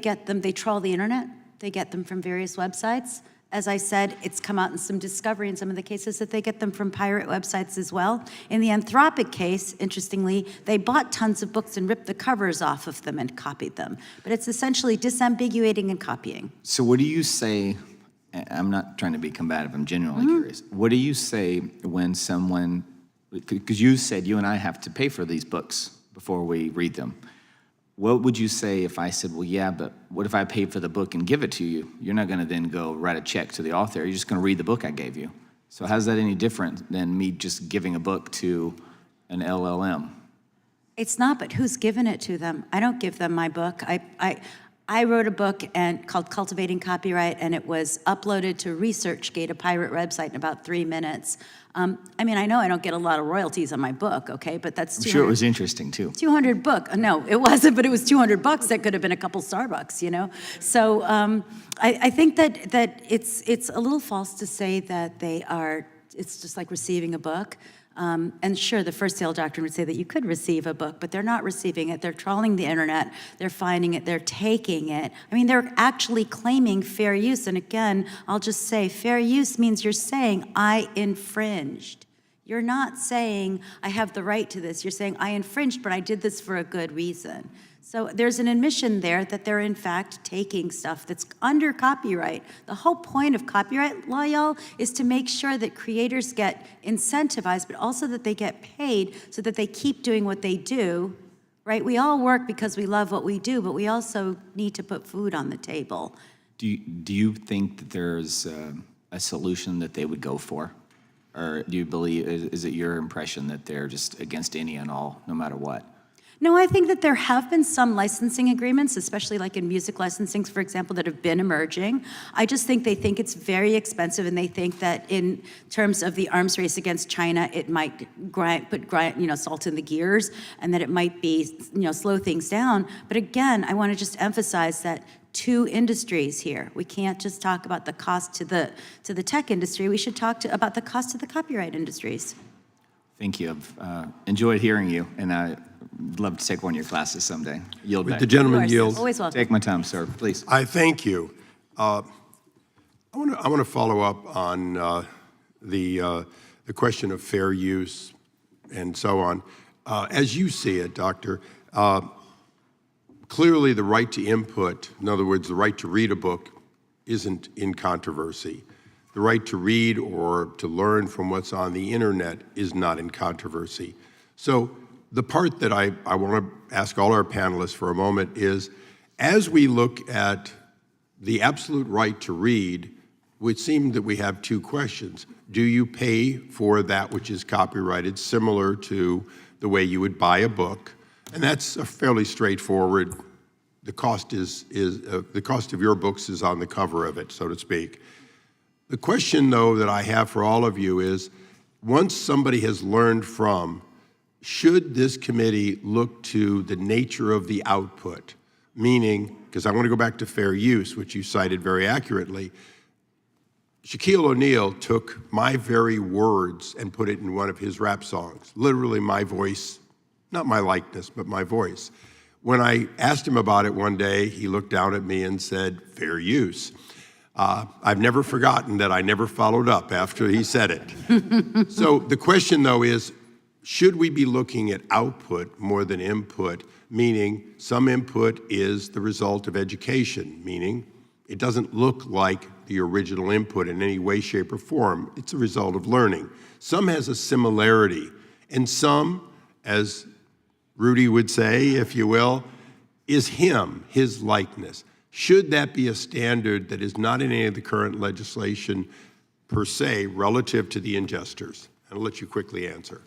trawl the internet. They get them from various websites. As I said, it's come out in some discovery in some of the cases that they get them from pirate websites as well. In the Anthropic case, interestingly, they bought tons of books and ripped the covers off of them and copied them. But it's essentially disambiguating and copying. So what do you say? I'm not trying to be combative, I'm genuinely curious. What do you say when someone, because you said you and I have to pay for these books before we read them. What would you say if I said, well, yeah, but what if I paid for the book and give it to you? You're not going to then go write a check to the author. You're just going to read the book I gave you. So how's that any different than me just giving a book to an LLM? It's not, but who's given it to them? I don't give them my book. I wrote a book called Cultivating Copyright, and it was uploaded to ResearchGate, a pirate website, in about 3 minutes. I mean, I know I don't get a lot of royalties on my book, okay, but that's I'm sure it was interesting, too. 200 book. No, it wasn't, but it was $200. That could have been a couple Starbucks, you know? So I think that it's a little false to say that it's just like receiving a book. And sure, the first sale doctrine would say that you could receive a book, but they're not receiving it. They're trawling the internet. They're finding it. They're taking it. I mean, they're actually claiming fair use. And again, I'll just say fair use means you're saying, I infringed. You're not saying, I have the right to this. You're saying, I infringed, but I did this for a good reason. So there's an admission there that they're in fact taking stuff that's under copyright. The whole point of copyright law, y'all, is to make sure that creators get incentivized, but also that they get paid so that they keep doing what they do, right? We all work because we love what we do, but we also need to put food on the table. Do you think that there's a solution that they would go for? Or do you believe, is it your impression that they're just against any and all, no matter what? No, I think that there have been some licensing agreements, especially like in music licensing, for example, that have been emerging. I just think they think it's very expensive, and they think that in terms of the arms race against China, it might put salt in the gears, and that it might be, slow things down. But again, I want to just emphasize that two industries here. We can't just talk about the cost to the tech industry. We should talk about the cost to the copyright industries. Thank you. I've enjoyed hearing you, and I'd love to take one of your classes someday. Yield Would back. the gentleman yield? Always welcome. Take my time, sir, please. I thank you. I want to follow up on the question of fair use and so on. As you see it, Doctor, clearly the right to input, in other words, the right to read a book, isn't in controversy. The right to read or to learn from what's on the internet is not in controversy. So the part that I want to ask all our panelists for a moment is, as we look at the absolute right to read, it would seem that we have two questions. Do you pay for that which is copyrighted, similar to the way you would buy a book? And that's a fairly straightforward. The cost the cost of your books is on the cover of it, so to speak. The question, though, that I have for all of you is, once somebody has learned from, should this committee look to the nature of the output? Meaning, because I want to go back to fair use, which you cited very accurately, Shaquille O'Neal took my very words and put it in one of his rap songs, literally my voice, not my likeness, but my voice. When I asked him about it one day, he looked down at me and said, fair use. I've never forgotten that I never followed up after he said it. So the question, though, is, should we be looking at output more than input, meaning some input is the result of education, meaning it doesn't look like the original input in any way, shape, or form. It's a result of learning. Some has a similarity, and some, as Rudy would say, if you will, is him, his likeness. Should that be a standard that is not in any of the current legislation per se relative to the ingesters? I'll let you quickly answer.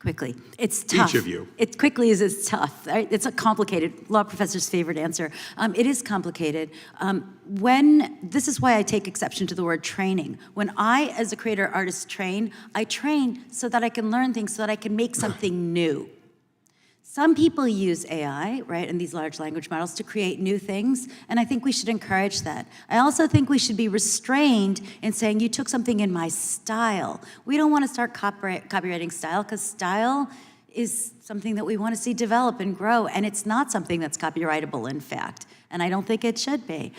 Quickly. It's tough. Each of you. It quickly is tough. Right? It's a complicated, law professor's favorite answer. It is complicated. This is why I take exception to the word training. When I, as a creator artist, I train so that I can learn things, so that I can make something new. Some people use AI, right, and these large language models to create new things, and I think we should encourage that. I also think we should be restrained in saying, you took something in my style. We don't want to start copyrighting style, because style is something that we want to see develop and grow, and it's not something that's copyrightable, in fact, and I don't think it should be.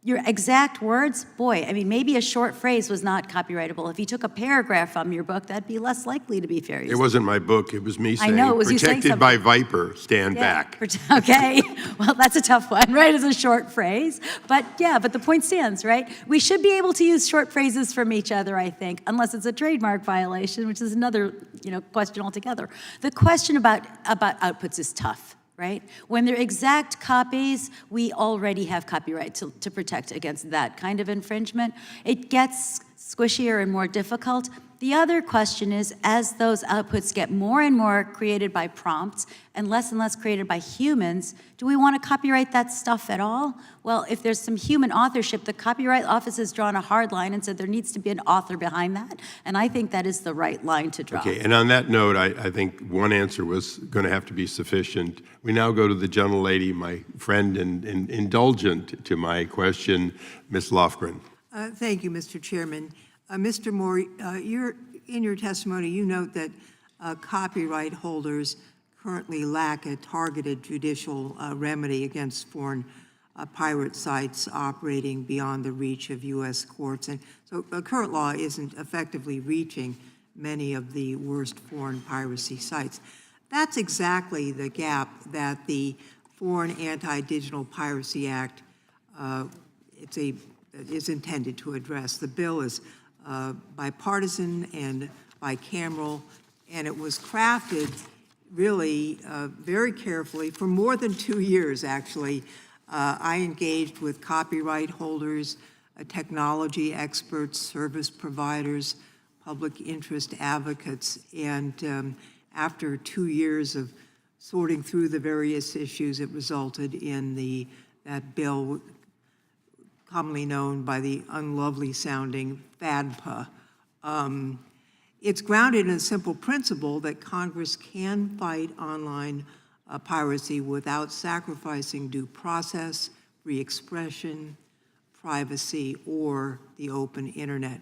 Your exact words, boy, I mean, maybe a short phrase was not copyrightable. If you took a paragraph from your book, that'd be less likely to be fair use. It wasn't my book, it was me saying, I know, it was you saying protected by Viper, stand back. Okay, well, that's a tough one, right, as a short phrase. But yeah, but the point stands, right? We should be able to use short phrases from each other, I think, unless it's a trademark violation, which is another, question altogether. The question about outputs is tough. Right? When they're exact copies, we already have copyright to protect against that kind of infringement. It gets squishier and more difficult. The other question is, as those outputs get more and more created by prompts and less created by humans, do we want to copyright that stuff at all? Well, if there's some human authorship, the Copyright Office has drawn a hard line and said there needs to be an author behind that, and I think that is the right line to draw. Okay, and on that note, I think one answer was going to have to be sufficient. We now go to the gentlelady, my friend and indulgent to my question, Ms. Lofgren. Thank you, Mr. Chairman. Mr. Moore, in your testimony, you note that copyright holders currently lack a targeted judicial remedy against foreign pirate sites operating beyond the reach of U.S. courts. And so current law isn't effectively reaching many of the worst foreign piracy sites. That's exactly the gap that the Foreign Anti-Digital Piracy Act is intended to address. The bill is bipartisan and bicameral, and it was crafted really very carefully for more than 2 years, actually. I engaged with copyright holders, technology experts, service providers, public interest advocates. And after 2 years of sorting through the various issues, it resulted in that bill commonly known by the unlovely sounding FADPA. It's grounded in a simple principle that Congress can fight online piracy without sacrificing due process, free expression, privacy, or the open internet.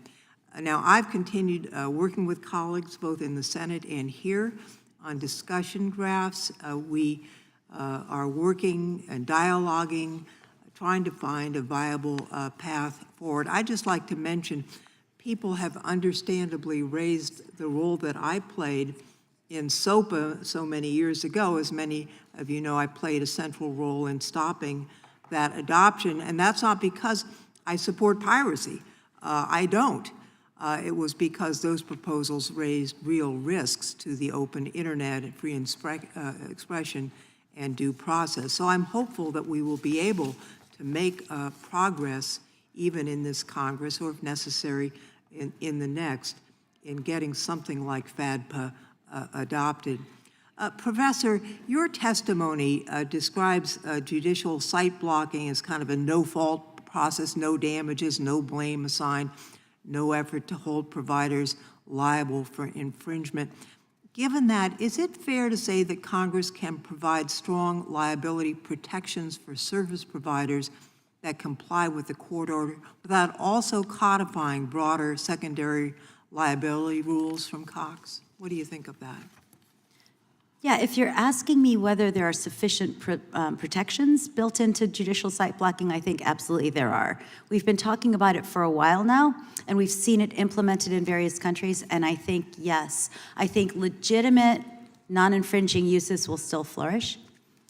Now, I've continued working with colleagues both in the Senate and here on discussion drafts. We are working and dialoguing, trying to find a viable path forward. I'd just like to mention, people have understandably raised the role that I played in SOPA so many years ago. As many of you know, I played a central role in stopping that adoption, and that's not because I support piracy. I don't. It was because those proposals raised real risks to the open internet and free expression and due process. So I'm hopeful that we will be able to make progress even in this Congress, or if necessary, in the next, in getting something like FADPA adopted. Professor, your testimony describes judicial site blocking as kind of a no-fault process, no damages, no blame assigned, no effort to hold providers liable for infringement. Given that, is it fair to say that Congress can provide strong liability protections for service providers that comply with the court order without also codifying broader secondary liability rules from Cox? What do you think of that? Yeah, if you're asking me whether there are sufficient protections built into judicial site blocking, I think absolutely there are. We've been talking about it for a while now, and we've seen it implemented in various countries, and I think, yes, I think legitimate non-infringing uses will still flourish.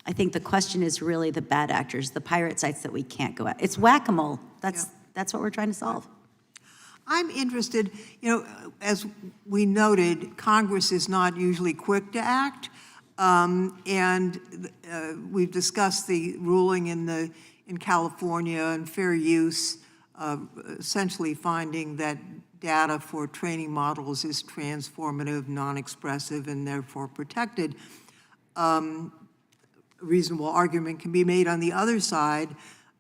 I think the question is really the bad actors, the pirate sites that we can't go at. It's whack-a-mole. That's what we're trying to solve. I'm interested, as we noted, Congress is not usually quick to act, and we've discussed the ruling in California and fair use, essentially finding that data for training models is transformative, non-expressive, and therefore protected. A reasonable argument can be made on the other side.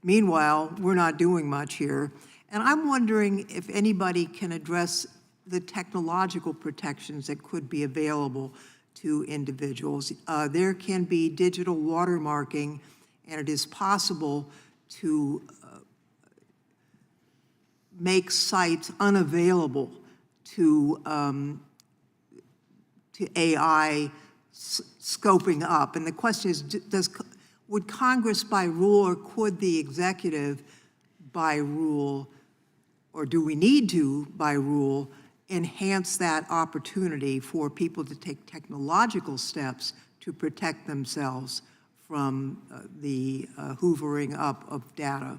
Meanwhile, we're not doing much here. And I'm wondering if anybody can address the technological protections that could be available to individuals. There can be digital watermarking, and it is possible to make sites unavailable to AI scoping up. And the question is, would Congress by rule, or could the executive by rule, or do we need to, by rule, enhance that opportunity for people to take technological steps to protect themselves from the hoovering up of data?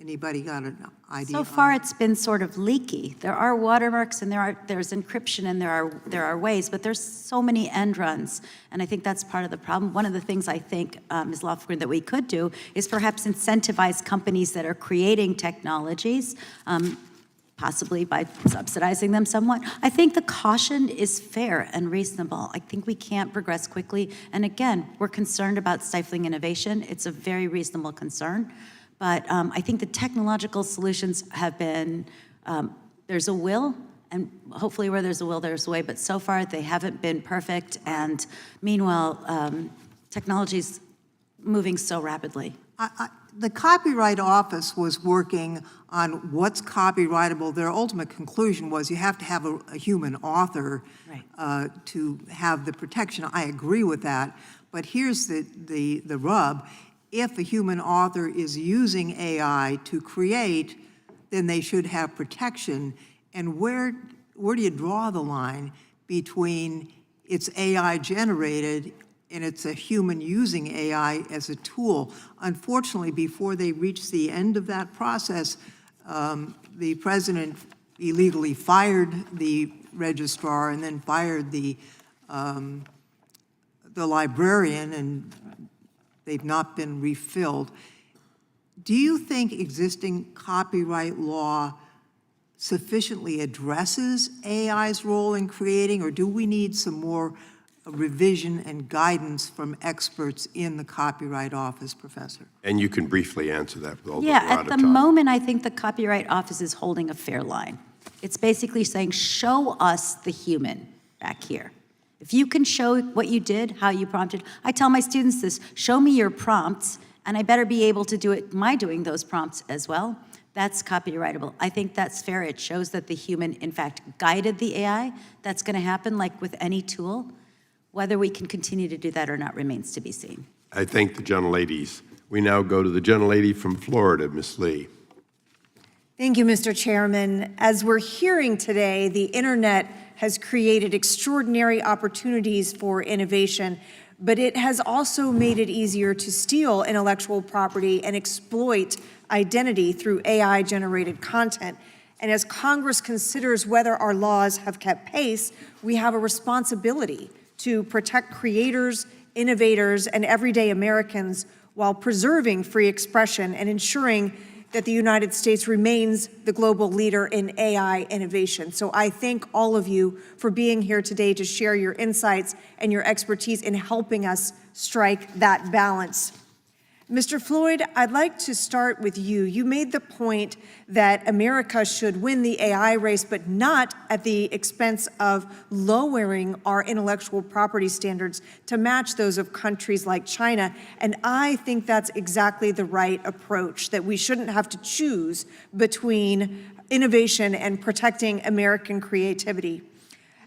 Anybody got an idea? So far, it's been sort of leaky. There are watermarks, and there's encryption, and there are ways, but there's so many end runs, and I think that's part of the problem. One of the things I think, Ms. Lofgren, that we could do is perhaps incentivize companies that are creating technologies, possibly by subsidizing them somewhat. I think the caution is fair and reasonable. I think we can't progress quickly, and again, we're concerned about stifling innovation. It's a very reasonable concern. But I think the technological solutions have been, there's a will, and hopefully where there's a will, there's a way, but so far they haven't been perfect, and meanwhile, technology's moving so rapidly. The Copyright Office was working on what's copyrightable. Their ultimate conclusion was you have to have a human author to have the protection. I agree with that, but here's the rub. If a human author is using AI to create, then they should have protection. And where do you draw the line between it's AI generated and it's a human using AI as a tool? Unfortunately, before they reach the end of that process, the president illegally fired the registrar and then fired the librarian, and they've not been refilled. Do you think existing copyright law sufficiently addresses AI's role in creating, or do we need some more revision and guidance from experts in the Copyright Office, Professor? And you can briefly answer that, although Yeah, we're out at of the time. moment, I think the Copyright Office is holding a fair line. It's basically saying, show us the human back here. If you can show what you did, how you prompted, I tell my students this, show me your prompts, and I better be able to do it, doing those prompts as well. That's copyrightable. I think that's fair. It shows that the human, in fact, guided the AI. That's going to happen like with any tool. Whether we can continue to do that or not remains to be seen. I thank the gentleladies. We now go to the gentlelady from Florida, Ms. Lee. Thank you, Mr. Chairman. As we're hearing today, the internet has created extraordinary opportunities for innovation, but it has also made it easier to steal intellectual property and exploit identity through AI-generated content. And as Congress considers whether our laws have kept pace, we have a responsibility to protect creators, innovators, and everyday Americans while preserving free expression and ensuring that the United States remains the global leader in AI innovation. So I thank all of you for being here today to share your insights and your expertise in helping us strike that balance. Mr. Floyd, I'd like to start with you. You made the point that America should win the AI race, but not at the expense of lowering our intellectual property standards to match those of countries like China. And I think that's exactly the right approach, that we shouldn't have to choose between innovation and protecting American creativity.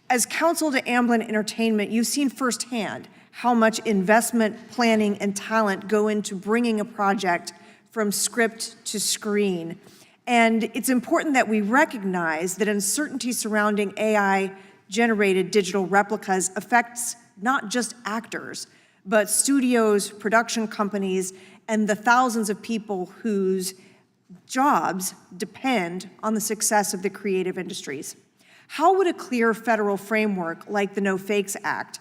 As counsel to Amblin Entertainment, you've seen firsthand how much investment, planning, and talent go into bringing a project from script to screen. And it's important that we recognize that uncertainty surrounding AI-generated digital replicas affects not just actors, but studios, production companies, and the thousands of people whose jobs depend on the success of the creative industries. How would a clear federal framework like the No Fakes Act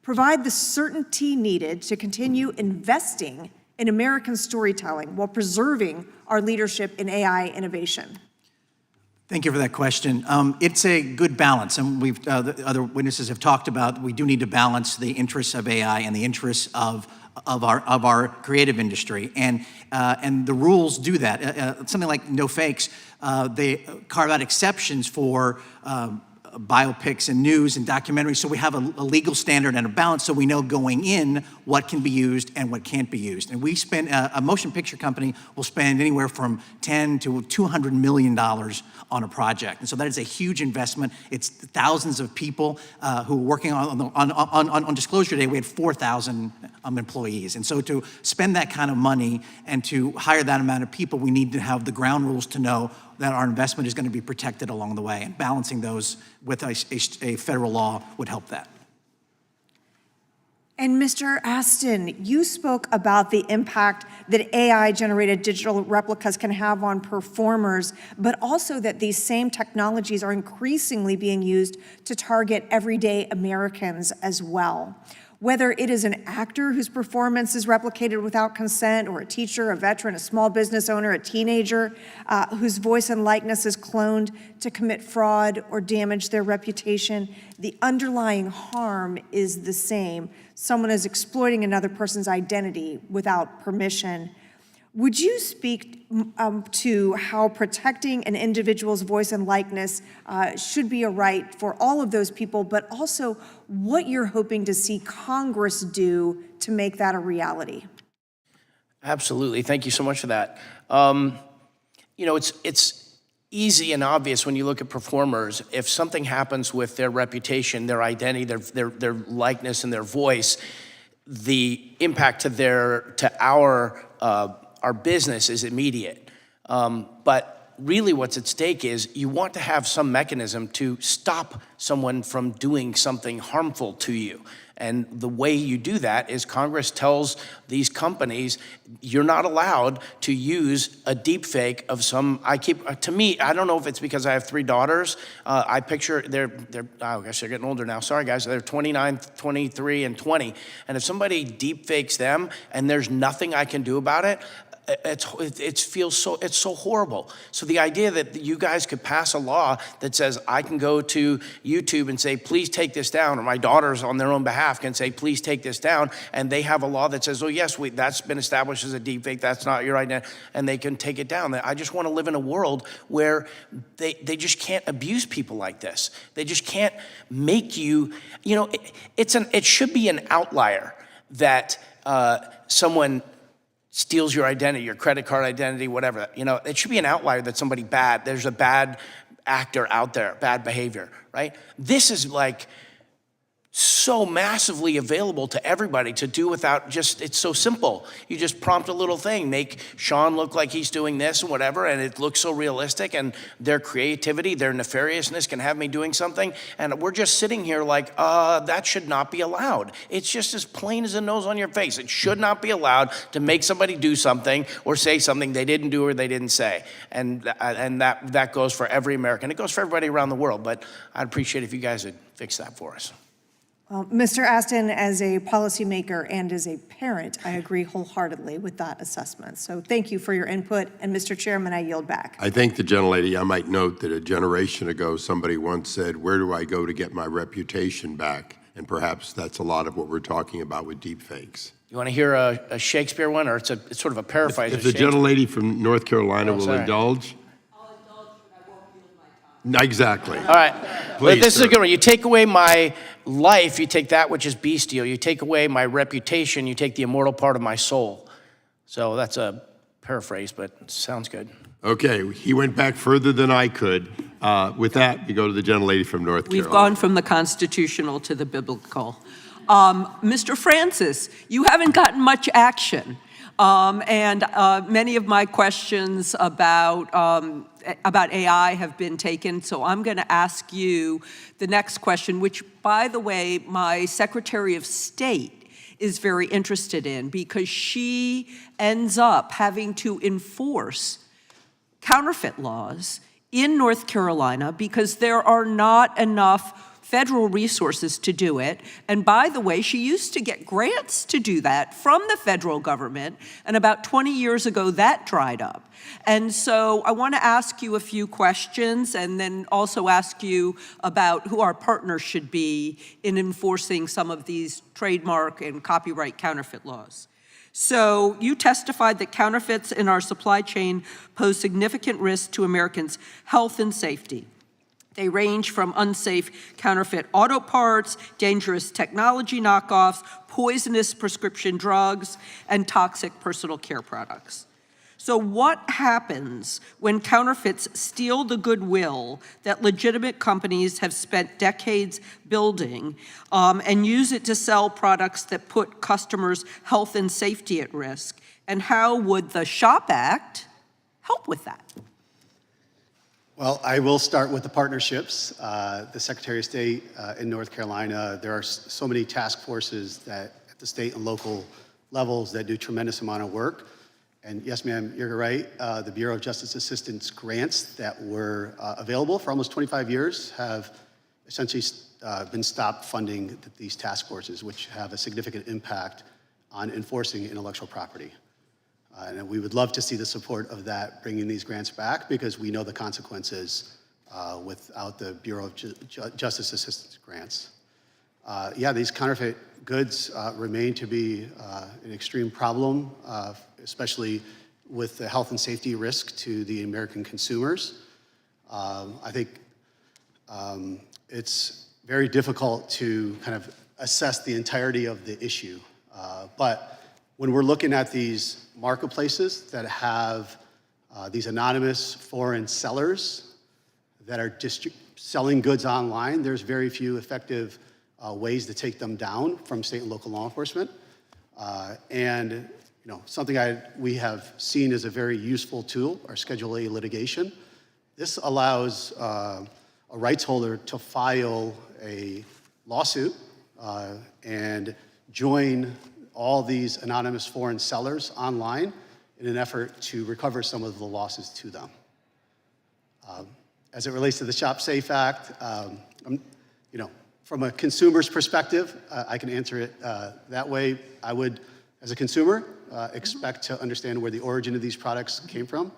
provide the certainty needed to continue investing in American storytelling while preserving our leadership in AI innovation? Thank you for that question. It's a good balance, and the other witnesses have talked about we do need to balance the interests of AI and the interests of our creative industry, and the rules do that. Something like No Fakes, they carve out exceptions for biopics and news and documentaries, so we have a legal standard and a balance so we know going in what can be used and what can't be used. And we spend, a motion picture company will spend anywhere from $10 to $200 million on a project. And so that is a huge investment. It's thousands of people who are working on Disclosure Day. We had 4,000 employees. And so to spend that kind of money and to hire that amount of people, we need to have the ground rules to know that our investment is going to be protected along the way, and balancing those with a federal law would help that. And Mr. Astin, you spoke about the impact that AI-generated digital replicas can have on performers, but also that these same technologies are increasingly being used to target everyday Americans as well. Whether it is an actor whose performance is replicated without consent, or a teacher, a veteran, a small business owner, a teenager whose voice and likeness is cloned to commit fraud or damage their reputation, the underlying harm is the same. Someone is exploiting another person's identity without permission. Would you speak to how protecting an individual's voice and likeness should be a right for all of those people, but also what you're hoping to see Congress do to make that a reality? Absolutely. Thank you so much for that. You know, it's easy and obvious when you look at performers. If something happens with their reputation, their identity, their likeness, and their voice, the impact to our business is immediate. But really what's at stake is you want to have some mechanism to stop someone from doing something harmful to you. And the way you do that is Congress tells these companies, you're not allowed to use a deep fake of some, to me, I don't know if it's because I have 3 daughters. I picture they're oh gosh, they're getting older now. Sorry guys, they're 29, 23, and 20. And if somebody deep fakes them and there's nothing I can do about it, it feels so horrible. So the idea that you guys could pass a law that says I can go to YouTube and say, please take this down, or my daughters on their own behalf can say, please take this down, and they have a law that says, oh yes, that's been established as a deepfake, that's not your identity, and they can take it down. I just want to live in a world where they just can't abuse people like this. They just can't make you, it should be an outlier that someone steals your identity, your credit card identity, whatever. It should be an outlier that somebody bad, there's a bad actor out there, bad behavior, right? This is like so massively available to everybody to do without it's so simple. You just prompt a little thing, make Sean look like he's doing this and whatever, and it looks so realistic, and their creativity, their nefariousness can have me doing something, and we're just sitting here like, that should not be allowed. It's just as plain as a nose on your face. It should not be allowed to make somebody do something or say something they didn't do or they didn't say. And that goes for every American. It goes for everybody around the world, but I'd appreciate if you guys would fix that for us. Well, Mr. Astin, as a policymaker and as a parent, I agree wholeheartedly with that assessment. So thank you for your input. And Mr. Chairman, I yield back. I thank the gentlelady. I might note that a generation ago, somebody once said, where do I go to get my reputation back? And perhaps that's a lot of what we're talking about with deepfakes. You want to hear a Shakespeare one, or it's sort of a paraphrase If of the Shakespeare? gentlelady from North Carolina will sorry. indulge. Exactly. All right. Please, this sir. is a good one. You take away my life, you take that which is bestial. You take away my reputation, you take the immortal part of my soul. So that's a paraphrase, but it sounds good. Okay, he went back further than I could. With that, we go to the gentlelady from North Carolina. We've gone from the constitutional to the biblical. Mr. Francis, you haven't gotten much action. And many of my questions about AI have been taken, so I'm going to ask you the next question, which, by the way, my Secretary of State is very interested in, because she ends up having to enforce counterfeit laws in North Carolina because there are not enough federal resources to do it. And by the way, she used to get grants to do that from the federal government, and about 20 years ago, that dried up. And so I want to ask you a few questions, and then also ask you about who our partners should be in enforcing some of these trademark and copyright counterfeit laws. So you testified that counterfeits in our supply chain pose significant risk to Americans' health and safety. They range from unsafe counterfeit auto parts, dangerous technology knockoffs, poisonous prescription drugs, and toxic personal care products. So what happens when counterfeits steal the goodwill that legitimate companies have spent decades building and use it to sell products that put customers' health and safety at risk? And how would the SHOP Act help with that? Well, I will start with the partnerships. The Secretary of State in North Carolina, there are so many task forces that at the state and local levels that do a tremendous amount of work. And yes, ma'am, you're right. The Bureau of Justice Assistance grants that were available for almost 25 years have essentially been stopped funding these task forces, which have a significant impact on enforcing intellectual property. And we would love to see the support of that, bringing these grants back, because we know the consequences without the Bureau of Justice Assistance grants. Yeah, these counterfeit goods remain to be an extreme problem, especially with the health and safety risk to the American consumers. I think it's very difficult to kind of assess the entirety of the issue. But when we're looking at these marketplaces that have these anonymous foreign sellers that are selling goods online, there's very few effective ways to take them down from state and local law enforcement. And something we have seen as a very useful tool, our Schedule A litigation. This allows a rights holder to file a lawsuit and join all these anonymous foreign sellers online in an effort to recover some of the losses to them. As it relates to the Shop Safe Act, from a consumer's perspective, I can answer it that way. I would, as a consumer, expect to understand where the origin of these products came from.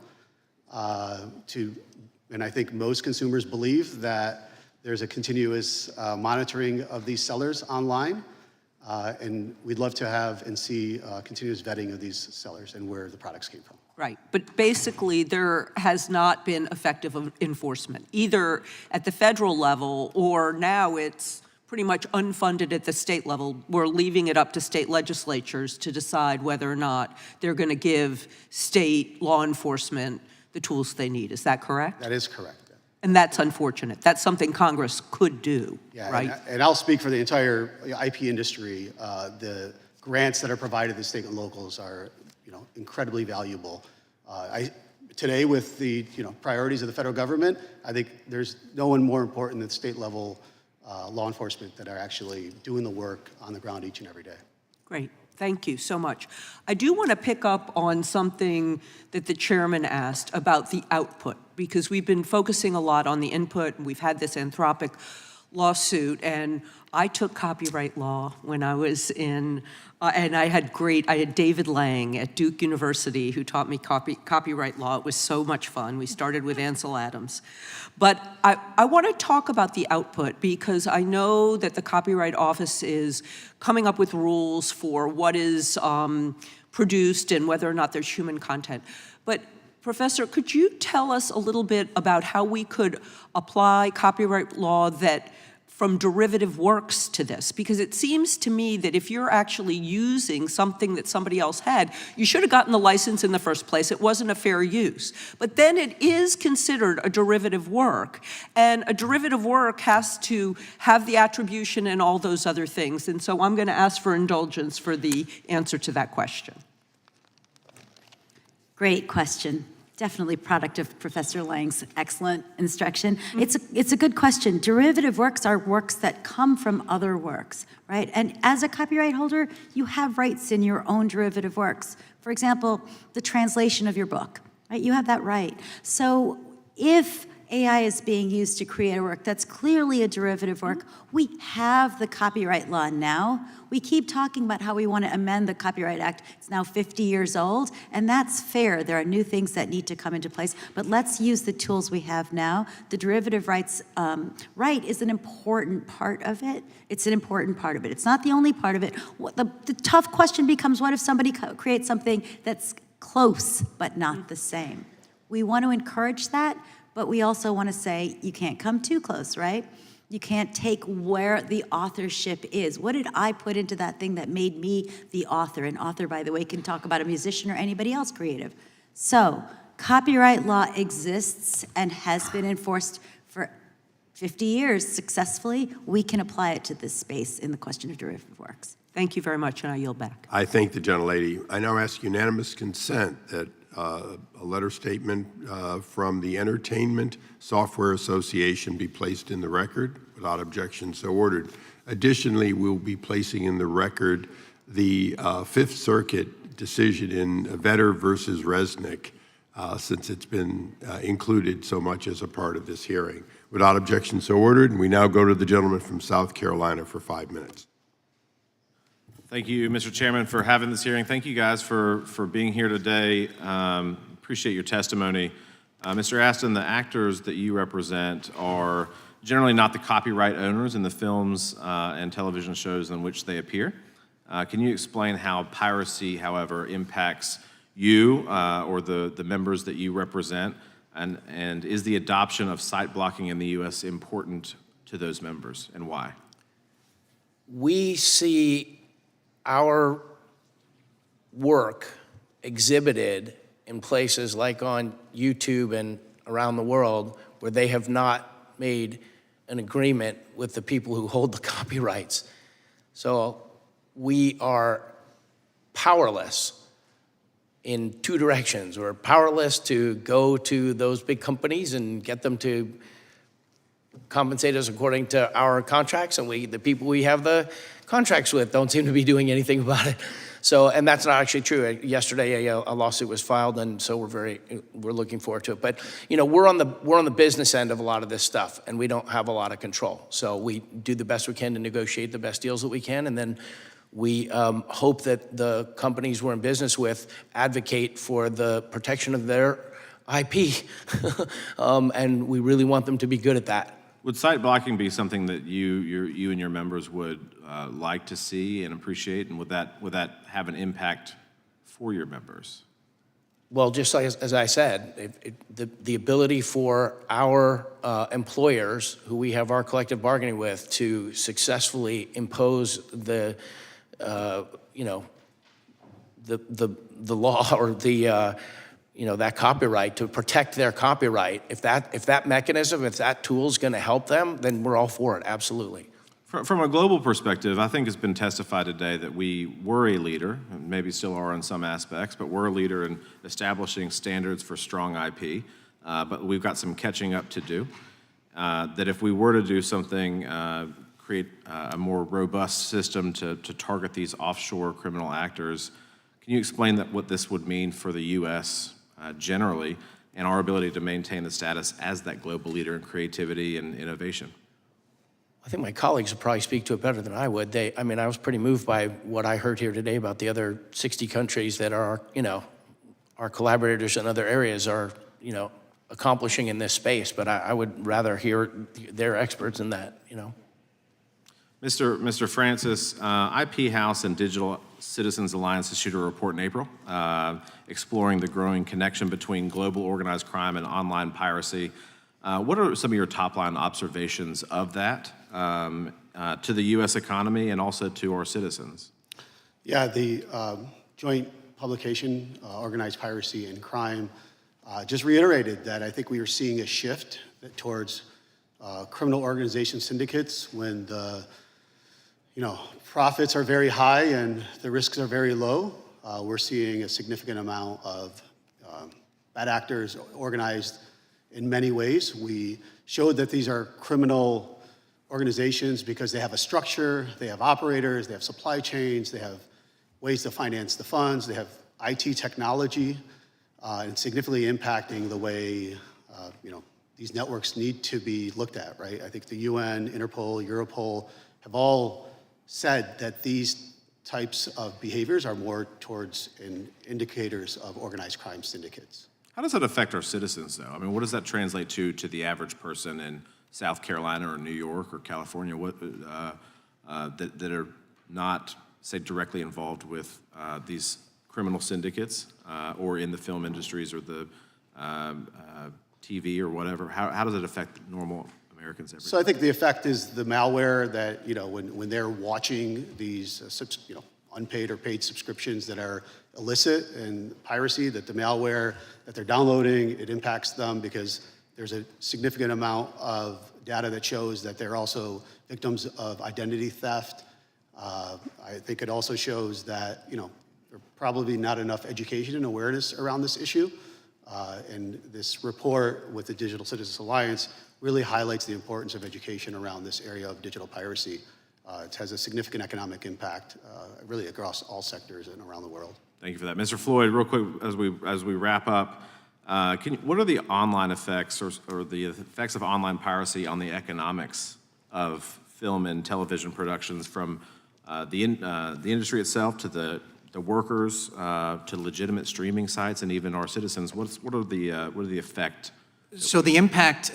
And I think most consumers believe that there's a continuous monitoring of these sellers online. And we'd love to have and see continuous vetting of these sellers and where the products came from. Right, but basically there has not been effective enforcement, either at the federal level or now it's pretty much unfunded at the state level. We're leaving it up to state legislatures to decide whether or not they're going to give state law enforcement the tools they need. Is that correct? That is correct. And that's unfortunate. That's something Congress could do, Yeah, right? and I'll speak for the entire IP industry. The grants that are provided to state and locals are, incredibly valuable. Today, with the priorities of the federal government, I think there's no one more important than state level law enforcement that are actually doing the work on the ground each and every day. Great. Thank you so much. I do want to pick up on something that the chairman asked about the output, because we've been focusing a lot on the input, and we've had this Anthropic lawsuit, and I took copyright law when I was in, and I had David Lang at Duke University who taught me copyright law. It was so much fun. We started with Ansel Adams. But I want to talk about the output because I know that the Copyright Office is coming up with rules for what is produced and whether or not there's human content. But Professor, could you tell us a little bit about how we could apply copyright law from derivative works to this? Because it seems to me that if you're actually using something that somebody else had, you should have gotten the license in the first place. It wasn't a fair use. But then it is considered a derivative work. And a derivative work has to have the attribution and all those other things. And so I'm going to ask for indulgence for the answer to that question. Great question. Definitely product of Professor Lang's excellent instruction. It's a good question. Derivative works are works that come from other works, right? And as a copyright holder, you have rights in your own derivative works. For example, the translation of your book, right? You have that right. So if AI is being used to create a work that's clearly a derivative work, we have the copyright law now. We keep talking about how we want to amend the Copyright Act. It's now 50 years old, and that's fair. There are new things that need to come into place, but let's use the tools we have now. The derivative rights right is an important part of it. It's an important part of it. It's not the only part of it. The tough question becomes, what if somebody creates something that's close but not the same? We want to encourage that, but we also want to say you can't come too close, right? You can't take where the authorship is. What did I put into that thing that made me the author? An author, by the way, can talk about a musician or anybody else creative. So copyright law exists and has been enforced for 50 years successfully. We can apply it to this space in the question of derivative works. Thank you very much, and I yield back. I thank the gentlelady. I now ask unanimous consent that a letter statement from the Entertainment Software Association be placed in the record. Without objection, so ordered. Additionally, we'll be placing in the record the Fifth Circuit decision in Vetter versus Resnick, since it's been included so much as a part of this hearing. Without objection, so ordered. And we now go to the gentleman from South Carolina for 5 minutes. Thank you, Mr. Chairman, for having this hearing. Thank you guys for being here today. Appreciate your testimony. Mr. Astin, the actors that you represent are generally not the copyright owners in the films and television shows in which they appear. Can you explain how piracy, however, impacts you or the members that you represent? And is the adoption of site blocking in the U.S. important to those members, and why? We see our work exhibited in places like on YouTube and around the world where they have not made an agreement with the people who hold the copyrights. So we are powerless in two directions. We're powerless to go to those big companies and get them to compensate us according to our contracts, and the people we have the contracts with don't seem to be doing anything about it. So, and that's not actually true. Yesterday, a lawsuit was filed, and so we're looking forward to it. But we're on the business end of a lot of this stuff, and we don't have a lot of control. So we do the best we can to negotiate the best deals that we can, and then We hope that the companies we're in business with advocate for the protection of their IP, and we really want them to be good at that. Would site blocking be something that you and your members would like to see and appreciate, and would that have an impact for your members? Well, just like, as I said, the ability for our employers, who we have our collective bargaining with, to successfully impose the law or that copyright, to protect their copyright. If that mechanism, if that tool is going to help them, then we're all for it. Absolutely. From a global perspective, I think it's been testified today that we were a leader, and maybe still are in some aspects, but we're a leader in establishing standards for strong IP. But we've got some catching up to do. That if we were to do something, create a more robust system to target these offshore criminal actors, can you explain what this would mean for the U.S. Generally, and our ability to maintain the status as that global leader in creativity and innovation? I think my colleagues would probably speak to it better than I would. I was pretty moved by what I heard here today about the other 60 countries that are, our collaborators in other areas are, accomplishing in this space. But I would rather hear their experts in that, Mr. Francis, IP House and Digital Citizens Alliance issued a report in April exploring the growing connection between global organized crime and online piracy. What are some of your top-line observations of that to the U.S. economy and also to our citizens? Yeah, the joint publication, Organized Piracy and Crime, just reiterated that I think we are seeing a shift towards criminal organization syndicates when the profits are very high and the risks are very low. We're seeing a significant amount of bad actors organized in many ways. We showed that these are criminal organizations because they have a structure, they have operators, they have supply chains, they have ways to finance the funds, they have IT technology, and significantly impacting the way these networks need to be looked at, right? I think the UN, Interpol, Europol have all said that these types of behaviors are more towards indicators of organized crime syndicates. How does that affect our citizens, though? I mean, what does that translate to the average person in South Carolina or New York or California that are not, say, directly involved with these criminal syndicates or in the film industries or the TV or whatever? How does it affect normal Americans every day? So I think the effect is the malware that, when they're watching these, unpaid or paid subscriptions that are illicit and piracy, that the malware that they're downloading, it impacts them because there's a significant amount of data that shows that they're also victims of identity theft. I think it also shows that, there's probably not enough education and awareness around this issue. And this report with the Digital Citizens Alliance really highlights the importance of education around this area of digital piracy. It has a significant economic impact, really across all sectors and around the world. Thank you for that. Mr. Floyd, real quick, as we wrap up, what are the online effects or the effects of online piracy on the economics of film and television productions, from the industry itself to the workers to legitimate streaming sites and even our citizens? What are the effect? So the impact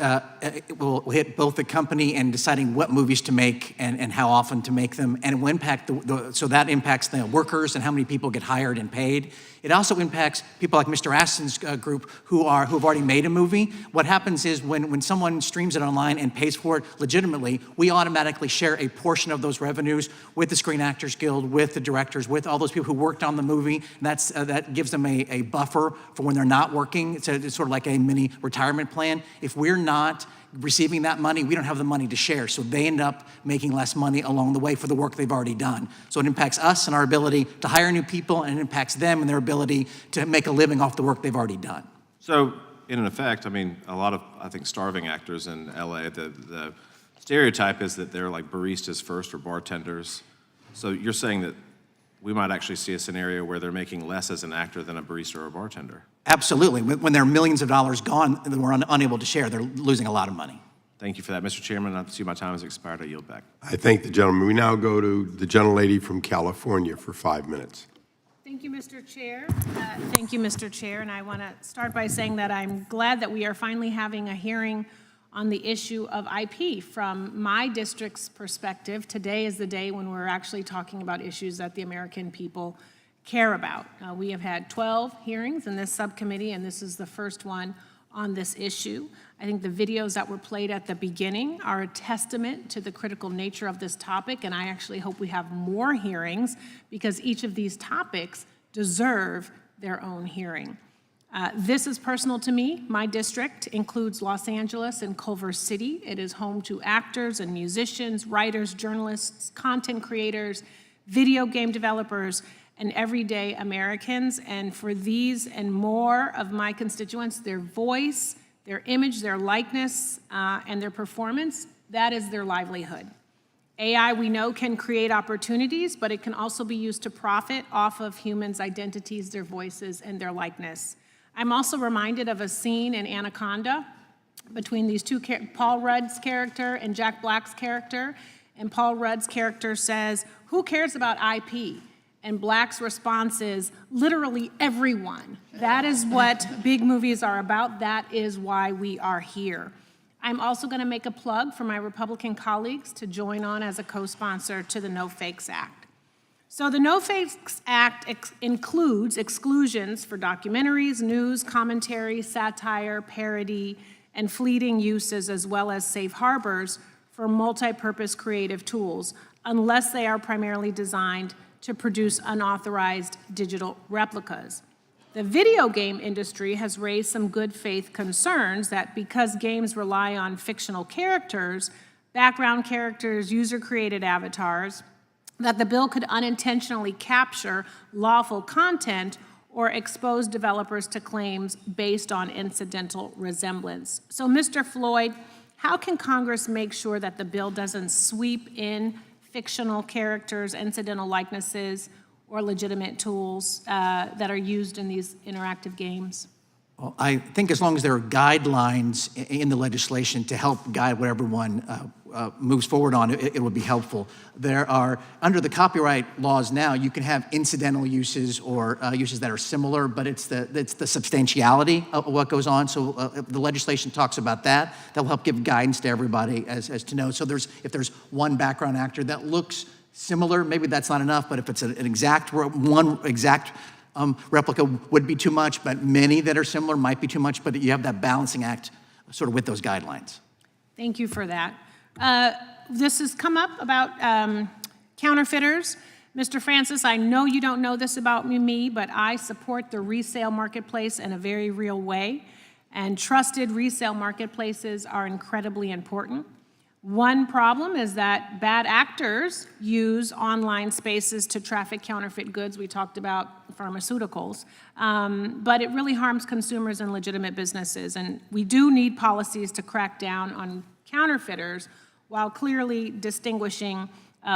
will hit both the company and deciding what movies to make and how often to make them, and it will impact so that impacts the workers and how many people get hired and paid. It also impacts people like Mr. Astin's group who have already made a movie. What happens is when someone streams it online and pays for it legitimately, we automatically share a portion of those revenues with the Screen Actors Guild, with the directors, with all those people who worked on the movie. And that gives them a buffer for when they're not working. It's sort of like a mini retirement plan. If we're not receiving that money, we don't have the money to share. So they end up making less money along the way for the work they've already done. So it impacts us and our ability to hire new people, and it impacts them and their ability to make a living off the work they've already done. So in effect, I mean, a lot of, I think, starving actors in LA, the stereotype is that they're like baristas first or bartenders. So you're saying that we might actually see a scenario where they're making less as an actor than a barista or a bartender? Absolutely. When there are millions of dollars gone and we're unable to share, they're losing a lot of money. Thank you for that. Mr. Chairman, I see my time has expired. I yield back. I thank the gentleman. We now go to the gentlelady from California for 5 minutes. Thank you, Mr. Chair. Thank you, Mr. Chair. And I want to start by saying that I'm glad that we are finally having a hearing on the issue of IP. From my district's perspective, today is the day when we're actually talking about issues that the American people care about. We have had 12 hearings in this subcommittee, and this is the first one on this issue. I think the videos that were played at the beginning are a testament to the critical nature of this topic, and I actually hope we have more hearings because each of these topics deserve their own hearing. This is personal to me. My district includes Los Angeles and Culver City. It is home to actors and musicians, writers, journalists, content creators, video game developers, and everyday Americans. And for these and more of my constituents, their voice, their image, their likeness, and their performance, that is their livelihood. AI, we know, can create opportunities, but it can also be used to profit off of humans' identities, their voices, and their likeness. I'm also reminded of a scene in Anaconda between these two, Paul Rudd's character and Jack Black's character. And Paul Rudd's character says, "Who cares about IP?" And Black's response is, "Literally everyone." That is what big movies are about. That is why we are here. I'm also going to make a plug for my Republican colleagues to join on as a co-sponsor to the No Fakes Act. So the No Fakes Act includes exclusions for documentaries, news, commentary, satire, parody, and fleeting uses, as well as safe harbors for multi-purpose creative tools, unless they are primarily designed to produce unauthorized digital replicas. The video game industry has raised some good faith concerns that because games rely on fictional characters, background characters, user-created avatars, that the bill could unintentionally capture lawful content or expose developers to claims based on incidental resemblance. So, Mr. Floyd, how can Congress make sure that the bill doesn't sweep in fictional characters, incidental likenesses, or legitimate tools that are used in these interactive games? Well, I think as long as there are guidelines in the legislation to help guide what everyone moves forward on, it would be helpful. There are, under the copyright laws now, you can have incidental uses or uses that are similar, but it's the substantiality of what goes on. So the legislation talks about that. That will help give guidance to everybody as to know. So if there's one background actor that looks similar, maybe that's not enough, but if it's one exact replica would be too much, but many that are similar might be too much, but you have that balancing act sort of with those guidelines. Thank you for that. This has come up about counterfeiters. Mr. Francis, I know you don't know this about me, but I support the resale marketplace in a very real way, and trusted resale marketplaces are incredibly important. One problem is that bad actors use online spaces to traffic counterfeit goods. We talked about pharmaceuticals, but it really harms consumers and legitimate businesses. And we do need policies to crack down on counterfeiters while clearly distinguishing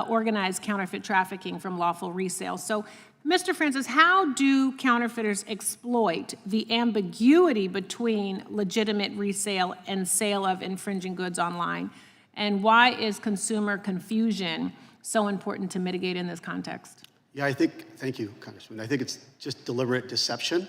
organized counterfeit trafficking from lawful resale. So, Mr. Francis, how do counterfeiters exploit the ambiguity between legitimate resale and sale of infringing goods online? And why is consumer confusion so important to mitigate in this context? Yeah, thank you, Congressman. I think it's just deliberate deception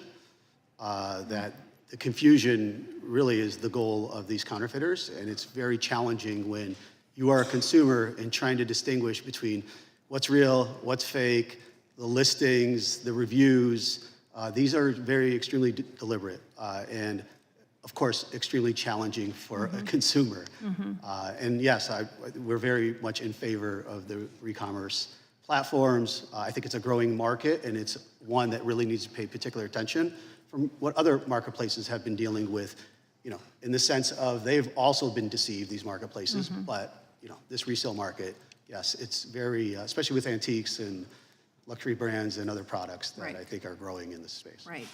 that the confusion really is the goal of these counterfeiters, and it's very challenging when you are a consumer and trying to distinguish between what's real, what's fake, the listings, the reviews. These are extremely deliberate, and of course, extremely challenging for a consumer. And yes, we're very much in favor of the e-commerce platforms. I think it's a growing market, and it's one that really needs to pay particular attention from what other marketplaces have been dealing with, in the sense of they've also been deceived, these marketplaces, but this resale market, yes, it's very, especially with antiques and luxury brands and other products that I think are growing in this space. Right.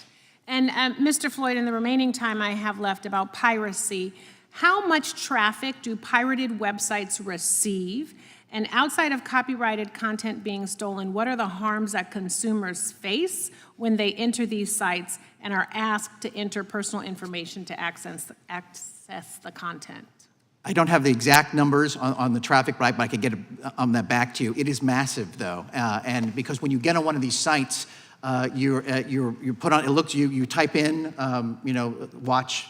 And Mr. Floyd, in the remaining time I have left about piracy, how much traffic do pirated websites receive? And outside of copyrighted content being stolen, what are the harms that consumers face when they enter these sites and are asked to enter personal information to access the content? I don't have the exact numbers on the traffic, but I could get that back to you. It is massive, though, and because when you get on one of these sites, you're put on. It looks you type in, watch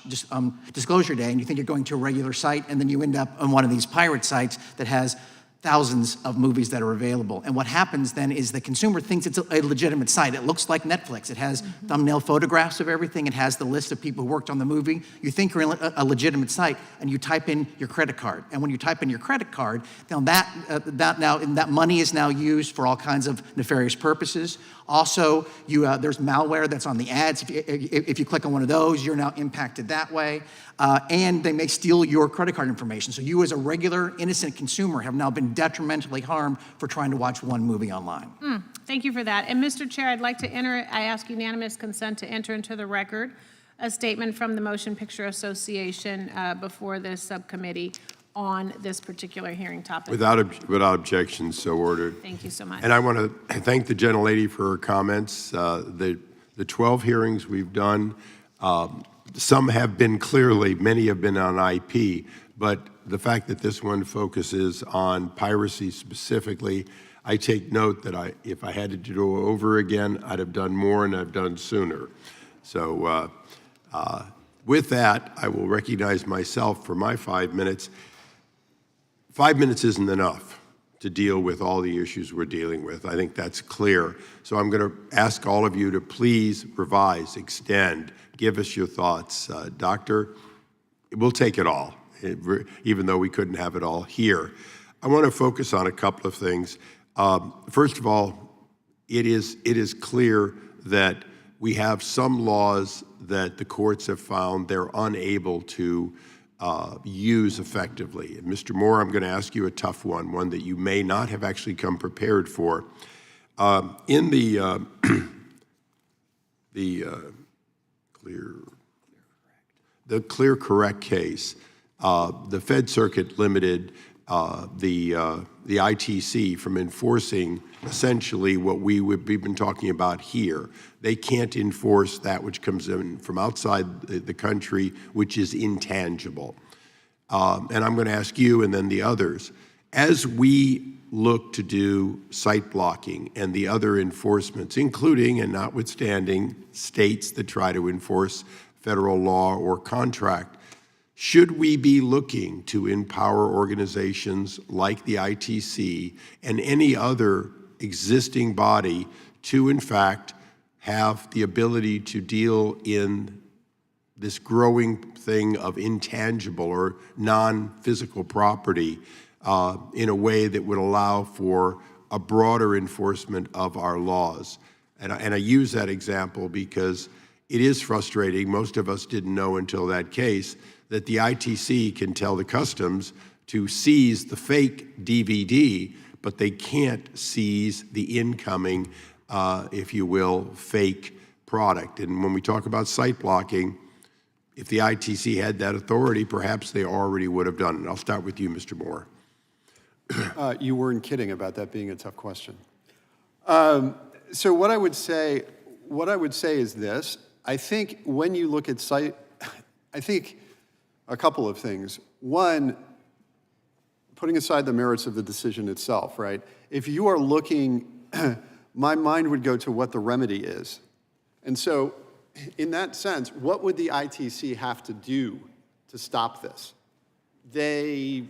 Disclosure Day, and you think you're going to a regular site, and then you end up on one of these pirate sites that has thousands of movies that are available. And what happens then is the consumer thinks it's a legitimate site. It looks like Netflix. It has thumbnail photographs of everything. It has the list of people who worked on the movie. You think you're in a legitimate site, and you type in your credit card. And when you type in your credit card, now that money is now used for all kinds of nefarious purposes. Also, there's malware that's on the ads. If you click on one of those, you're now impacted that way. And they may steal your credit card information. So you as a regular, innocent consumer have now been detrimentally harmed for trying to watch one movie online. Thank you for that. And Mr. Chair, I ask unanimous consent to enter into the record a statement from the Motion Picture Association before this subcommittee on this particular hearing topic. Without objection, so ordered. Thank you so much. And I want to thank the gentlelady for her comments. The 12 hearings we've done, some have been many have been on IP, but the fact that this one focuses on piracy specifically, I take note that if I had to do it over again, I'd have done more and I've done sooner. So with that, I will recognize myself for my 5 minutes. 5 minutes isn't enough to deal with all the issues we're dealing with. I think that's clear. So I'm going to ask all of you to please revise, extend, give us your thoughts. Doctor, we'll take it all, even though we couldn't have it all here. I want to focus on a couple of things. First of all, it is clear that we have some laws that the courts have found they're unable to use effectively. And Mr. Moore, I'm going to ask you a tough one that you may not have actually come prepared for. In the Clear Correct case, the Fed Circuit limited the ITC from enforcing essentially what we've been talking about here. They can't enforce that which comes in from outside the country, which is intangible. And I'm going to ask you and then the others, as we look to do site blocking and the other enforcements, including and notwithstanding states that try to enforce federal law or contract, should we be looking to empower organizations like the ITC and any other existing body to, in fact, have the ability to deal in this growing thing of intangible or non-physical property in a way that would allow for a broader enforcement of our laws? And I use that example because it is frustrating. Most of us didn't know until that case that the ITC can tell the customs to seize the fake DVD, but they can't seize the incoming, if you will, fake product. And when we talk about site blocking, if the ITC had that authority, perhaps they already would have done it. I'll start with you, Mr. Moore. You weren't kidding about that being a tough question. So what I would say is this. I think when you look at I think a couple of things. One, putting aside the merits of the decision itself, right? If you are looking, my mind would go to what the remedy is. And so in that sense, what would the ITC have to do to stop this? They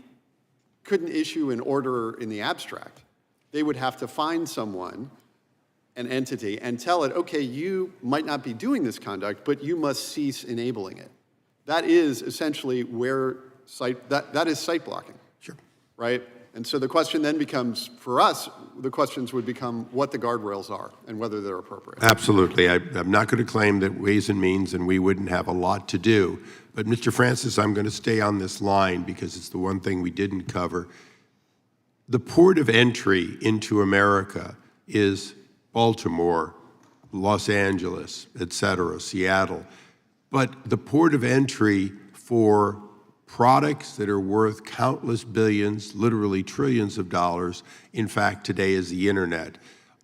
couldn't issue an order in the abstract. They would have to find someone, an entity, and tell it, okay, you might not be doing this conduct, but you must cease enabling it. That is essentially where that is site blocking. Sure. Right? And so the question then becomes, for us, the questions would become what the guardrails are and whether they're appropriate. Absolutely. I'm not going to claim that Ways and Means and we wouldn't have a lot to do. But Mr. Francis, I'm going to stay on this line because it's the one thing we didn't cover. The port of entry into America is Baltimore, Los Angeles, et cetera, Seattle. But the port of entry for products that are worth countless billions, literally trillions of dollars, in fact, today is the internet.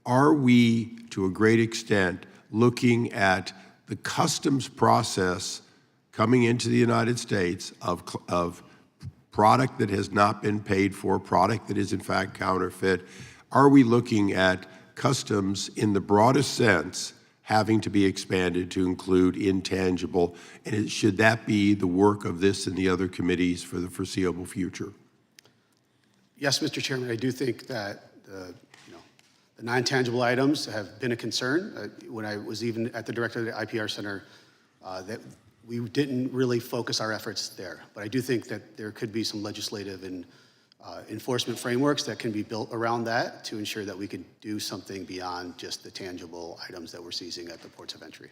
Are we, to a great extent, looking at the customs process coming into the United States of product that has not been paid for, product that is in fact counterfeit? Are we looking at customs in the broadest sense having to be expanded to include intangible? And should that be the work of this and the other committees for the foreseeable future? Yes, Mr. Chairman, I do think that the non-tangible items have been a concern. When I was even at the director of the IPR Center, that we didn't really focus our efforts there. But I do think that there could be some legislative and enforcement frameworks that can be built around that to ensure that we could do something beyond just the tangible items that we're seizing at the ports of entry.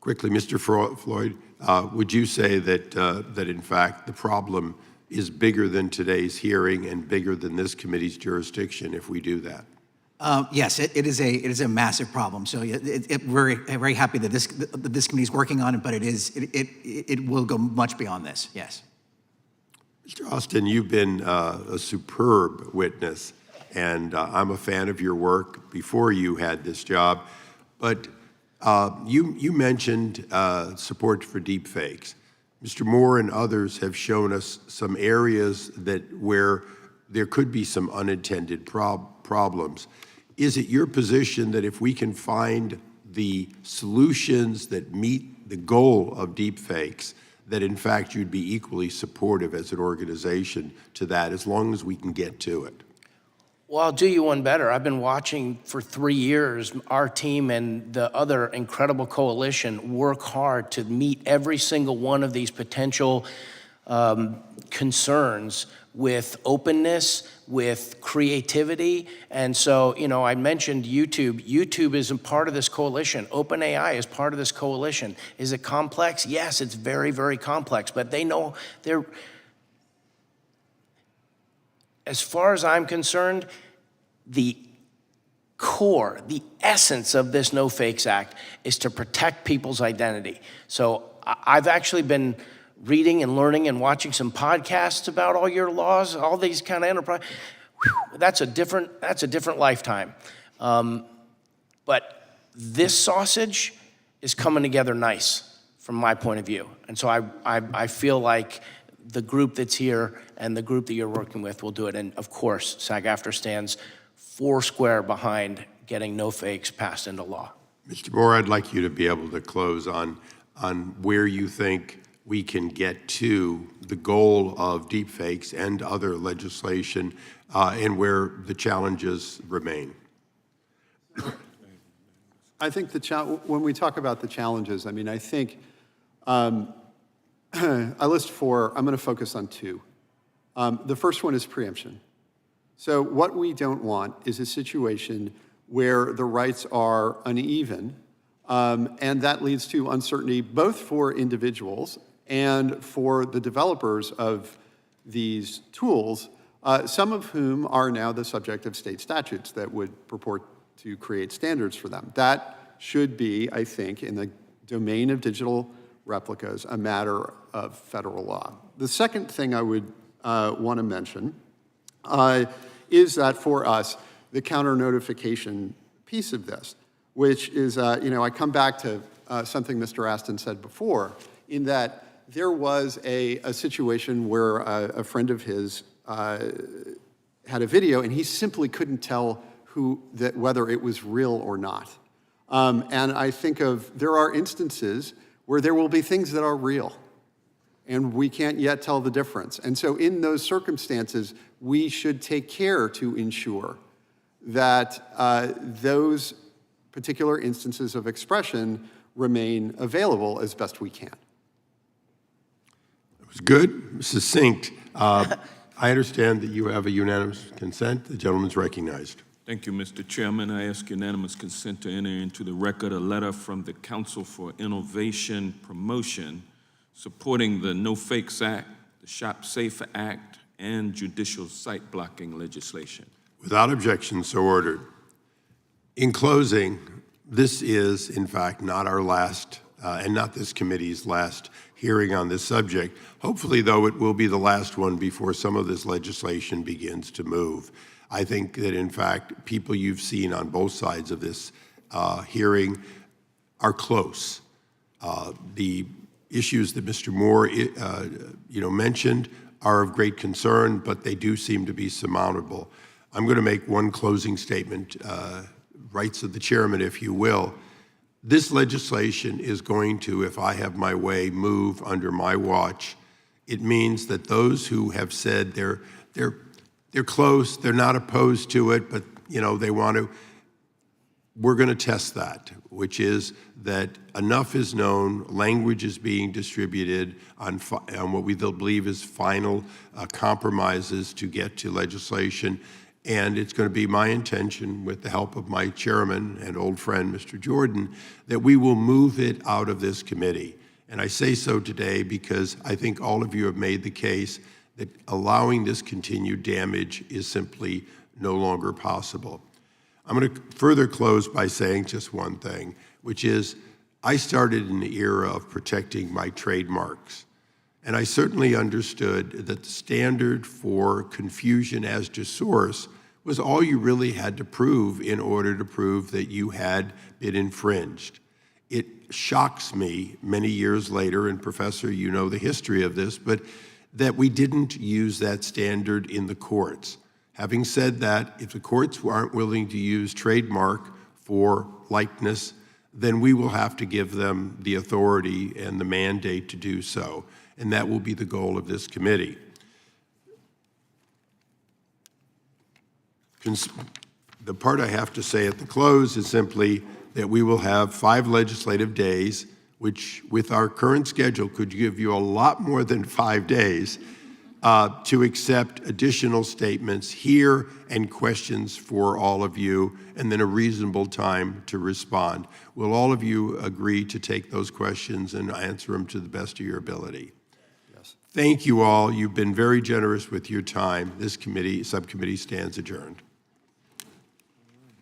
Quickly, Mr. Floyd, would you say that, that in fact the problem is bigger than today's hearing and bigger than this committee's jurisdiction if we do that? Yes, it is a massive problem. So we're very happy that this committee is working on it, but it will go much beyond this. Yes. Mr. Astin, you've been a superb witness, and I'm a fan of your work before you had this job. But you mentioned support for deepfakes. Mr. Moore and others have shown us some areas where there could be some unintended problems. Is it your position that if we can find the solutions that meet the goal of deepfakes, that in fact you'd be equally supportive as an organization to that, as long as we can get to it? Well, I'll do you one better. I've been watching for 3 years our team and the other incredible coalition work hard to meet every single one of these potential concerns with openness, with creativity. And so, I mentioned YouTube. YouTube is a part of this coalition. OpenAI is part of this coalition. Is it complex? Yes, it's very, very complex, but they know as far as I'm concerned, the core, the essence of this No Fakes Act is to protect people's identity. So I've actually been reading and learning and watching some podcasts about all your laws, all these kind of enterprise. Whew, that's a different lifetime. But this sausage is coming together nice from my point of view. And so I feel like the group that's here and the group that you're working with will do it. And of course, SAG-AFTRA stands foursquare behind getting no fakes passed into law. Mr. Moore, I'd like you to be able to close on where you think we can get to the goal of deepfakes and other legislation and where the challenges remain. I think when we talk about the challenges, I think I list 4. I'm going to focus on 2. The first one is preemption. So what we don't want is a situation where the rights are uneven, and that leads to uncertainty both for individuals and for the developers of these tools, some of whom are now the subject of state statutes that would purport to create standards for them. That should be, I think, in the domain of digital replicas, a matter of federal law. The second thing I would want to mention is that for us, the counter-notification piece of this, which is, I come back to something Mr. Astin said before, in that there was a situation where a friend of his had a video, and he simply couldn't tell whether it was real or not. And I think there are instances where there will be things that are real, and we can't yet tell the difference. And so in those circumstances, we should take care to ensure that those particular instances of expression remain available as best we can. It was good, succinct. I understand that you have a unanimous consent. The gentleman's recognized. Thank you, Mr. Chairman. I ask unanimous consent to enter into the record a letter from the Council for Innovation Promotion supporting the No Fakes Act, the Shop Safe Act, and judicial site blocking legislation. Without objection, so ordered. In closing, this is, in fact, not our last, and not this committee's last hearing on this subject. Hopefully, though, it will be the last one before some of this legislation begins to move. I think that, in fact, people you've seen on both sides of this hearing are close. The issues that Mr. Moore mentioned are of great concern, but they do seem to be surmountable. I'm going to make one closing statement, rights of the chairman, if you will. This legislation is going to, if I have my way, move under my watch. It means that those who have said they're close, they're not opposed to it, but they want to, we're going to test that, which is that enough is known, language is being distributed on what we believe is final compromises to get to legislation. And it's going to be my intention, with the help of my chairman and old friend, Mr. Jordan, that we will move it out of this committee. And I say so today because I think all of you have made the case that allowing this continued damage is simply no longer possible. I'm going to further close by saying just one thing, which is I started in the era of protecting my trademarks. And I certainly understood that the standard for confusion as to source was all you really had to prove in order to prove that you had been infringed. It shocks me many years later, and Professor, you know the history of this, but that we didn't use that standard in the courts. Having said that, if the courts aren't willing to use trademark for likeness, then we will have to give them the authority and the mandate to do so. And that will be the goal of this committee. The part I have to say at the close is simply that we will have 5 legislative days, which with our current schedule could give you a lot more than 5 days, to accept additional statements here and questions for all of you, and then a reasonable time to respond. Will all of you agree to take those questions and answer them to the best of your ability? Yes. Thank you all. You've been very generous with your time. This subcommittee stands adjourned.